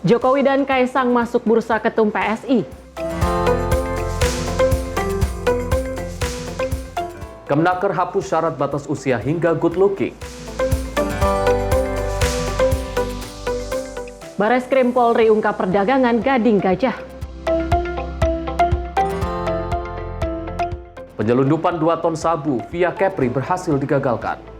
Jokowi dan Kaisang masuk bursa ketum PSI. Kemenaker hapus syarat batas usia hingga good looking. Bareskrim Polri ungkap perdagangan gading gajah. Penyelundupan 2 ton sabu via Kepri berhasil digagalkan.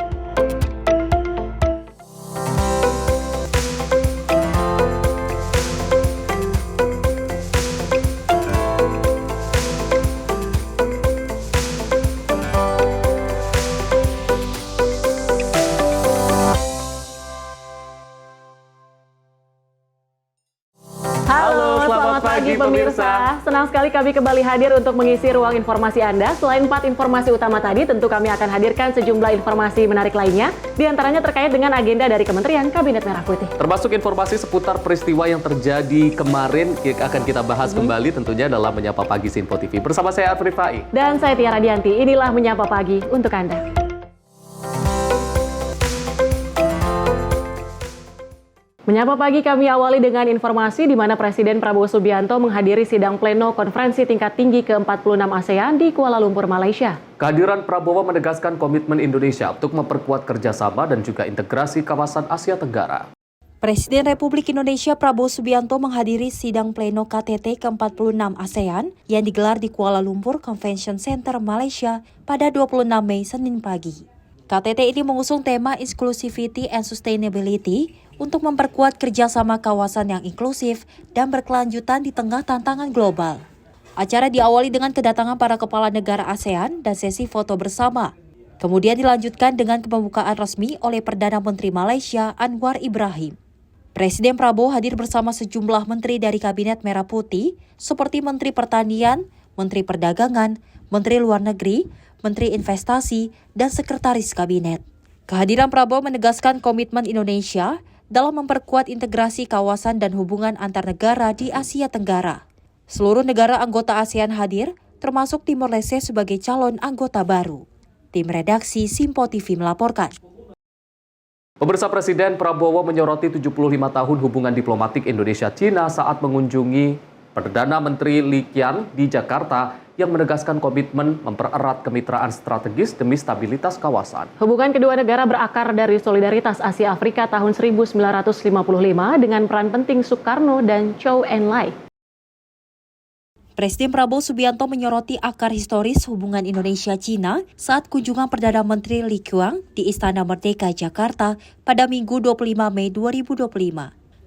Halo, selamat pagi pemirsa. Senang sekali kami kembali hadir untuk mengisi ruang informasi Anda. Selain 4 informasi utama tadi, tentu kami akan hadirkan sejumlah informasi menarik lainnya, di antaranya terkait dengan agenda dari Kementerian Kabinet Merah Putih. Termasuk informasi seputar peristiwa yang terjadi kemarin akan kita bahas kembali tentunya dalam Menyapa Pagi Sinpo TV. Bersama saya Afri Fai. Dan saya Tiara Dianti, inilah Menyapa Pagi untuk Anda. Menyapa Pagi kami awali dengan informasi di mana Presiden Prabowo Subianto menghadiri sidang pleno konferensi tingkat tinggi ke-46 ASEAN di Kuala Lumpur, Malaysia. Kehadiran Prabowo menegaskan komitmen Indonesia untuk memperkuat kerjasama dan juga integrasi kawasan Asia Tenggara. Presiden Republik Indonesia Prabowo Subianto menghadiri sidang pleno KTT ke-46 ASEAN yang digelar di Kuala Lumpur Convention Center, Malaysia pada 26 Mei Senin pagi. KTT ini mengusung tema Inclusivity and Sustainability untuk memperkuat kerjasama kawasan yang inklusif dan berkelanjutan di tengah tantangan global. Acara diawali dengan kedatangan para kepala negara ASEAN dan sesi foto bersama. Kemudian dilanjutkan dengan pembukaan resmi oleh Perdana Menteri Malaysia Anwar Ibrahim. Presiden Prabowo hadir bersama sejumlah menteri dari Kabinet Merah Putih seperti Menteri Pertanian, Menteri Perdagangan, Menteri Luar Negeri, Menteri Investasi, dan Sekretaris Kabinet. Kehadiran Prabowo menegaskan komitmen Indonesia dalam memperkuat integrasi kawasan dan hubungan antar negara di Asia Tenggara. Seluruh negara anggota ASEAN hadir, termasuk Timor Leste sebagai calon anggota baru. Tim redaksi Sinpo TV melaporkan. Pemirsa, Presiden Prabowo menyoroti 75 tahun hubungan diplomatik Indonesia-Cina saat mengunjungi Perdana Menteri Li Qiang di Jakarta yang menegaskan komitmen mempererat kemitraan strategis demi stabilitas kawasan. Hubungan kedua negara berakar dari solidaritas Asia Afrika tahun 1955 dengan peran penting Soekarno dan Zhou Enlai. Presiden Prabowo Subianto menyoroti akar historis hubungan Indonesia-Cina saat kunjungan Perdana Menteri Li Qiang di Istana Merdeka, Jakarta pada Minggu 25 Mei 2025.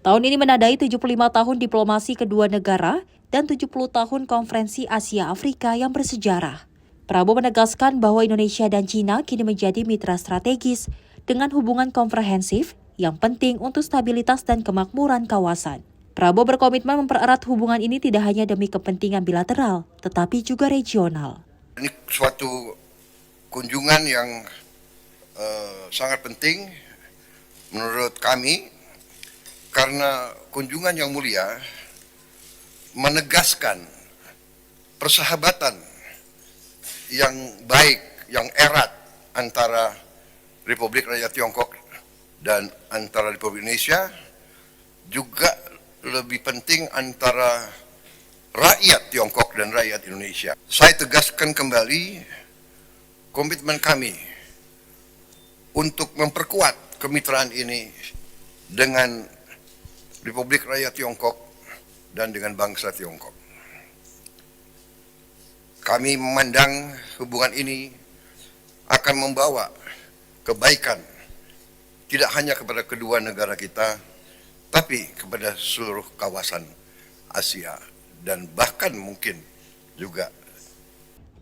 Tahun ini menandai 75 tahun diplomasi kedua negara dan 70 tahun konferensi Asia Afrika yang bersejarah. Prabowo menegaskan bahwa Indonesia dan Cina kini menjadi mitra strategis dengan hubungan komprehensif yang penting untuk stabilitas dan kemakmuran kawasan. Prabowo berkomitmen mempererat hubungan ini tidak hanya demi kepentingan bilateral, tetapi juga regional. Ini suatu kunjungan yang sangat penting menurut kami, karena kunjungan yang mulia menegaskan persahabatan yang baik, yang erat antara Republik Rakyat Tiongkok dan antara Republik Indonesia, juga lebih penting antara rakyat Tiongkok dan rakyat Indonesia. Saya tegaskan kembali komitmen kami untuk memperkuat kemitraan ini dengan Republik Rakyat Tiongkok dan dengan bangsa Tiongkok. Kami memandang hubungan ini akan membawa kebaikan tidak hanya kepada kedua negara kita, tapi kepada seluruh kawasan Asia dan bahkan mungkin juga.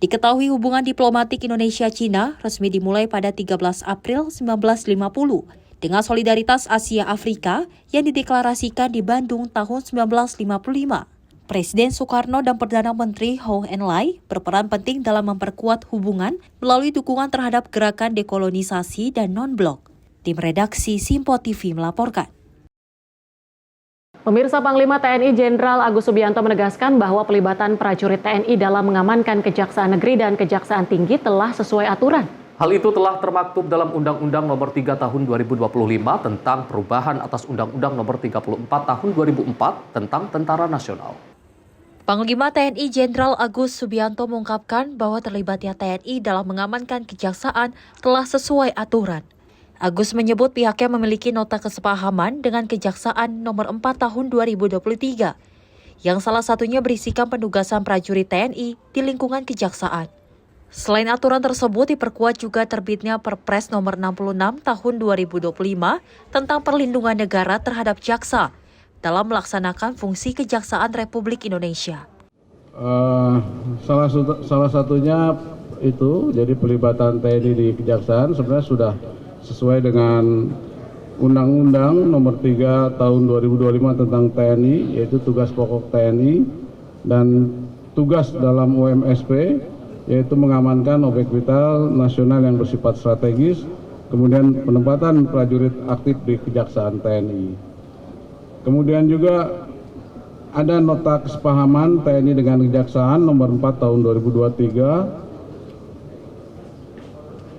Diketahui hubungan diplomatik Indonesia-Cina resmi dimulai pada 13 April 1950 dengan solidaritas Asia Afrika yang dideklarasikan di Bandung tahun 1955. Presiden Soekarno dan Perdana Menteri Zhou Enlai berperan penting dalam memperkuat hubungan melalui dukungan terhadap gerakan dekolonisasi dan non-blok. Tim redaksi Sinpo TV melaporkan. Pemirsa, Panglima TNI Jenderal Agus Subianto menegaskan bahwa pelibatan prajurit TNI dalam mengamankan Kejaksaan Negeri dan Kejaksaan Tinggi telah sesuai aturan. Hal itu telah termaktub dalam Undang-Undang Nomor 3 Tahun 2025 tentang perubahan atas Undang-Undang Nomor 34 Tahun 2004 tentang Tentara Nasional. Panglima TNI Jenderal Agus Subianto mengungkapkan bahwa terlibatnya TNI dalam mengamankan kejaksaan telah sesuai aturan. Agus menyebut pihaknya memiliki nota kesepahaman dengan Kejaksaan Nomor 4 Tahun 2023, yang salah satunya berisikan penugasan prajurit TNI di lingkungan kejaksaan. Selain aturan tersebut, diperkuat juga terbitnya Perpres Nomor 66 Tahun 2025 tentang perlindungan negara terhadap jaksa dalam melaksanakan fungsi Kejaksaan Republik Indonesia. Salah satunya itu, jadi pelibatan TNI di Kejaksaan sebenarnya sudah sesuai dengan Undang-Undang Nomor 3 Tahun 2025 tentang TNI, yaitu tugas pokok TNI dan tugas dalam UMSP, yaitu mengamankan objek vital nasional yang bersifat strategis, kemudian penempatan prajurit aktif di Kejaksaan TNI. Kemudian juga ada nota kesepahaman TNI dengan Kejaksaan Nomor 4 Tahun 2023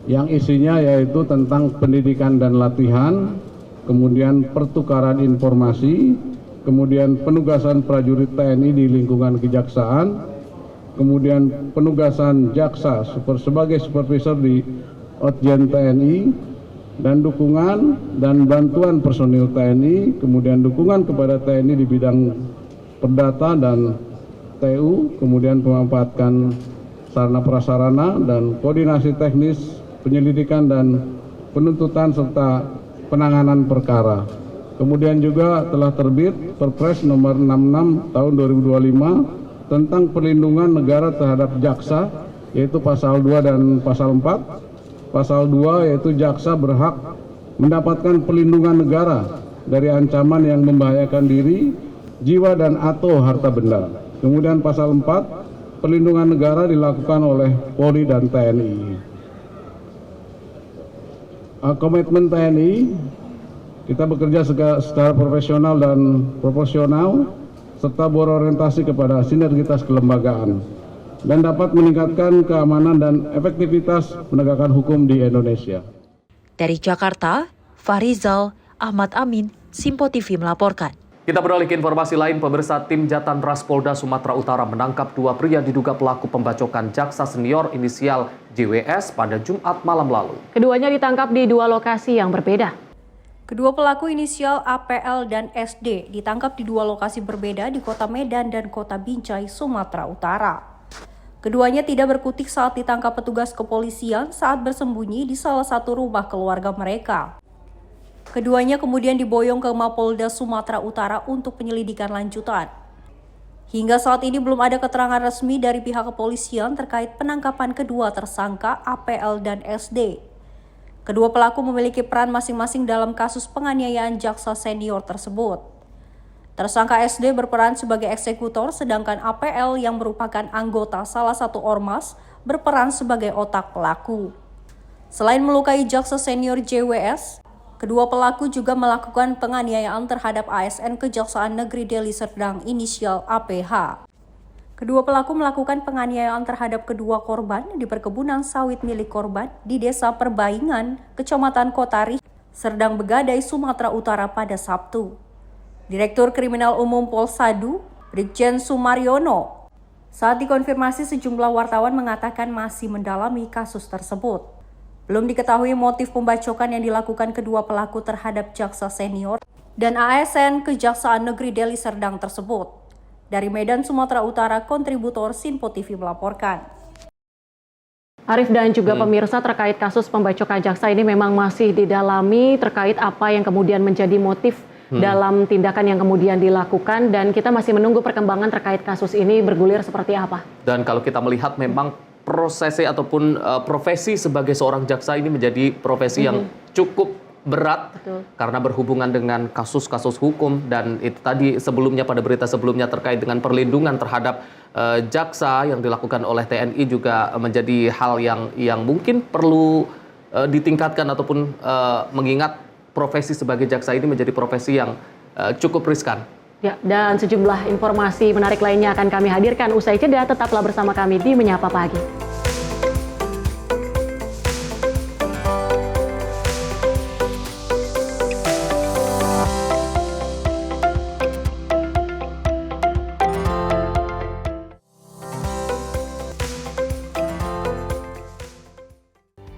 yang isinya yaitu tentang pendidikan dan latihan, kemudian pertukaran informasi, kemudian penugasan prajurit TNI di lingkungan kejaksaan, kemudian penugasan jaksa sebagai supervisor di Otjen TNI, dan dukungan dan bantuan personil TNI, kemudian dukungan kepada TNI di bidang perdata dan TU, kemudian memanfaatkan sarana prasarana dan koordinasi teknis, penyelidikan dan penuntutan serta penanganan perkara. Kemudian juga telah terbit Perpres Nomor 66 Tahun 2025 tentang perlindungan negara terhadap jaksa, yaitu pasal 2 dan pasal 4. Pasal 2 yaitu jaksa berhak mendapatkan perlindungan negara dari ancaman yang membahayakan diri, jiwa dan atau harta benda. Kemudian pasal 4, perlindungan negara dilakukan oleh Polri dan TNI. Komitmen TNI, kita bekerja secara profesional dan proporsional serta berorientasi kepada sinergitas kelembagaan dan dapat meningkatkan keamanan dan efektivitas penegakan hukum di Indonesia. Dari Jakarta, Farizal Ahmad Amin, Simpo TV melaporkan. Kita beralih ke informasi lain, pemirsa. Tim Jatan Ras Polda Sumatera Utara menangkap 2 pria diduga pelaku pembacokan jaksa senior inisial JWS pada Jumat malam lalu. Keduanya ditangkap di 2 lokasi yang berbeda. Kedua pelaku inisial APL dan SD ditangkap di 2 lokasi berbeda di Kota Medan dan Kota Binjai, Sumatera Utara. Keduanya tidak berkutik saat ditangkap petugas kepolisian saat bersembunyi di salah satu rumah keluarga mereka. Keduanya kemudian diboyong ke Mapolda Sumatera Utara untuk penyelidikan lanjutan. Hingga saat ini belum ada keterangan resmi dari pihak kepolisian terkait penangkapan kedua tersangka APL dan SD. Kedua pelaku memiliki peran masing-masing dalam kasus penganiayaan jaksa senior tersebut. Tersangka SD berperan sebagai eksekutor, sedangkan APL yang merupakan anggota salah satu ormas berperan sebagai otak pelaku. Selain melukai jaksa senior JWS, kedua pelaku juga melakukan penganiayaan terhadap ASN Kejaksaan Negeri Deli Serdang inisial APH. Kedua pelaku melakukan penganiayaan terhadap kedua korban di perkebunan sawit milik korban di Desa Perbaingan, Kecamatan Kotari, Serdang Begadai, Sumatera Utara pada Sabtu. Direktur Kriminal Umum Polsadu, Brigjen Sumaryono, saat dikonfirmasi sejumlah wartawan mengatakan masih mendalami kasus tersebut. Belum diketahui motif pembacokan yang dilakukan kedua pelaku terhadap jaksa senior dan ASN Kejaksaan Negeri Deli Serdang tersebut. Dari Medan, Sumatera Utara, kontributor Simpo TV melaporkan. Arif dan juga pemirsa, terkait kasus pembacokan jaksa ini memang masih didalami terkait apa yang kemudian menjadi motif dalam tindakan yang kemudian dilakukan, dan kita masih menunggu perkembangan terkait kasus ini bergulir seperti apa. Dan kalau kita melihat memang prosesi ataupun profesi sebagai seorang jaksa ini menjadi profesi yang cukup berat. Betul. Karena berhubungan dengan kasus-kasus hukum, dan itu tadi sebelumnya pada berita sebelumnya terkait dengan perlindungan terhadap jaksa yang dilakukan oleh TNI juga menjadi hal yang mungkin perlu ditingkatkan ataupun mengingat profesi sebagai jaksa ini menjadi profesi yang cukup riskan. Ya, dan sejumlah informasi menarik lainnya akan kami hadirkan usai jeda. Tetaplah bersama kami di Menyapa Pagi.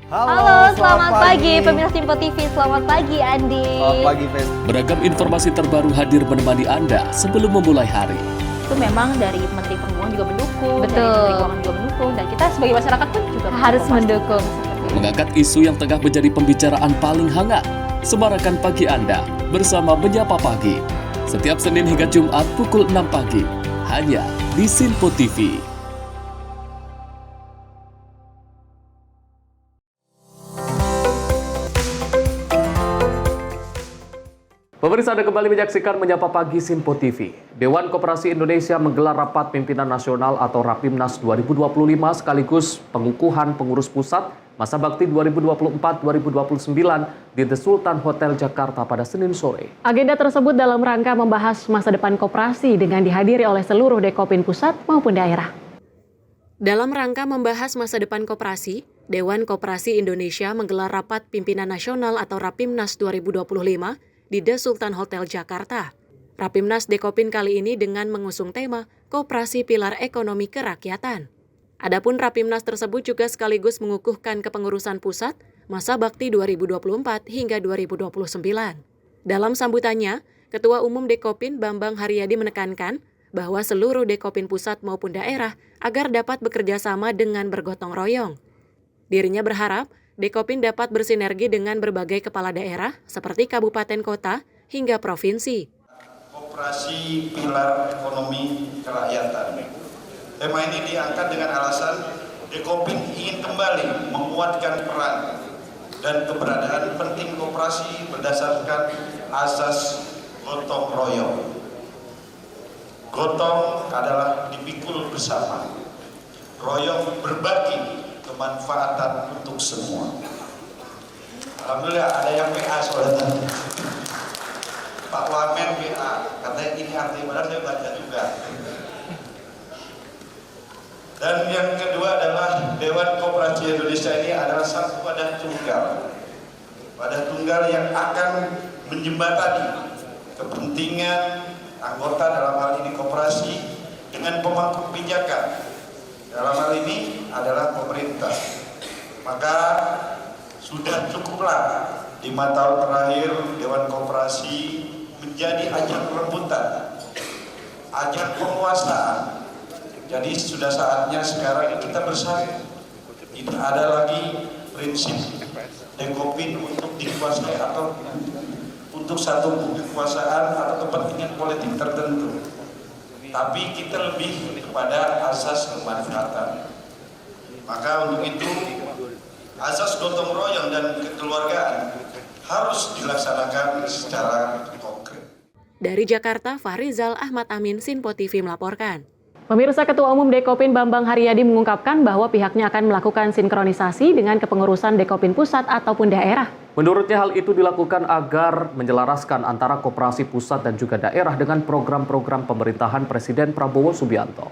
Halo, selamat pagi pemirsa Simpo TV. Selamat pagi Andi. Selamat pagi, Fen. Beragam informasi terbaru hadir menemani Anda sebelum memulai hari. Itu memang dari Menteri Perhubungan juga mendukung, Betul. dari Menteri Keuangan juga mendukung, dan kita sebagai masyarakat pun juga Harus mendukung. Mengangkat isu yang tengah menjadi pembicaraan paling hangat. Semarakan pagi Anda bersama Menyapa Pagi. Setiap Senin hingga Jumat pukul 6 pagi. Hanya di Simpo TV. Pemirsa, Anda kembali menyaksikan Menyapa Pagi Simpo TV. Dewan Koperasi Indonesia menggelar rapat pimpinan nasional atau Rapimnas 2025 sekaligus pengukuhan pengurus pusat masa bakti 2024-2029 di The Sultan Hotel Jakarta pada Senin sore. Agenda tersebut dalam rangka membahas masa depan koperasi dengan dihadiri oleh seluruh Dekopin pusat maupun daerah. Dalam rangka membahas masa depan koperasi, Dewan Koperasi Indonesia menggelar rapat pimpinan nasional atau Rapimnas 2025 di The Sultan Hotel Jakarta. Rapimnas Dekopin kali ini dengan mengusung tema Koperasi Pilar Ekonomi Kerakyatan. Adapun Rapimnas tersebut juga sekaligus mengukuhkan kepengurusan pusat masa bakti 2024 hingga 2029. Dalam sambutannya, Ketua Umum Dekopin Bambang Haryadi menekankan bahwa seluruh Dekopin pusat maupun daerah agar dapat bekerja sama dengan bergotong royong. Dirinya berharap Dekopin dapat bersinergi dengan berbagai kepala daerah seperti kabupaten kota hingga provinsi. Koperasi Pilar Ekonomi Kerakyatan. Tema ini diangkat dengan alasan Dekopin ingin kembali menguatkan peran dan keberadaan penting koperasi berdasarkan asas gotong royong. Gotong adalah dipikul bersama, royong berbagi kemanfaatan untuk semua. Alhamdulillah ada yang PA soalnya. Pak Wamen PA, katanya ini arti benar, saya baca juga. Dan yang kedua adalah Dewan Koperasi Indonesia ini adalah satu wadah tunggal. Wadah tunggal yang akan menjembatani kepentingan anggota dalam hal ini koperasi dengan pemangku kebijakan. Dalam hal ini adalah pemerintah. Maka sudah cukuplah 5 tahun terakhir Dewan Koperasi menjadi ajang rebutan, ajang penguasaan. Jadi sudah saatnya sekarang kita bersatu. Tidak ada lagi prinsip Dekopin untuk dikuasai atau untuk satu kekuasaan atau kepentingan politik tertentu. Tapi kita lebih kepada asas kemanfaatan. Maka untuk itu asas gotong royong dan kekeluargaan harus dilaksanakan secara konkret. Dari Jakarta, Farizal Ahmad Amin, Simpo TV melaporkan. Pemirsa, Ketua Umum Dekopin Bambang Haryadi mengungkapkan bahwa pihaknya akan melakukan sinkronisasi dengan kepengurusan Dekopin pusat ataupun daerah. Menurutnya hal itu dilakukan agar menyelaraskan antara koperasi pusat dan juga daerah dengan program-program pemerintahan Presiden Prabowo Subianto.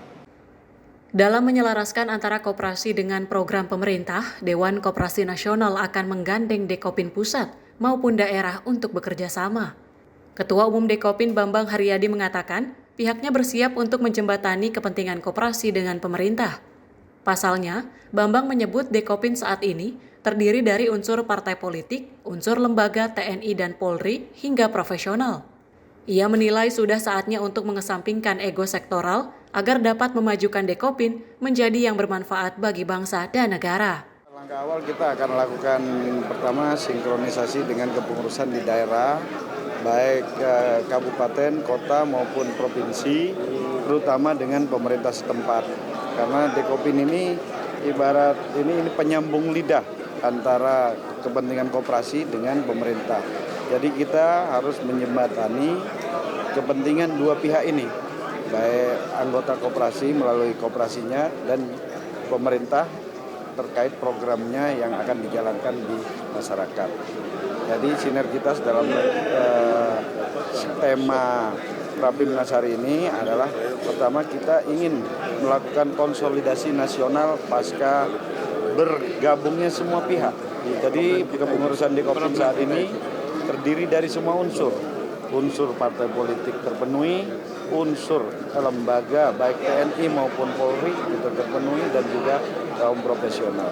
Dalam menyelaraskan antara koperasi dengan program pemerintah, Dewan Koperasi Nasional akan menggandeng Dekopin pusat maupun daerah untuk bekerja sama. Ketua Umum Dekopin Bambang Haryadi mengatakan, pihaknya bersiap untuk menjembatani kepentingan koperasi dengan pemerintah. Pasalnya, Bambang menyebut Dekopin saat ini terdiri dari unsur partai politik, unsur lembaga TNI dan Polri, hingga profesional. Ia menilai sudah saatnya untuk mengesampingkan ego sektoral agar dapat memajukan Dekopin menjadi yang bermanfaat bagi bangsa dan negara. Langkah awal kita akan lakukan pertama sinkronisasi dengan kepengurusan di daerah, baik kabupaten, kota maupun provinsi, terutama dengan pemerintah setempat. Karena Dekopin ini ibarat ini penyambung lidah antara kepentingan koperasi dengan pemerintah. Jadi kita harus menjembatani kepentingan dua pihak ini, baik anggota koperasi melalui koperasinya dan pemerintah terkait programnya yang akan dijalankan di masyarakat. Jadi sinergitas dalam tema Rapimnas hari ini adalah pertama kita ingin melakukan konsolidasi nasional pasca bergabungnya semua pihak. Jadi kepengurusan Dekopin saat ini terdiri dari semua unsur. Unsur partai politik terpenuhi, unsur lembaga baik TNI maupun Polri itu terpenuhi dan juga kaum profesional.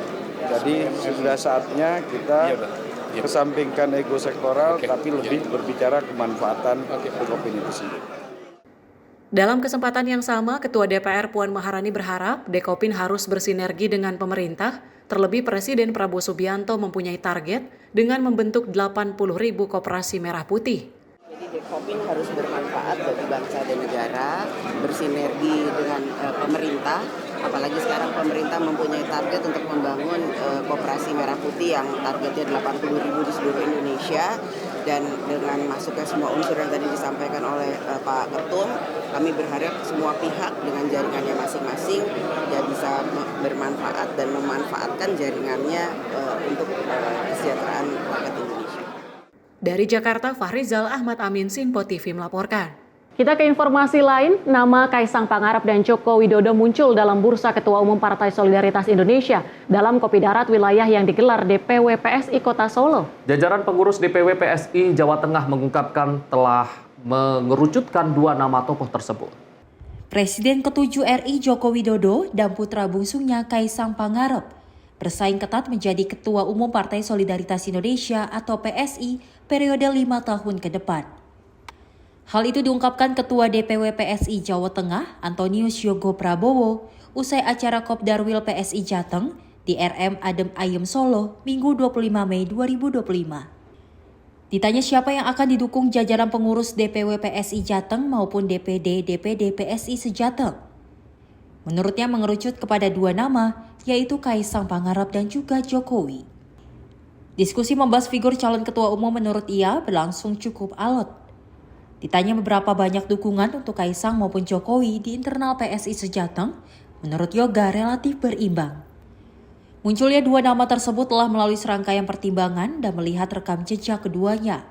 Jadi sudah saatnya kita kesampingkan ego sektoral, tapi lebih berbicara kemanfaatan Dekopin itu sendiri. Dalam kesempatan yang sama, Ketua DPR Puan Maharani berharap Dekopin harus bersinergi dengan pemerintah, terlebih Presiden Prabowo Subianto mempunyai target dengan membentuk 80.000 koperasi merah putih. Jadi Dekopin harus bermanfaat bagi bangsa dan negara, bersinergi dengan pemerintah, apalagi sekarang pemerintah mempunyai target untuk membangun koperasi merah putih yang targetnya 80.000 di seluruh Indonesia. Dan dengan masuknya semua unsur yang tadi disampaikan oleh Pak Ketum, kami berharap semua pihak dengan jaringannya masing-masing ya bisa bermanfaat dan memanfaatkan jaringannya untuk kesejahteraan rakyat Indonesia. Dari Jakarta, Fahrizal Ahmad Amin, Simpo TV melaporkan. Kita ke informasi lain, nama Kaisang Pangarep dan Joko Widodo muncul dalam bursa Ketua Umum Partai Solidaritas Indonesia dalam Kopi Darat wilayah yang digelar DPW PSI Kota Solo. Jajaran pengurus DPW PSI Jawa Tengah mengungkapkan telah mengerucutkan 2 nama tokoh tersebut. Presiden ke-7 RI Joko Widodo dan putra bungsunya Kaisang Pangarep bersaing ketat menjadi Ketua Umum Partai Solidaritas Indonesia atau PSI periode 5 tahun ke depan. Hal itu diungkapkan Ketua DPW PSI Jawa Tengah, Antonius Yogo Prabowo, usai acara Kopdarwil PSI Jateng di RM Adem Ayem Solo, Minggu 25 Mei 2025. Ditanya siapa yang akan didukung jajaran pengurus DPW PSI Jateng maupun DPD PSI se-Jateng. Menurutnya mengerucut kepada 2 nama, yaitu Kaisang Pangarep dan juga Jokowi. Diskusi membahas figur calon ketua umum menurut ia berlangsung cukup alot. Ditanya beberapa banyak dukungan untuk Kaisang maupun Jokowi di internal PSI se-Jateng, menurut Yoga relatif berimbang. Munculnya 2 nama tersebut telah melalui serangkaian pertimbangan dan melihat rekam jejak keduanya.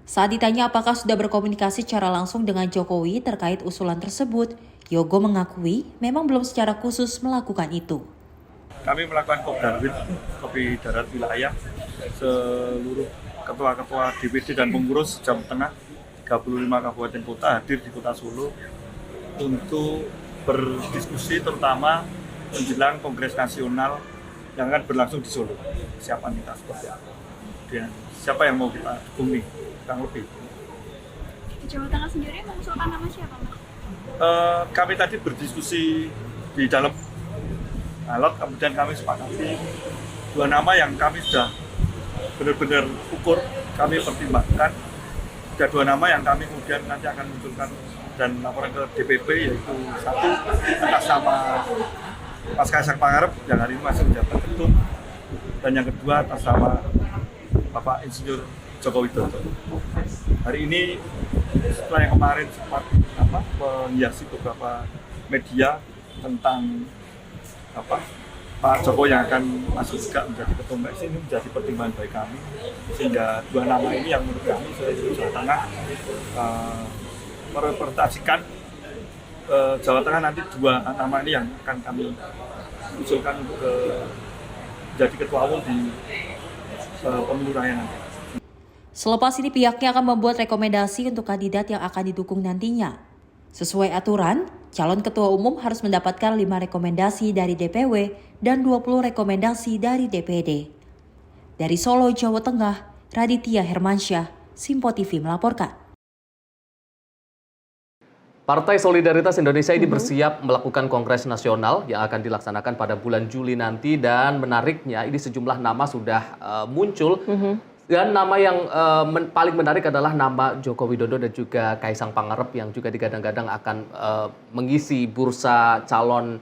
Saat ditanya apakah sudah berkomunikasi secara langsung dengan Jokowi terkait usulan tersebut, Yogo mengakui memang belum secara khusus melakukan itu. Kami melakukan Kopdarwil, Kopi Darat wilayah, seluruh ketua-ketua DPD dan pengurus Jawa Tengah 35 kabupaten kota hadir di Kota Solo untuk berdiskusi terutama menjelang Kongres Nasional yang akan berlangsung di Solo. Siapa kita seperti apa? Dan siapa yang mau kita dukung nih, kurang lebih. Di Jawa Tengah sendiri mengusulkan nama siapa, Mas? Kami tadi berdiskusi di dalam alot, kemudian kami sepakati 2 nama yang kami sudah benar-benar ukur, kami pertimbangkan. Ada 2 nama yang kami kemudian nanti akan munculkan dan laporan ke DPP, yaitu 1 atas nama Mas Kaisang Pangarep yang hari ini masih menjabat ketum, dan yang kedua atas nama Bapak Insinyur Joko Widodo. Hari ini setelah yang kemarin sempat menghiasi beberapa media tentang Pak Jokowi yang akan masuk juga menjadi ketum PSI, ini menjadi pertimbangan bagi kami, sehingga 2 nama ini yang menurut kami sebagai Jawa Tengah merepresentasikan Jawa Tengah. Nanti 2 nama ini yang akan kami usulkan untuk menjadi ketua umum di pemilu raya nanti. Selepas ini pihaknya akan membuat rekomendasi untuk kandidat yang akan didukung nantinya. Sesuai aturan, calon ketua umum harus mendapatkan 5 rekomendasi dari DPW dan 20 rekomendasi dari DPD. Dari Solo, Jawa Tengah, Raditya Hermansyah, Simpo TV melaporkan. Partai Solidaritas Indonesia ini bersiap melakukan Kongres Nasional yang akan dilaksanakan pada bulan Juli nanti, dan menariknya ini sejumlah nama sudah muncul. Dan nama yang paling menarik adalah nama Joko Widodo dan juga Kaisang Pangarep yang juga digadang-gadang akan mengisi bursa calon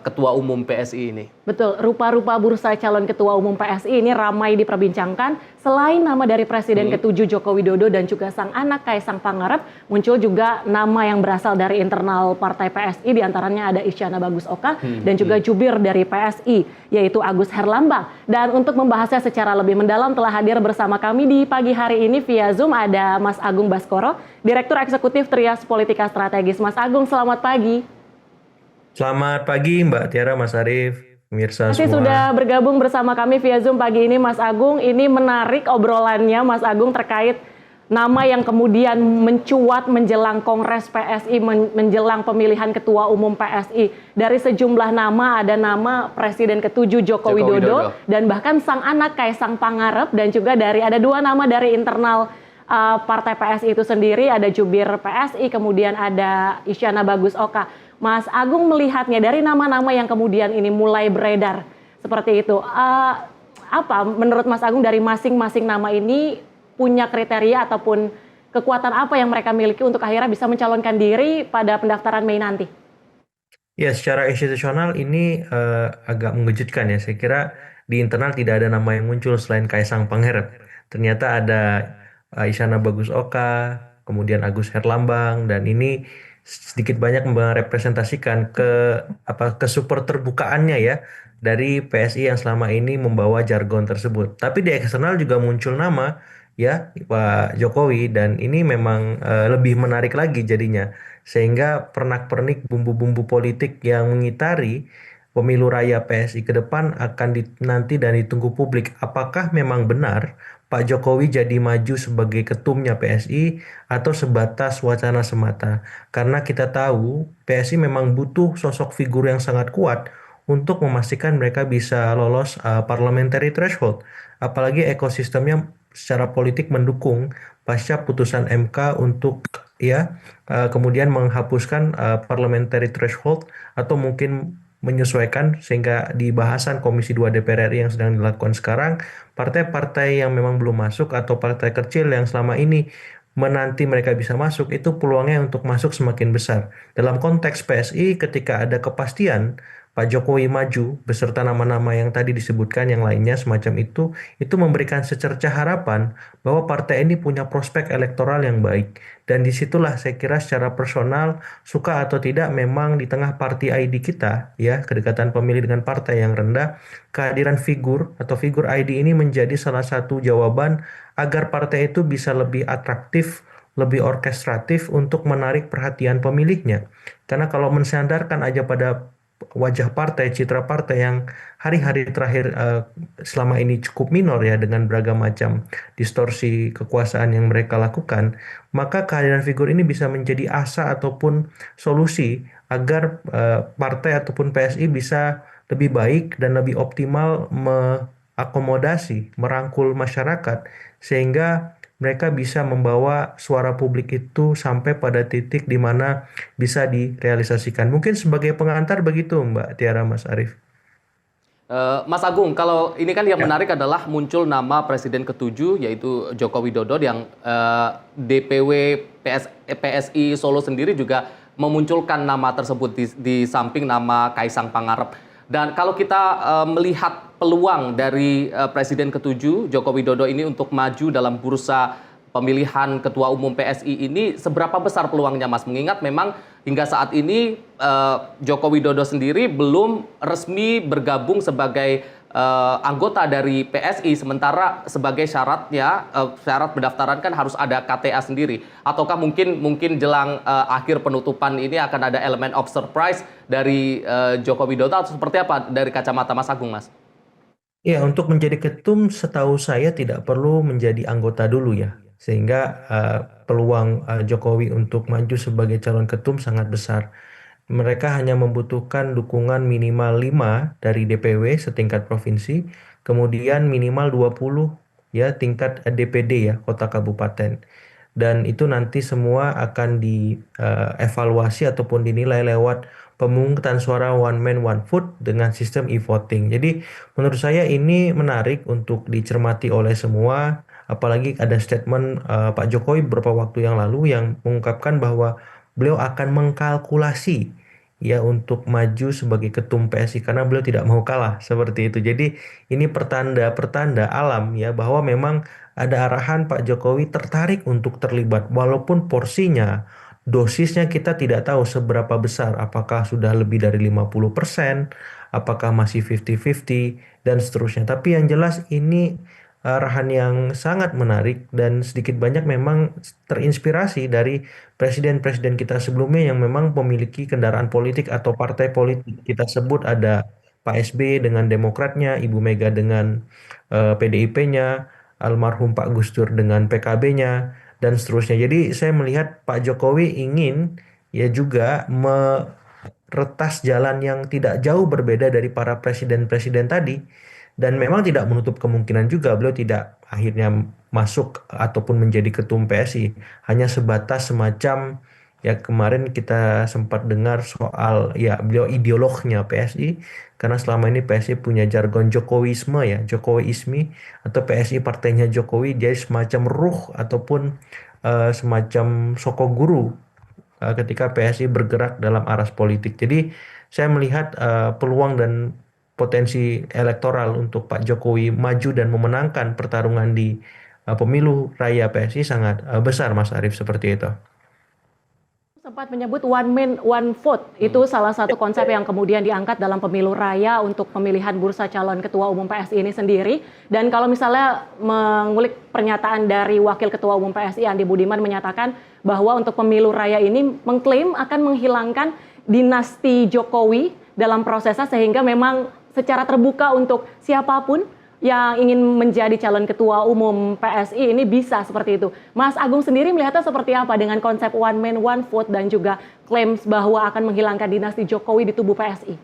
ketua umum PSI ini. Betul, rupa-rupa bursa calon ketua umum PSI ini ramai diperbincangkan. Selain nama dari Presiden ke-7 Joko Widodo dan juga sang anak Kaisang Pangarep, muncul juga nama yang berasal dari internal partai PSI, diantaranya ada Isyana Bagus Oka dan juga jubir dari PSI, yaitu Agus Herlambang. Dan untuk membahasnya secara lebih mendalam telah hadir bersama kami di pagi hari ini via Zoom ada Mas Agung Baskoro, Direktur Eksekutif Trias Politika Strategis. Mas Agung, selamat pagi. Selamat pagi Mbak Tiara, Mas Arief, pemirsa Masih semua. sudah bergabung bersama kami via Zoom pagi ini Mas Agung. Ini menarik obrolannya Mas Agung terkait nama yang kemudian mencuat menjelang Kongres PSI, menjelang pemilihan Ketua Umum PSI. Dari sejumlah nama ada nama Presiden ke-7 Joko Widodo dan bahkan sang anak Kaisang Pangarep, dan juga ada 2 nama dari internal Partai PSI itu sendiri, ada jubir PSI, kemudian ada Isyana Bagus Oka. Mas Agung melihatnya dari nama-nama yang kemudian ini mulai beredar seperti itu, apa menurut Mas Agung dari masing-masing nama ini punya kriteria ataupun kekuatan apa yang mereka miliki untuk akhirnya bisa mencalonkan diri pada pendaftaran Mei nanti? Ya, secara institusional ini agak mengejutkan ya. Saya kira di internal tidak ada nama yang muncul selain Kaisang Pangarep. Ternyata ada Isyana Bagus Oka, kemudian Agus Herlambang, dan ini sedikit banyak merepresentasikan kesuperterbukaannya ya dari PSI yang selama ini membawa jargon tersebut. Tapi di eksternal juga muncul nama ya Pak Jokowi, dan ini memang lebih menarik lagi jadinya, sehingga pernak-pernik bumbu-bumbu politik yang mengitari pemilu raya PSI ke depan akan nanti dan ditunggu publik. Apakah memang benar Pak Jokowi jadi maju sebagai ketumnya PSI atau sebatas wacana semata? Karena kita tahu PSI memang butuh sosok figur yang sangat kuat untuk memastikan mereka bisa lolos parliamentary threshold. Apalagi ekosistemnya secara politik mendukung pasca putusan MK untuk kemudian menghapuskan parliamentary threshold atau mungkin menyesuaikan, sehingga di bahasan Komisi 2 DPR RI yang sedang dilakukan sekarang, partai-partai yang memang belum masuk atau partai kecil yang selama ini menanti mereka bisa masuk, itu peluangnya untuk masuk semakin besar. Dalam konteks PSI, ketika ada kepastian Pak Jokowi maju beserta nama-nama yang tadi disebutkan yang lainnya semacam itu memberikan secercah harapan bahwa partai ini punya prospek elektoral yang baik. Dan disitulah saya kira secara personal, suka atau tidak, memang di tengah party ID kita ya, kedekatan pemilih dengan partai yang rendah, kehadiran figur atau figur ID ini menjadi salah satu jawaban agar partai itu bisa lebih atraktif, lebih orkestratif untuk menarik perhatian pemilihnya. Karena kalau mensandarkan aja pada wajah partai, citra partai yang hari-hari terakhir selama ini cukup minor ya, dengan beragam macam distorsi kekuasaan yang mereka lakukan, maka kehadiran figur ini bisa menjadi asa ataupun solusi agar partai ataupun PSI bisa lebih baik dan lebih optimal mengakomodasi, merangkul masyarakat, sehingga mereka bisa membawa suara publik itu sampai pada titik di mana bisa direalisasikan. Mungkin sebagai pengantar begitu Mbak Tiara, Mas Arief. Mas Agung, kalau ini kan yang menarik adalah muncul nama Presiden ke-7 yaitu Joko Widodo, yang DPW PSI Solo sendiri juga memunculkan nama tersebut di samping nama Kaisang Pangarep. Dan kalau kita melihat peluang dari Presiden ke-7 Joko Widodo ini untuk maju dalam bursa pemilihan Ketua Umum PSI ini, seberapa besar peluangnya Mas? Mengingat memang hingga saat ini Joko Widodo sendiri belum resmi bergabung sebagai anggota dari PSI, sementara sebagai syaratnya syarat pendaftaran kan harus ada KTA sendiri. Ataukah mungkin jelang akhir penutupan ini akan ada elemen of surprise dari Joko Widodo, atau seperti apa dari kacamata Mas Agung, Mas? Ya, untuk menjadi ketum setahu saya tidak perlu menjadi anggota dulu ya, sehingga peluang Jokowi untuk maju sebagai calon ketum sangat besar. Mereka hanya membutuhkan dukungan minimal 5 dari DPW setingkat provinsi, kemudian minimal 20 ya tingkat DPD ya, kota kabupaten. Dan itu nanti semua akan dievaluasi ataupun dinilai lewat pemungutan suara one man one vote dengan sistem e-voting. Jadi menurut saya ini menarik untuk dicermati oleh semua, apalagi ada statement Pak Jokowi beberapa waktu yang lalu yang mengungkapkan bahwa beliau akan mengkalkulasi ya untuk maju sebagai ketum PSI karena beliau tidak mau kalah seperti itu. Jadi ini pertanda alam ya bahwa memang ada arahan Pak Jokowi tertarik untuk terlibat, walaupun porsinya, dosisnya kita tidak tahu seberapa besar, apakah sudah lebih dari 50%, apakah masih 50-50 dan seterusnya. Tapi yang jelas ini arahan yang sangat menarik dan sedikit banyak memang terinspirasi dari presiden-presiden kita sebelumnya yang memang memiliki kendaraan politik atau partai politik. Kita sebut ada Pak SBY dengan Demokratnya, Ibu Mega dengan PDIP-nya, almarhum Pak Gus Dur dengan PKB-nya, dan seterusnya. Jadi saya melihat Pak Jokowi ingin ya juga meretas jalan yang tidak jauh berbeda dari para presiden-presiden tadi. Dan memang tidak menutup kemungkinan juga beliau tidak akhirnya masuk ataupun menjadi ketum PSI. Hanya sebatas semacam ya kemarin kita sempat dengar soal ya beliau ideolognya PSI karena selama ini PSI punya jargon Jokowisme ya, Jokowisme atau PSI partainya Jokowi jadi semacam ruh ataupun semacam sokoguru ketika PSI bergerak dalam aras politik. Jadi saya melihat peluang dan potensi elektoral untuk Pak Jokowi maju dan memenangkan pertarungan di pemilu raya PSI sangat besar, Mas Arief, seperti itu. Sempat menyebut one man one vote itu salah satu konsep yang kemudian diangkat dalam pemilu raya untuk pemilihan bursa calon ketua umum PSI ini sendiri. Dan kalau misalnya mengulik pernyataan dari Wakil Ketua Umum PSI Andi Budiman menyatakan bahwa untuk pemilu raya ini mengklaim akan menghilangkan dinasti Jokowi dalam prosesnya sehingga memang secara terbuka untuk siapapun yang ingin menjadi calon ketua umum PSI ini bisa seperti itu. Mas Agung sendiri melihatnya seperti apa dengan konsep one man one vote dan juga klaim bahwa akan menghilangkan dinasti Jokowi di tubuh PSI?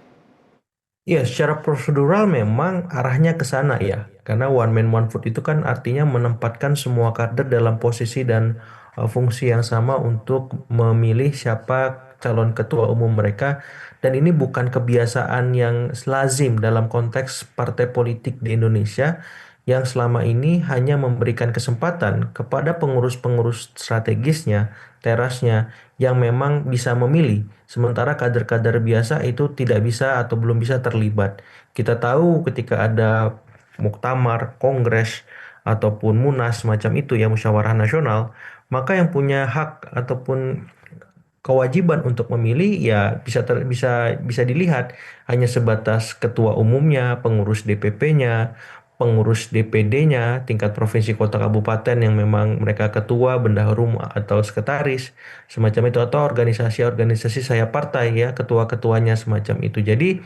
Ya, secara prosedural memang arahnya ke sana ya. Karena one man one vote itu kan artinya menempatkan semua kader dalam posisi dan fungsi yang sama untuk memilih siapa calon ketua umum mereka. Dan ini bukan kebiasaan yang lazim dalam konteks partai politik di Indonesia yang selama ini hanya memberikan kesempatan kepada pengurus-pengurus strategisnya, terasnya, yang memang bisa memilih. Sementara kader-kader biasa itu tidak bisa atau belum bisa terlibat. Kita tahu ketika ada muktamar, kongres, ataupun munas semacam itu ya musyawarah nasional, maka yang punya hak ataupun kewajiban untuk memilih ya bisa dilihat hanya sebatas ketua umumnya, pengurus DPP-nya, pengurus DPD-nya, tingkat provinsi, kota, kabupaten yang memang mereka ketua, bendahara atau sekretaris, semacam itu atau organisasi-organisasi saya partai ya, ketua-ketuanya semacam itu. Jadi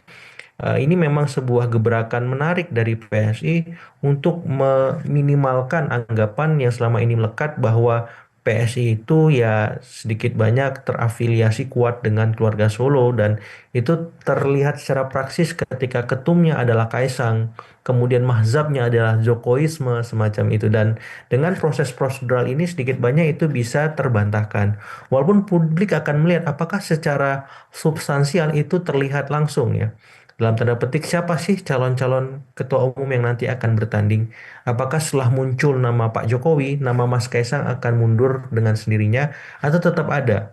ini memang sebuah gebrakan menarik dari PSI untuk meminimalkan anggapan yang selama ini melekat bahwa PSI itu ya sedikit banyak terafiliasi kuat dengan keluarga Solo dan itu terlihat secara praksis ketika ketumnya adalah Kaisang, kemudian mazhabnya adalah Jokowisme semacam itu dan dengan proses prosedural ini sedikit banyak itu bisa terbantahkan. Walaupun publik akan melihat apakah secara substansial itu terlihat langsung ya. Dalam tanda petik siapa sih calon-calon ketua umum yang nanti akan bertanding? Apakah setelah muncul nama Pak Jokowi, nama Mas Kaisang akan mundur dengan sendirinya atau tetap ada?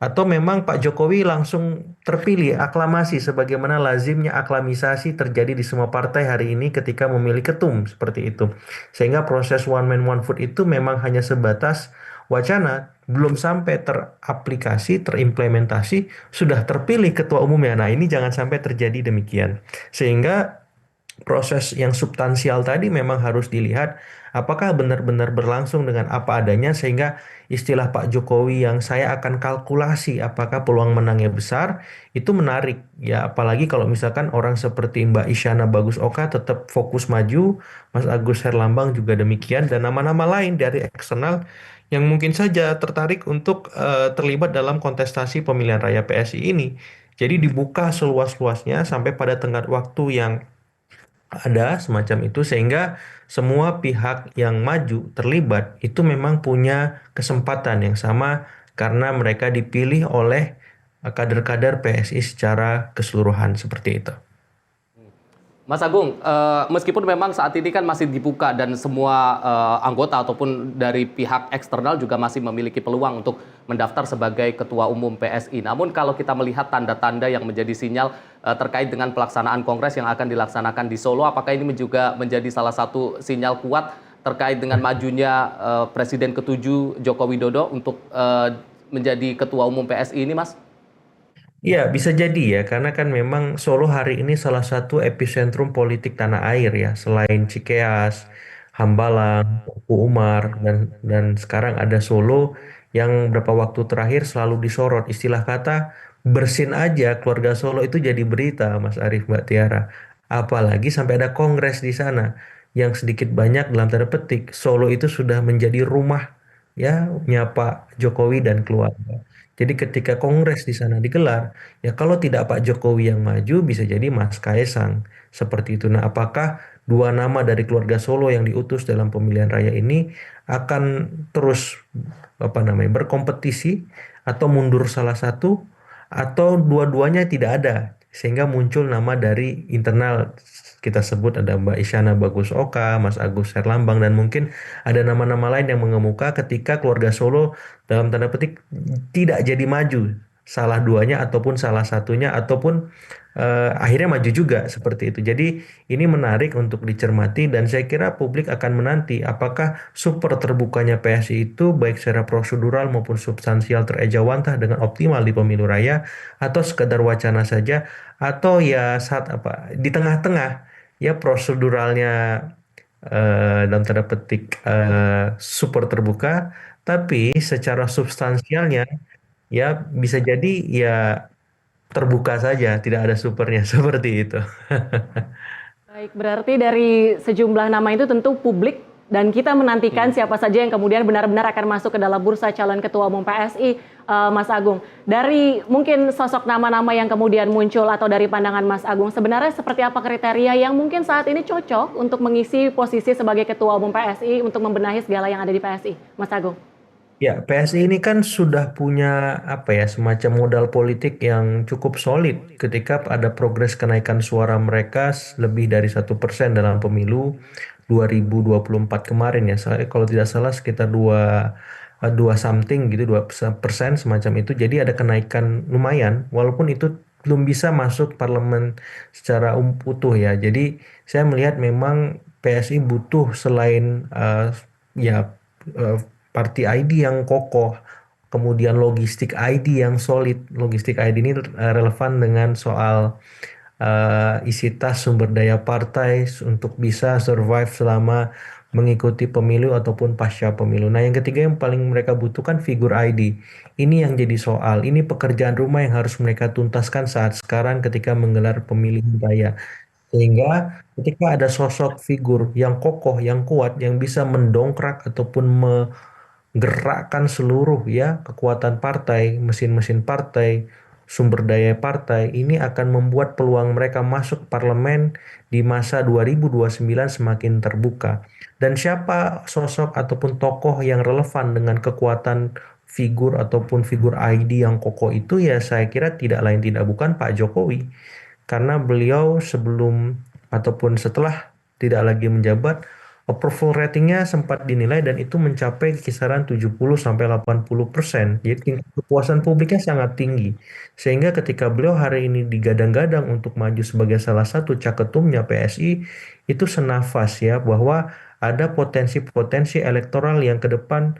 Atau memang Pak Jokowi langsung terpilih aklamasi sebagaimana lazimnya aklamisasi terjadi di semua partai hari ini ketika memilih ketum seperti itu. Sehingga proses one man one vote itu memang hanya sebatas wacana, belum sampai teraplikasi, terimplementasi, sudah terpilih ketua umumnya. Nah, ini jangan sampai terjadi demikian. Sehingga proses yang substansial tadi memang harus dilihat apakah benar-benar berlangsung dengan apa adanya sehingga istilah Pak Jokowi yang saya akan kalkulasi apakah peluang menangnya besar itu menarik ya apalagi kalau misalkan orang seperti Mbak Isyana Bagus Oka tetap fokus maju, Mas Agus Herlambang juga demikian dan nama-nama lain dari eksternal yang mungkin saja tertarik untuk terlibat dalam kontestasi pemilihan raya PSI ini. Jadi dibuka seluas-luasnya sampai pada tenggat waktu yang ada semacam itu sehingga semua pihak yang maju terlibat itu memang punya kesempatan yang sama karena mereka dipilih oleh kader-kader PSI secara keseluruhan seperti itu. Mas Agung, meskipun memang saat ini kan masih dibuka dan semua anggota ataupun dari pihak eksternal juga masih memiliki peluang untuk mendaftar sebagai ketua umum PSI. Namun kalau kita melihat tanda-tanda yang menjadi sinyal terkait dengan pelaksanaan kongres yang akan dilaksanakan di Solo, apakah ini juga menjadi salah satu sinyal kuat terkait dengan majunya Presiden ke-7 Joko Widodo untuk menjadi ketua umum PSI ini, Mas? Ya, bisa jadi ya, karena kan memang Solo hari ini salah satu epicentrum politik tanah air ya, selain Cikeas, Hambalang, Teguh Umar, dan sekarang ada Solo yang beberapa waktu terakhir selalu disorot. Istilah kata bersin aja keluarga Solo itu jadi berita, Mas Arief, Mbak Tiara. Apalagi sampai ada kongres di sana, yang sedikit banyak dalam tanda petik, Solo itu sudah menjadi rumah ya Pak Jokowi dan keluarga. Jadi ketika kongres di sana digelar, ya kalau tidak Pak Jokowi yang maju bisa jadi Mas Kaisang seperti itu. Nah, apakah dua nama dari keluarga Solo yang diutus dalam pemilihan raya ini akan terus berkompetisi atau mundur salah satu atau dua-duanya tidak ada sehingga muncul nama dari internal kita sebut ada Mbak Isyana Bagus Oka, Mas Agus Herlambang dan mungkin ada nama-nama lain yang mengemuka ketika keluarga Solo dalam tanda petik tidak jadi maju salah duanya ataupun salah satunya ataupun akhirnya maju juga seperti itu. Jadi ini menarik untuk dicermati dan saya kira publik akan menanti apakah super terbukanya PSI itu baik secara prosedural maupun substansial terejawantah dengan optimal di pemilu raya atau sekedar wacana saja atau ya saat di tengah-tengah ya proseduralnya dalam tanda petik super terbuka tapi secara substansialnya ya bisa jadi ya terbuka saja, tidak ada supernya seperti itu. Baik, berarti dari sejumlah nama itu tentu publik dan kita menantikan siapa saja yang kemudian benar-benar akan masuk ke dalam bursa calon ketua umum PSI, Mas Agung. Dari mungkin sosok nama-nama yang kemudian muncul atau dari pandangan Mas Agung, sebenarnya seperti apa kriteria yang mungkin saat ini cocok untuk mengisi posisi sebagai ketua umum PSI untuk membenahi segala yang ada di PSI, Mas Agung? Ya, PSI ini kan sudah punya semacam modal politik yang cukup solid ketika ada progres kenaikan suara mereka lebih dari 1% dalam pemilu 2024 kemarin ya. Kalau tidak salah sekitar dua something gitu 2% semacam itu. Jadi ada kenaikan lumayan walaupun itu belum bisa masuk parlemen secara utuh ya. Jadi saya melihat memang PSI butuh selain party ID yang kokoh, kemudian logistik ID yang solid. Logistik ID ini relevan dengan soal isi tas sumber daya partai untuk bisa survive selama mengikuti pemilu ataupun pasca pemilu. Nah, yang ketiga yang paling mereka butuhkan figur ID. Ini yang jadi soal. Ini pekerjaan rumah yang harus mereka tuntaskan saat sekarang ketika menggelar pemilihan raya. Sehingga ketika ada sosok figur yang kokoh, yang kuat, yang bisa mendongkrak ataupun gerakkan seluruh ya kekuatan partai, mesin-mesin partai, sumber daya partai ini akan membuat peluang mereka masuk parlemen di masa 2029 semakin terbuka. Dan siapa sosok ataupun tokoh yang relevan dengan kekuatan figur ataupun figur ID yang kokoh itu ya saya kira tidak lain tidak bukan Pak Jokowi. Karena beliau sebelum ataupun setelah tidak lagi menjabat approval ratingnya sempat dinilai dan itu mencapai kisaran 70-80%. Jadi tingkat kepuasan publiknya sangat tinggi. Sehingga ketika beliau hari ini digadang-gadang untuk maju sebagai salah satu caketumnya PSI, itu senafas ya bahwa ada potensi-potensi elektoral yang ke depan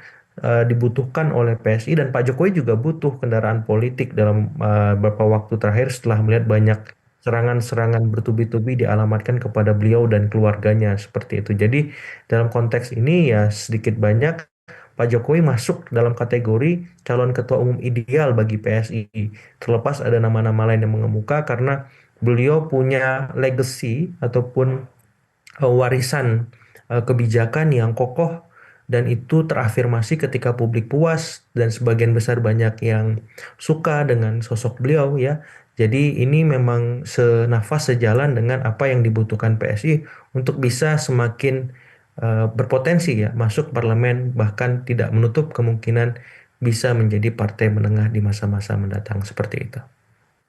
dibutuhkan oleh PSI dan Pak Jokowi juga butuh kendaraan politik dalam beberapa waktu terakhir setelah melihat banyak serangan-serangan bertubi-tubi dialamatkan kepada beliau dan keluarganya seperti itu. Jadi dalam konteks ini ya sedikit banyak Pak Jokowi masuk dalam kategori calon ketua umum ideal bagi PSI. Terlepas ada nama-nama lain yang mengemuka karena beliau punya legacy ataupun warisan kebijakan yang kokoh dan itu terafirmasi ketika publik puas dan sebagian besar banyak yang suka dengan sosok beliau ya. Jadi ini memang senafas sejalan dengan apa yang dibutuhkan PSI untuk bisa semakin berpotensi ya masuk parlemen bahkan tidak menutup kemungkinan bisa menjadi partai menengah di masa-masa mendatang seperti itu.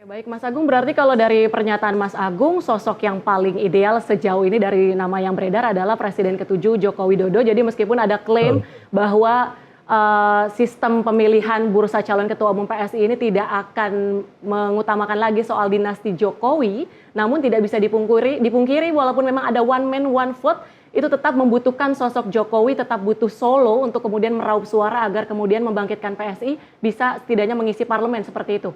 Baik Mas Agung, berarti kalau dari pernyataan Mas Agung, sosok yang paling ideal sejauh ini dari nama yang beredar adalah Presiden ke-7 Joko Widodo. Jadi meskipun ada klaim bahwa sistem pemilihan bursa calon ketua umum PSI ini tidak akan mengutamakan lagi soal dinasti Jokowi, namun tidak bisa dipungkiri walaupun memang ada one man one vote, itu tetap membutuhkan sosok Jokowi, tetap butuh Solo untuk kemudian meraup suara agar kemudian membangkitkan PSI bisa setidaknya mengisi parlemen seperti itu.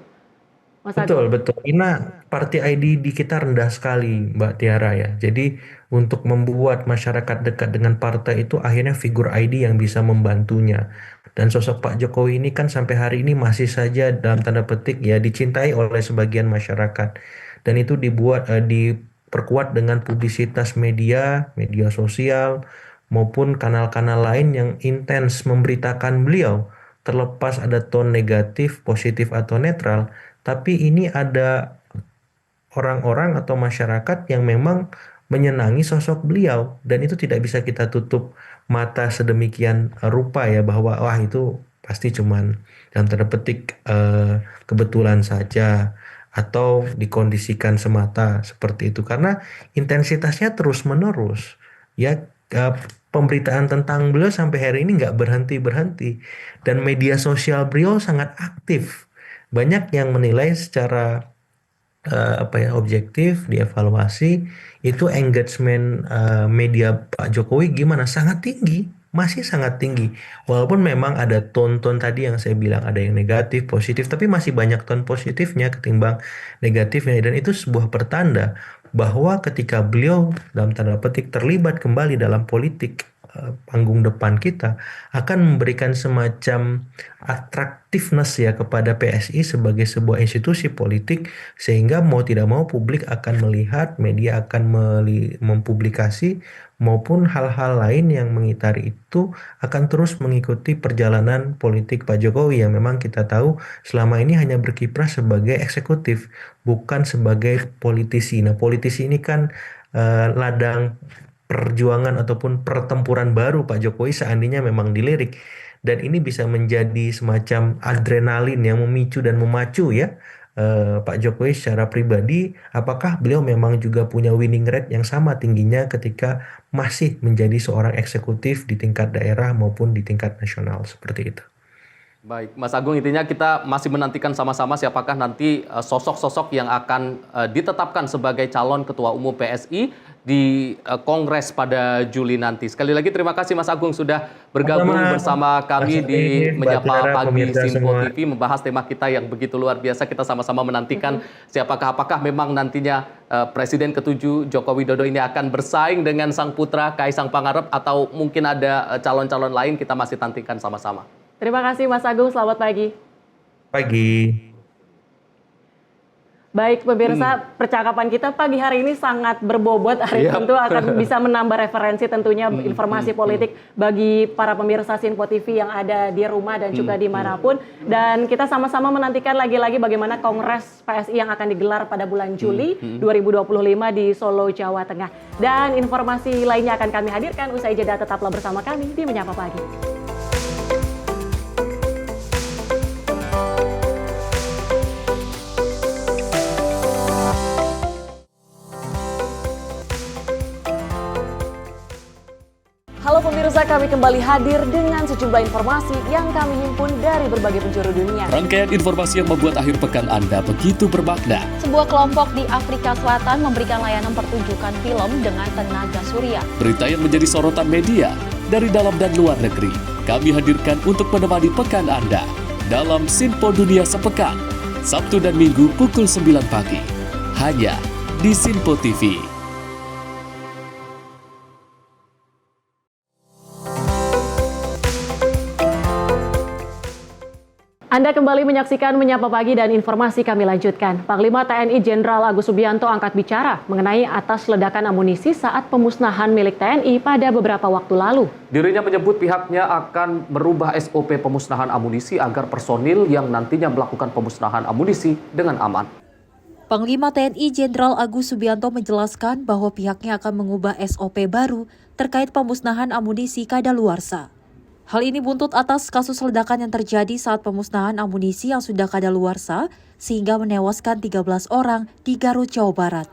Mas Agung. Betul. Ini party ID di kita rendah sekali, Mbak Tiara ya. Jadi untuk membuat masyarakat dekat dengan partai itu akhirnya figur ID yang bisa membantunya. Dan sosok Pak Jokowi ini kan sampai hari ini masih saja dalam tanda petik ya dicintai oleh sebagian masyarakat. Dan itu diperkuat dengan publisitas media sosial, maupun kanal-kanal lain yang intens memberitakan beliau, terlepas ada tone negatif, positif atau netral, tapi ini ada orang-orang atau masyarakat yang memang menyenangi sosok beliau, dan itu tidak bisa kita tutup mata sedemikian rupa ya, bahwa wah itu pasti cuman dalam tanda petik kebetulan saja atau dikondisikan semata seperti itu, karena intensitasnya terus menerus ya. Pemberitaan tentang beliau sampai hari ini nggak berhenti dan media sosial beliau sangat aktif. Banyak yang menilai secara objektif, dievaluasi itu engagement media Pak Jokowi gimana, sangat tinggi, masih sangat tinggi, walaupun memang ada tone-tone tadi yang saya bilang, ada yang negatif, positif, tapi masih banyak tone positifnya ketimbang negatifnya, dan itu sebuah pertanda bahwa ketika beliau dalam tanda petik terlibat kembali dalam politik panggung depan kita, akan memberikan semacam attractiveness ya kepada PSI sebagai sebuah institusi politik, sehingga mau tidak mau publik akan melihat, media akan mempublikasi, maupun hal-hal lain yang mengitari itu akan terus mengikuti perjalanan politik Pak Jokowi yang memang kita tahu selama ini hanya berkiprah sebagai eksekutif, bukan sebagai politisi. Nah, politisi ini kan ladang perjuangan ataupun pertempuran baru Pak Jokowi seandainya memang dilirik, dan ini bisa menjadi semacam adrenalin yang memicu dan memacu ya Pak Jokowi secara pribadi. Apakah beliau memang juga punya winning rate yang sama tingginya ketika masih menjadi seorang eksekutif di tingkat daerah maupun di tingkat nasional seperti itu. Baik, Mas Agung, intinya kita masih menantikan sama-sama siapakah nanti sosok-sosok yang akan ditetapkan sebagai calon ketua umum PSI di Kongres pada Juli nanti. Sekali lagi terima kasih Mas Agung sudah bergabung bersama kami di Menyapa Pagi Simpo TV, membahas tema kita yang begitu luar biasa. Kita sama-sama menantikan apakah memang nantinya Presiden ke-7 Joko Widodo ini akan bersaing dengan sang putra Kaisang Pangarep, atau mungkin ada calon-calon lain. Kita masih nantikan sama-sama. Terima kasih Mas Agung, selamat pagi. Pagi. Baik pemirsa, percakapan kita pagi hari ini sangat berbobot. Tentu akan bisa menambah referensi tentunya informasi politik bagi para pemirsa Simpo TV yang ada di rumah dan juga dimanapun. Dan kita sama-sama menantikan lagi-lagi bagaimana Kongres PSI yang akan digelar pada bulan Juli 2025 di Solo, Jawa Tengah. Dan informasi lainnya akan kami hadirkan usai jeda. Tetaplah bersama kami di Menyapa Pagi. Halo pemirsa, kami kembali hadir dengan sejumlah informasi yang kami himpun dari berbagai penjuru dunia. Rangkaian informasi yang membuat akhir pekan Anda begitu bermakna. Sebuah kelompok di Afrika Selatan memberikan layanan pertunjukan film dengan tenaga surya. Berita yang menjadi sorotan media dari dalam dan luar negeri, kami hadirkan untuk menemani pekan Anda dalam Simpo Dunia Sepekan, Sabtu dan Minggu pukul 9 pagi, hanya di Simpo TV. Anda kembali menyaksikan Menyapa Pagi dan informasi kami lanjutkan. Panglima TNI Jenderal Agus Subianto angkat bicara mengenai atas ledakan amunisi saat pemusnahan milik TNI pada beberapa waktu lalu. Dirinya menyebut pihaknya akan merubah SOP pemusnahan amunisi agar personil yang nantinya melakukan pemusnahan amunisi dengan aman. Panglima TNI Jenderal Agus Subianto menjelaskan bahwa pihaknya akan mengubah SOP baru terkait pemusnahan amunisi kadaluarsa. Hal ini buntut atas kasus ledakan yang terjadi saat pemusnahan amunisi yang sudah kadaluarsa sehingga menewaskan 13 orang di Garut, Jawa Barat.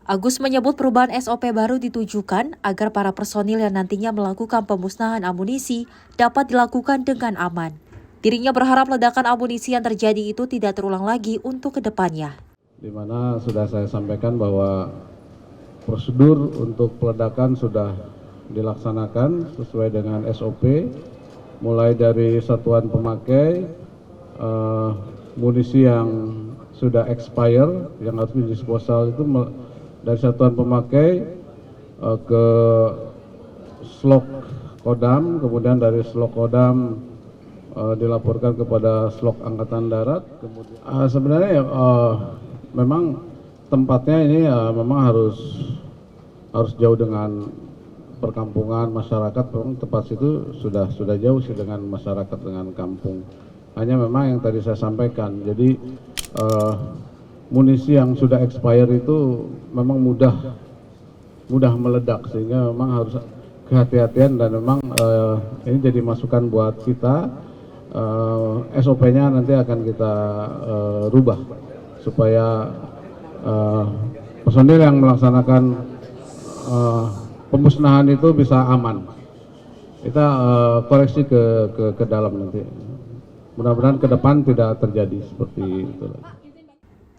Agus menyebut perubahan SOP baru ditujukan agar para personil yang nantinya melakukan pemusnahan amunisi dapat dilakukan dengan aman. Dirinya berharap ledakan amunisi yang terjadi itu tidak terulang lagi untuk kedepannya. Di mana sudah saya sampaikan bahwa prosedur untuk peledakan sudah dilaksanakan sesuai dengan SOP. Mulai dari satuan pemakai, munisi yang sudah expire, yang harus didisposal itu dari satuan pemakai ke slok Kodam, kemudian dari slok Kodam dilaporkan kepada slok Angkatan Darat. Kemudian, sebenarnya memang tempatnya ini memang harus jauh dengan perkampungan masyarakat, memang tempat situ sudah jauh sih dengan masyarakat, dengan kampung. Hanya memang yang tadi saya sampaikan, jadi munisi yang sudah expire itu memang mudah meledak, sehingga memang harus kehati-hatian, dan memang ini jadi masukan buat kita. SOP-nya nanti akan kita rubah supaya personil yang melaksanakan pemusnahan itu bisa aman. Kita koreksi ke dalam nanti. Mudah-mudahan ke depan tidak terjadi seperti itu.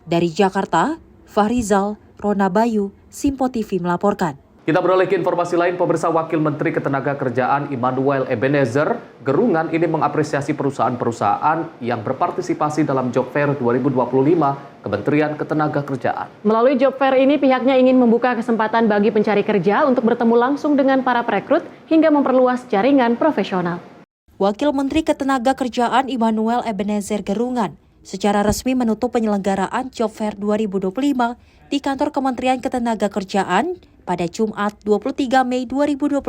Dari Jakarta, Fahrizal, Rona Bayu, Simpo TV melaporkan. Kita beralih ke informasi lain. Pemirsa, Wakil Menteri Ketenagakerjaan Immanuel Ebenezer Gerungan ini mengapresiasi perusahaan-perusahaan yang berpartisipasi dalam Job Fair 2025 Kementerian Ketenagakerjaan. Melalui Job Fair ini pihaknya ingin membuka kesempatan bagi pencari kerja untuk bertemu langsung dengan para perekrut hingga memperluas jaringan profesional. Wakil Menteri Ketenagakerjaan Immanuel Ebenezer Gerungan secara resmi menutup penyelenggaraan Job Fair 2025 di kantor Kementerian Ketenagakerjaan pada Jumat 23 Mei 2025.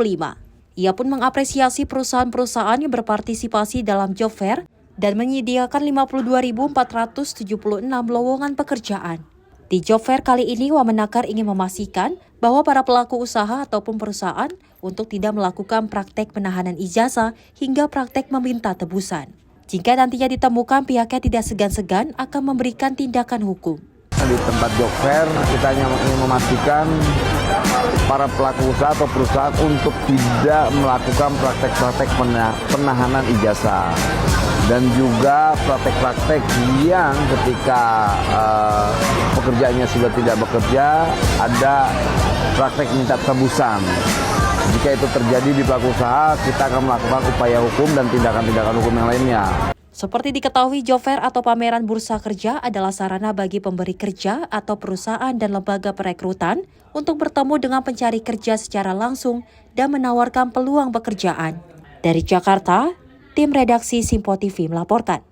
Ia pun mengapresiasi perusahaan-perusahaan yang berpartisipasi dalam Job Fair dan menyediakan 52.476 lowongan pekerjaan. Di Job Fair kali ini, Wamenakar ingin memastikan bahwa para pelaku usaha ataupun perusahaan untuk tidak melakukan praktek penahanan ijazah hingga praktek meminta tebusan. Jika nantinya ditemukan, pihaknya tidak segan-segan akan memberikan tindakan hukum. Di tempat Job Fair, kita ingin memastikan para pelaku usaha atau perusahaan untuk tidak melakukan praktek-praktek penahanan ijazah. Dan juga praktek-praktek yang ketika pekerjaannya sudah tidak bekerja, ada praktek minta tebusan. Jika itu terjadi di pelaku usaha, kita akan melakukan upaya hukum dan tindakan-tindakan hukum yang lainnya. Seperti diketahui, Job Fair atau pameran bursa kerja adalah sarana bagi pemberi kerja atau perusahaan dan lembaga perekrutan untuk bertemu dengan pencari kerja secara langsung dan menawarkan peluang pekerjaan. Dari Jakarta, tim redaksi Simpo TV melaporkan.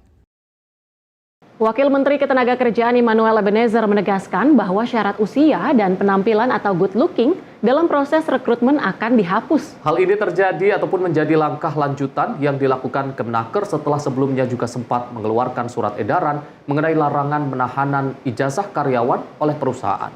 Wakil Menteri Ketenagakerjaan Immanuel Ebenezer menegaskan bahwa syarat usia dan penampilan atau good looking dalam proses rekrutmen akan dihapus. Hal ini terjadi ataupun menjadi langkah lanjutan yang dilakukan Kemenaker setelah sebelumnya juga sempat mengeluarkan surat edaran mengenai larangan menahanan ijazah karyawan oleh perusahaan.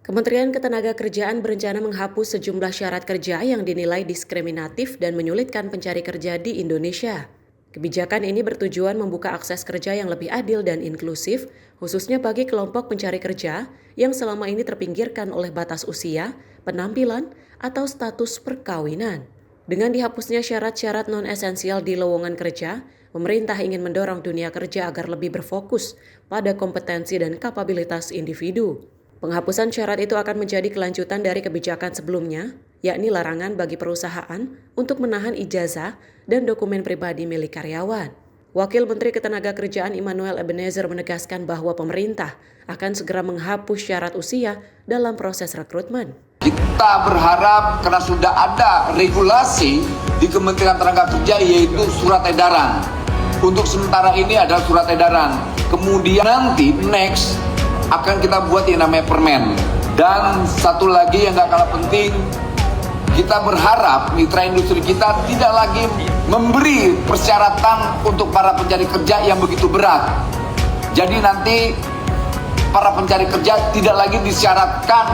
Kementerian Ketenagakerjaan berencana menghapus sejumlah syarat kerja yang dinilai diskriminatif dan menyulitkan pencari kerja di Indonesia. Kebijakan ini bertujuan membuka akses kerja yang lebih adil dan inklusif, khususnya bagi kelompok pencari kerja yang selama ini terpinggirkan oleh batas usia, penampilan, atau status perkawinan. Dengan dihapusnya syarat-syarat non-esensial di lowongan kerja, pemerintah ingin mendorong dunia kerja agar lebih berfokus pada kompetensi dan kapabilitas individu. Penghapusan syarat itu akan menjadi kelanjutan dari kebijakan sebelumnya, yakni larangan bagi perusahaan untuk menahan ijazah dan dokumen pribadi milik karyawan. Wakil Menteri Ketenagakerjaan Immanuel Ebenezer menegaskan bahwa pemerintah akan segera menghapus syarat usia dalam proses rekrutmen. Kita berharap karena sudah ada regulasi di Kementerian Tenaga Kerja yaitu surat edaran. Untuk sementara ini adalah surat edaran. Kemudian nanti next akan kita buat yang namanya permen. Dan satu lagi yang gak kalah penting, kita berharap mitra industri kita tidak lagi memberi persyaratan untuk para pencari kerja yang begitu berat. Jadi nanti para pencari kerja tidak lagi disyaratkan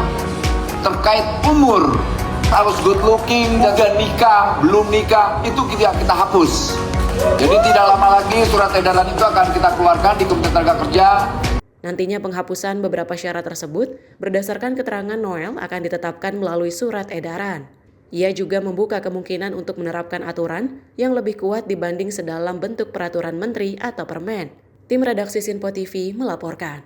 terkait umur, harus good looking, jaga nikah, belum nikah, itu kita hapus. Jadi tidak lama lagi surat edaran itu akan kita keluarkan di Kementerian Tenaga Kerja. Nantinya penghapusan beberapa syarat tersebut berdasarkan keterangan Noel akan ditetapkan melalui surat edaran. Ia juga membuka kemungkinan untuk menerapkan aturan yang lebih kuat dibanding sedalam bentuk peraturan menteri atau permen. Tim redaksi Simpo TV melaporkan.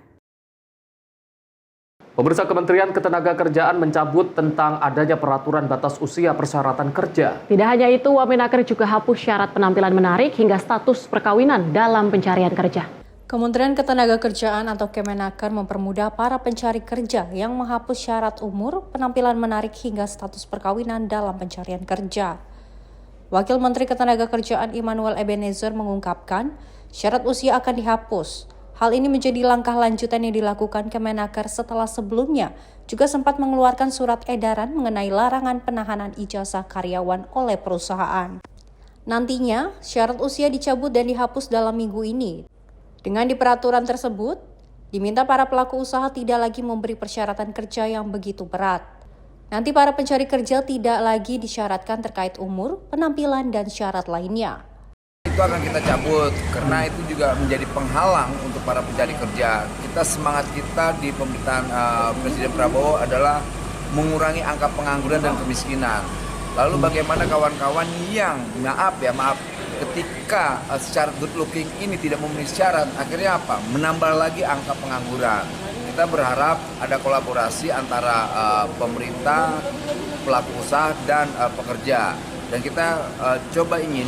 Pemirsa, Kementerian Ketenagakerjaan mencabut tentang adanya peraturan batas usia persyaratan kerja. Tidak hanya itu, Wamenakar juga hapus syarat penampilan menarik hingga status perkawinan dalam pencarian kerja. Kementerian Ketenagakerjaan atau Kemenaker mempermudah para pencari kerja yang menghapus syarat umur, penampilan menarik hingga status perkawinan dalam pencarian kerja. Wakil Menteri Ketenagakerjaan Immanuel Ebenezer mengungkapkan, syarat usia akan dihapus. Hal ini menjadi langkah lanjutan yang dilakukan Kemenaker setelah sebelumnya juga sempat mengeluarkan surat edaran mengenai larangan penahanan ijazah karyawan oleh perusahaan. Nantinya, syarat usia dicabut dan dihapus dalam minggu ini. Dengan di peraturan tersebut, diminta para pelaku usaha tidak lagi memberi persyaratan kerja yang begitu berat. Nanti para pencari kerja tidak lagi disyaratkan terkait umur, penampilan, dan syarat lainnya. Itu akan kita cabut karena itu juga menjadi penghalang untuk para pencari kerja. Semangat kita di pemerintahan Presiden Prabowo adalah mengurangi angka pengangguran dan kemiskinan. Lalu bagaimana kawan-kawan yang maaf ketika syarat good looking ini tidak memenuhi syarat, akhirnya apa? Menambah lagi angka pengangguran. Kita berharap ada kolaborasi antara pemerintah, pelaku usaha, dan pekerja. Dan kita coba ingin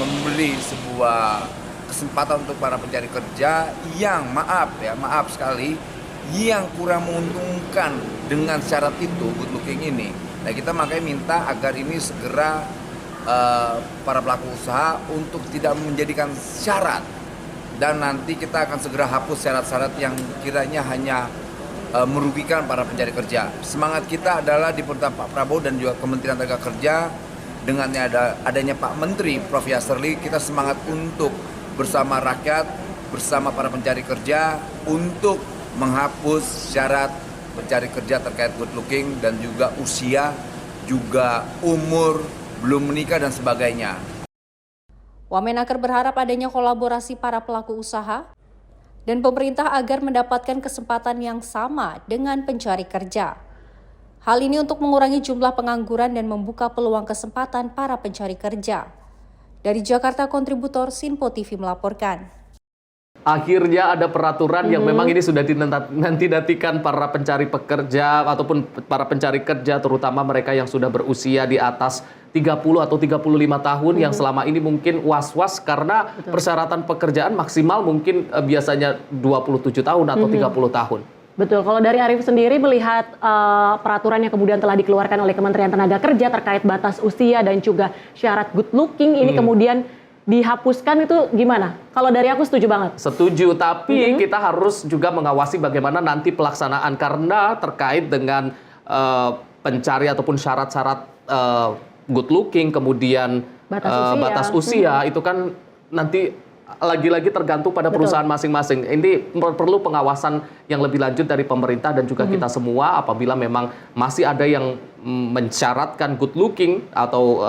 memberi sebuah kesempatan untuk para pencari kerja yang maaf sekali, yang kurang menguntungkan dengan syarat itu, good looking ini. Nah, kita makanya minta agar ini segera para pelaku usaha untuk tidak menjadikan syarat. Dan nanti kita akan segera hapus syarat-syarat yang kiranya hanya merugikan para pencari kerja. Semangat kita adalah di pemerintahan Pak Prabowo dan juga Kementerian Tenaga Kerja, dengan adanya Pak Menteri Prof. Yasserli, kita semangat untuk bersama rakyat, bersama para pencari kerja untuk menghapus syarat pencari kerja terkait good looking dan juga usia, juga umur, belum menikah dan sebagainya. Wamenaker berharap adanya kolaborasi para pelaku usaha dan pemerintah agar mendapatkan kesempatan yang sama dengan pencari kerja. Hal ini untuk mengurangi jumlah pengangguran dan membuka peluang kesempatan para pencari kerja. Dari Jakarta, kontributor Sinpo TV melaporkan. Akhirnya ada peraturan yang memang ini sudah dinanti-nantikan para pencari pekerja ataupun para pencari kerja, terutama mereka yang sudah berusia di atas 30 atau 35 tahun yang selama ini mungkin was-was karena persyaratan pekerjaan maksimal mungkin biasanya 27 tahun atau 30 tahun. Betul, kalau dari Arif sendiri melihat peraturan yang kemudian telah dikeluarkan oleh Kementerian Tenaga Kerja terkait batas usia dan juga syarat good looking ini kemudian dihapuskan, itu gimana? Kalau dari aku setuju banget. Setuju, tapi kita harus juga mengawasi bagaimana nanti pelaksanaan karena terkait dengan pencari ataupun syarat-syarat good looking, kemudian batas usia itu kan nanti lagi-lagi tergantung pada perusahaan masing-masing. Ini perlu pengawasan yang lebih lanjut dari pemerintah dan juga kita semua apabila memang masih ada yang mensyaratkan good looking atau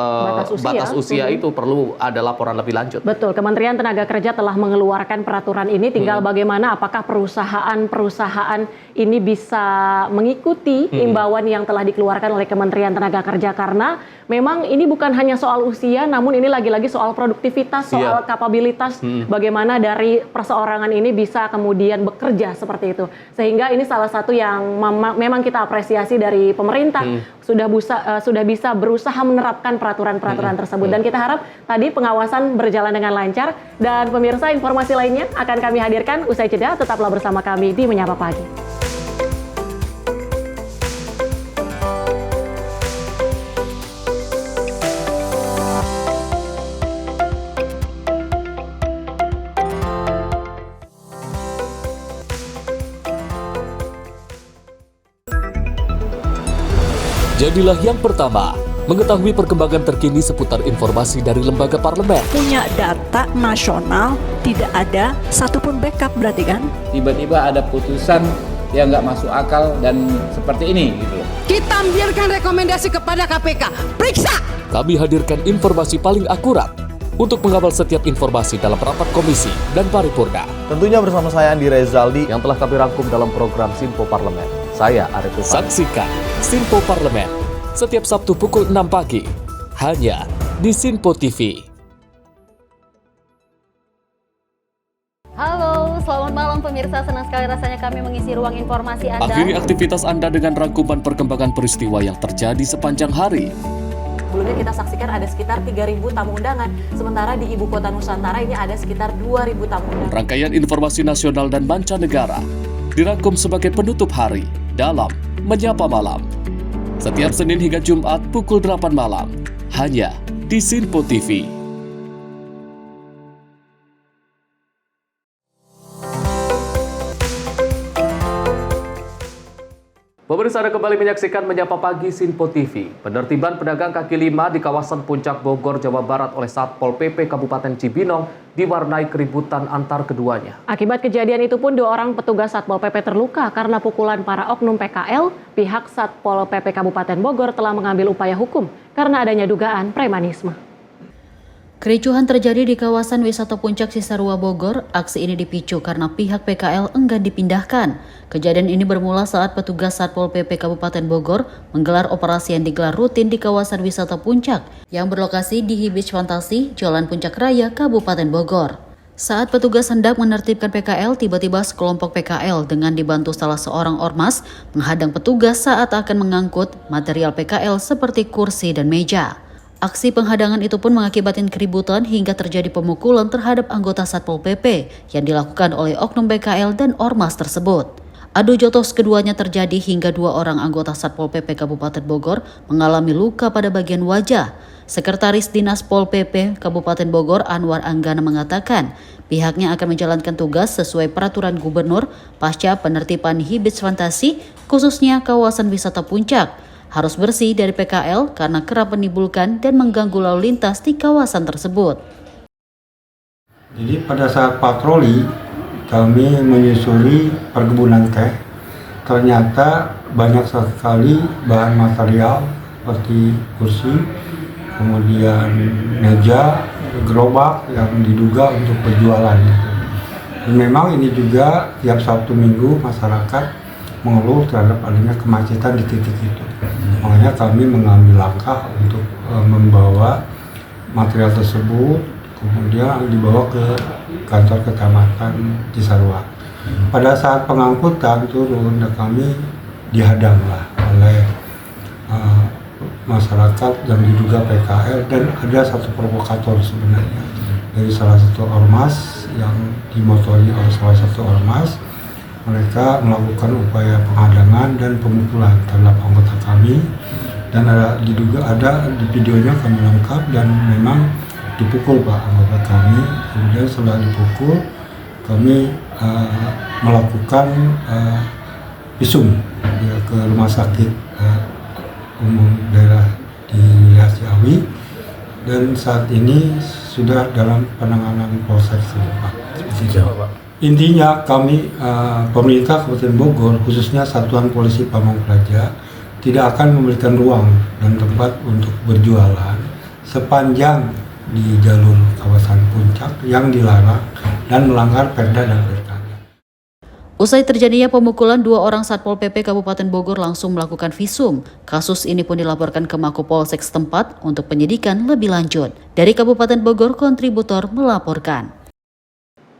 batas usia itu perlu ada laporan lebih lanjut. Betul, Kementerian Tenaga Kerja telah mengeluarkan peraturan ini, tinggal bagaimana apakah perusahaan-perusahaan ini bisa mengikuti imbauan yang telah dikeluarkan oleh Kementerian Tenaga Kerja, karena memang ini bukan hanya soal usia, namun ini lagi-lagi soal produktivitas, soal kapabilitas, bagaimana dari perseorangan ini bisa kemudian bekerja seperti itu. Sehingga ini salah satu yang memang kita apresiasi dari pemerintah, sudah bisa berusaha menerapkan peraturan-peraturan tersebut. Dan kita harap tadi pengawasan berjalan dengan lancar. Dan pemirsa, informasi lainnya akan kami hadirkan usai jeda. Tetaplah bersama kami di Menyapa Pagi. Jadilah yang pertama mengetahui perkembangan terkini seputar informasi dari lembaga parlemen. Punya data nasional, tidak ada satupun backup berarti kan? Tiba-tiba ada putusan yang nggak masuk akal dan seperti ini gitu. Kita biarkan rekomendasi kepada KPK, periksa! Kami hadirkan informasi paling akurat untuk mengawal setiap informasi dalam rapat komisi dan paripurna. Tentunya bersama saya Andi Rezaldi yang telah kami rangkum dalam program Sinpo Parlemen. Saya Arif Rifani. Saksikan Sinpo Parlemen setiap Sabtu pukul 6 pagi hanya di Sinpo TV. Halo, selamat malam pemirsa. Senang sekali rasanya kami mengisi ruang informasi Anda. Akhiri aktivitas Anda dengan rangkuman perkembangan peristiwa yang terjadi sepanjang hari. Sebelumnya kita saksikan ada sekitar 3.000 tamu undangan, sementara di Ibu Kota Nusantara ini ada sekitar 2.000 tamu undangan. Rangkaian informasi nasional dan mancanegara dirangkum sebagai penutup hari dalam Menyapa Malam. Setiap Senin hingga Jumat pukul 8 malam, hanya di Sinpo TV. Pemirsa, Anda kembali menyaksikan Menyapa Pagi Sinpo TV. Penertiban pedagang kaki lima di kawasan Puncak Bogor, Jawa Barat oleh Satpol PP Kabupaten Cibinong diwarnai keributan antar keduanya. Akibat kejadian itu pun 2 orang petugas Satpol PP terluka karena pukulan para oknum PKL. Pihak Satpol PP Kabupaten Bogor telah mengambil upaya hukum karena adanya dugaan premanisme. Kericuhan terjadi di kawasan wisata Puncak Cisarua Bogor. Aksi ini dipicu karena pihak PKL enggan dipindahkan. Kejadian ini bermula saat petugas Satpol PP Kabupaten Bogor menggelar operasi yang digelar rutin di kawasan wisata Puncak yang berlokasi di Hibis Fantasi, Jalan Puncak Raya, Kabupaten Bogor. Saat petugas hendak menertibkan PKL, tiba-tiba sekelompok PKL dengan dibantu salah seorang ormas menghadang petugas saat akan mengangkut material PKL seperti kursi dan meja. Aksi penghadangan itu pun mengakibatkan keributan hingga terjadi pemukulan terhadap anggota Satpol PP yang dilakukan oleh oknum PKL dan ormas tersebut. Adu jotos keduanya terjadi hingga 2 orang anggota Satpol PP Kabupaten Bogor mengalami luka pada bagian wajah. Sekretaris Dinas Pol PP Kabupaten Bogor Anwar Anggana mengatakan pihaknya akan menjalankan tugas sesuai peraturan gubernur pasca penertiban Hibis Fantasi, khususnya kawasan wisata Puncak. Harus bersih dari PKL karena kerap menimbulkan dan mengganggu lalu lintas di kawasan tersebut. Jadi pada saat patroli kami menyusuri perkebunan teh, ternyata banyak sekali bahan material seperti kursi, kemudian meja, gerobak yang diduga untuk penjualan. Dan memang ini juga tiap Sabtu Minggu masyarakat mengeluh terhadap adanya kemacetan di titik itu. Makanya kami mengambil langkah untuk membawa material tersebut, kemudian dibawa ke kantor kecamatan Cisarua. Pada saat pengangkutan turun, kami dihadanglah oleh masyarakat yang diduga PKL dan ada satu provokator sebenarnya dari salah satu ormas yang dimotori oleh salah satu ormas. Mereka melakukan upaya penghadangan dan pemukulan terhadap anggota kami dan diduga ada di videonya kami lengkap dan memang dipukul Pak anggota kami. Kemudian setelah dipukul kami melakukan visum ke rumah sakit umum daerah di wilayah Ciawi dan saat ini sudah dalam penanganan Polsek Pak. Intinya kami pemerintah Kabupaten Bogor khususnya Satuan Polisi Pamong Praja tidak akan memberikan ruang dan tempat untuk berjualan sepanjang di jalur kawasan Puncak yang dilarang dan melanggar Perda dan Perkada. Usai terjadinya pemukulan, 2 orang Satpol PP Kabupaten Bogor langsung melakukan visum. Kasus ini pun dilaporkan ke Mako Polsek setempat untuk penyidikan lebih lanjut. Dari Kabupaten Bogor, kontributor melaporkan.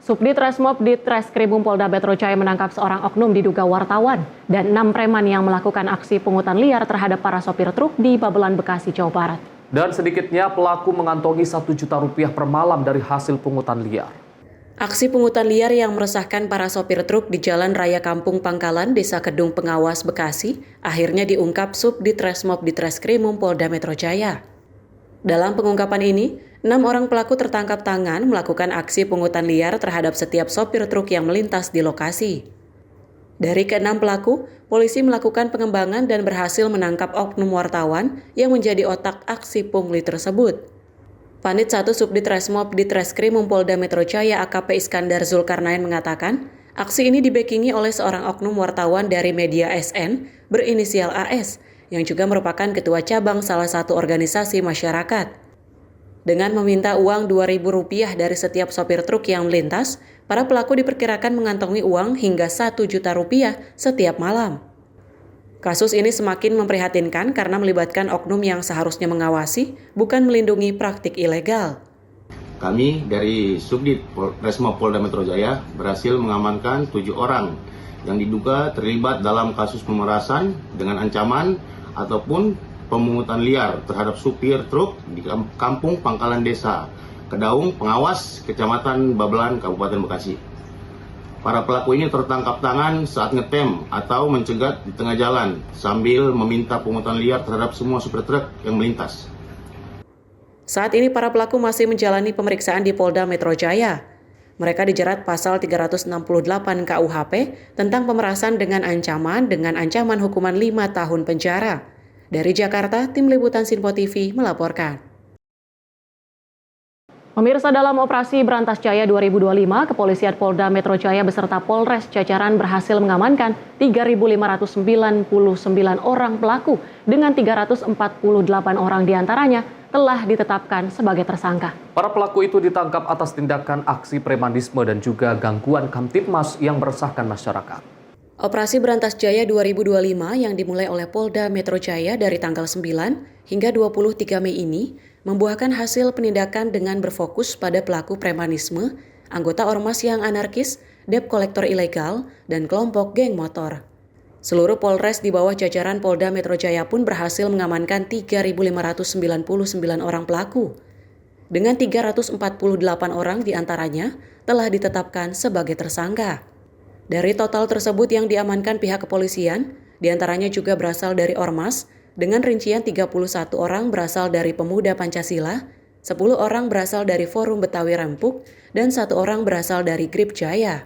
Subdit Resmob Ditreskrimum Polda Metro Jaya menangkap seorang oknum diduga wartawan dan 6 preman yang melakukan aksi pungutan liar terhadap para sopir truk di Babelan, Bekasi, Jawa Barat. Dan sedikitnya pelaku mengantongi Rp1 juta per malam dari hasil pungutan liar. Aksi pungutan liar yang meresahkan para sopir truk di Jalan Raya Kampung Pangkalan, Desa Kedung Pengawas, Bekasi, akhirnya diungkap Subdit Resmob Ditreskrimum Polda Metro Jaya. Dalam pengungkapan ini, 6 orang pelaku tertangkap tangan melakukan aksi pungutan liar terhadap setiap sopir truk yang melintas di lokasi. Dari ke-6 pelaku, polisi melakukan pengembangan dan berhasil menangkap oknum wartawan yang menjadi otak aksi pungli tersebut. Panit 1 Subdit Resmob Ditreskrimum Polda Metro Jaya AKP Iskandar Zulkarnain mengatakan, aksi ini dibackingi oleh seorang oknum wartawan dari media SN berinisial AS yang juga merupakan ketua cabang salah satu organisasi masyarakat. Dengan meminta uang Rp2.000 dari setiap sopir truk yang melintas, para pelaku diperkirakan mengantongi uang hingga Rp1 juta setiap malam. Kasus ini semakin memprihatinkan karena melibatkan oknum yang seharusnya mengawasi, bukan melindungi praktik ilegal. Kami dari Subdit Resmob Polda Metro Jaya berhasil mengamankan 7 orang yang diduga terlibat dalam kasus pemerasan dengan ancaman ataupun pemungutan liar terhadap supir truk di Kampung Pangkalan Desa Kedaung Pengawas, Kecamatan Babelan, Kabupaten Bekasi. Para pelaku ini tertangkap tangan saat ngetem atau mencegat di tengah jalan sambil meminta pungutan liar terhadap semua supir truk yang melintas. Saat ini para pelaku masih menjalani pemeriksaan di Polda Metro Jaya. Mereka dijerat pasal 368 KUHP tentang pemerasan dengan ancaman hukuman 5 tahun penjara. Dari Jakarta, Tim Liputan Sinpo TV melaporkan. Pemirsa, dalam operasi Berantas Jaya 2025, Kepolisian Polda Metro Jaya beserta Polres jajaran berhasil mengamankan 3.599 orang pelaku dengan 348 orang diantaranya telah ditetapkan sebagai tersangka. Para pelaku itu ditangkap atas tindakan aksi premanisme dan juga gangguan Kamtibmas yang meresahkan masyarakat. Operasi Berantas Jaya 2025 yang dimulai oleh Polda Metro Jaya dari tanggal 9 hingga 23 Mei ini membuahkan hasil penindakan dengan berfokus pada pelaku premanisme, anggota ormas yang anarkis, debt kolektor ilegal, dan kelompok geng motor. Seluruh Polres di bawah jajaran Polda Metro Jaya pun berhasil mengamankan 3.599 orang pelaku. Dengan 348 orang diantaranya telah ditetapkan sebagai tersangka. Dari total tersebut yang diamankan pihak kepolisian, diantaranya juga berasal dari ormas, dengan rincian 31 orang berasal dari Pemuda Pancasila, 10 orang berasal dari Forum Betawi Rempuk, dan 1 orang berasal dari Grip Jaya.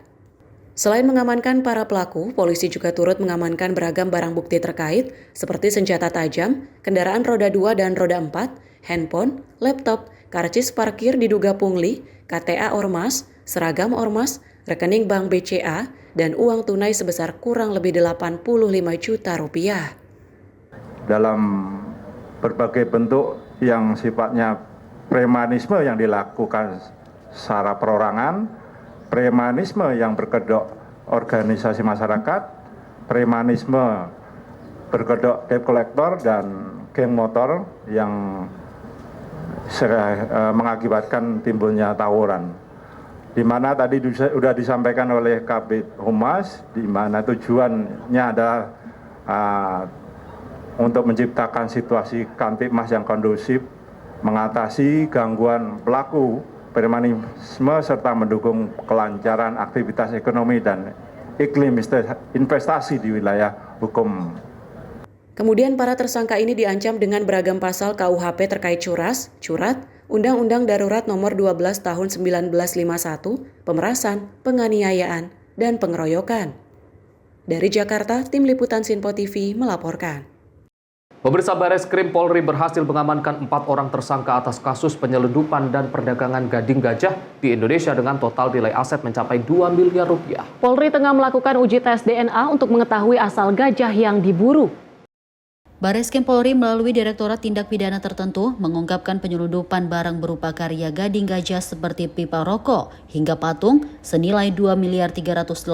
Selain mengamankan para pelaku, polisi juga turut mengamankan beragam barang bukti terkait seperti senjata tajam, kendaraan roda 2 dan roda 4, handphone, laptop, karcis parkir diduga pungli, KTA ormas, seragam ormas, rekening bank BCA, dan uang tunai sebesar kurang lebih 85 juta rupiah. Dalam berbagai bentuk yang sifatnya premanisme yang dilakukan secara perorangan, premanisme yang berkedok organisasi masyarakat, premanisme berkedok debt kolektor dan geng motor yang mengakibatkan timbulnya tawuran. Di mana tadi sudah disampaikan oleh Kabid Humas, di mana tujuannya adalah untuk menciptakan situasi Kamtibmas yang kondusif, mengatasi gangguan pelaku premanisme serta mendukung kelancaran aktivitas ekonomi dan iklim investasi di wilayah hukum. Kemudian para tersangka ini diancam dengan beragam pasal KUHP terkait curat, Undang-Undang Darurat Nomor 12 Tahun 1951, pemerasan, penganiayaan, dan pengeroyokan. Dari Jakarta, Tim Liputan Sinpo TV melaporkan. Pemirsa, Bareskrim Polri berhasil mengamankan 4 orang tersangka atas kasus penyelundupan dan perdagangan gading gajah di Indonesia dengan total nilai aset mencapai 2 miliar rupiah. Polri tengah melakukan uji tes DNA untuk mengetahui asal gajah yang diburu. Bareskrim Polri melalui Direktorat Tindak Pidana Tertentu mengungkapkan penyelundupan barang berupa karya gading gajah seperti pipa rokok hingga patung senilai 2.384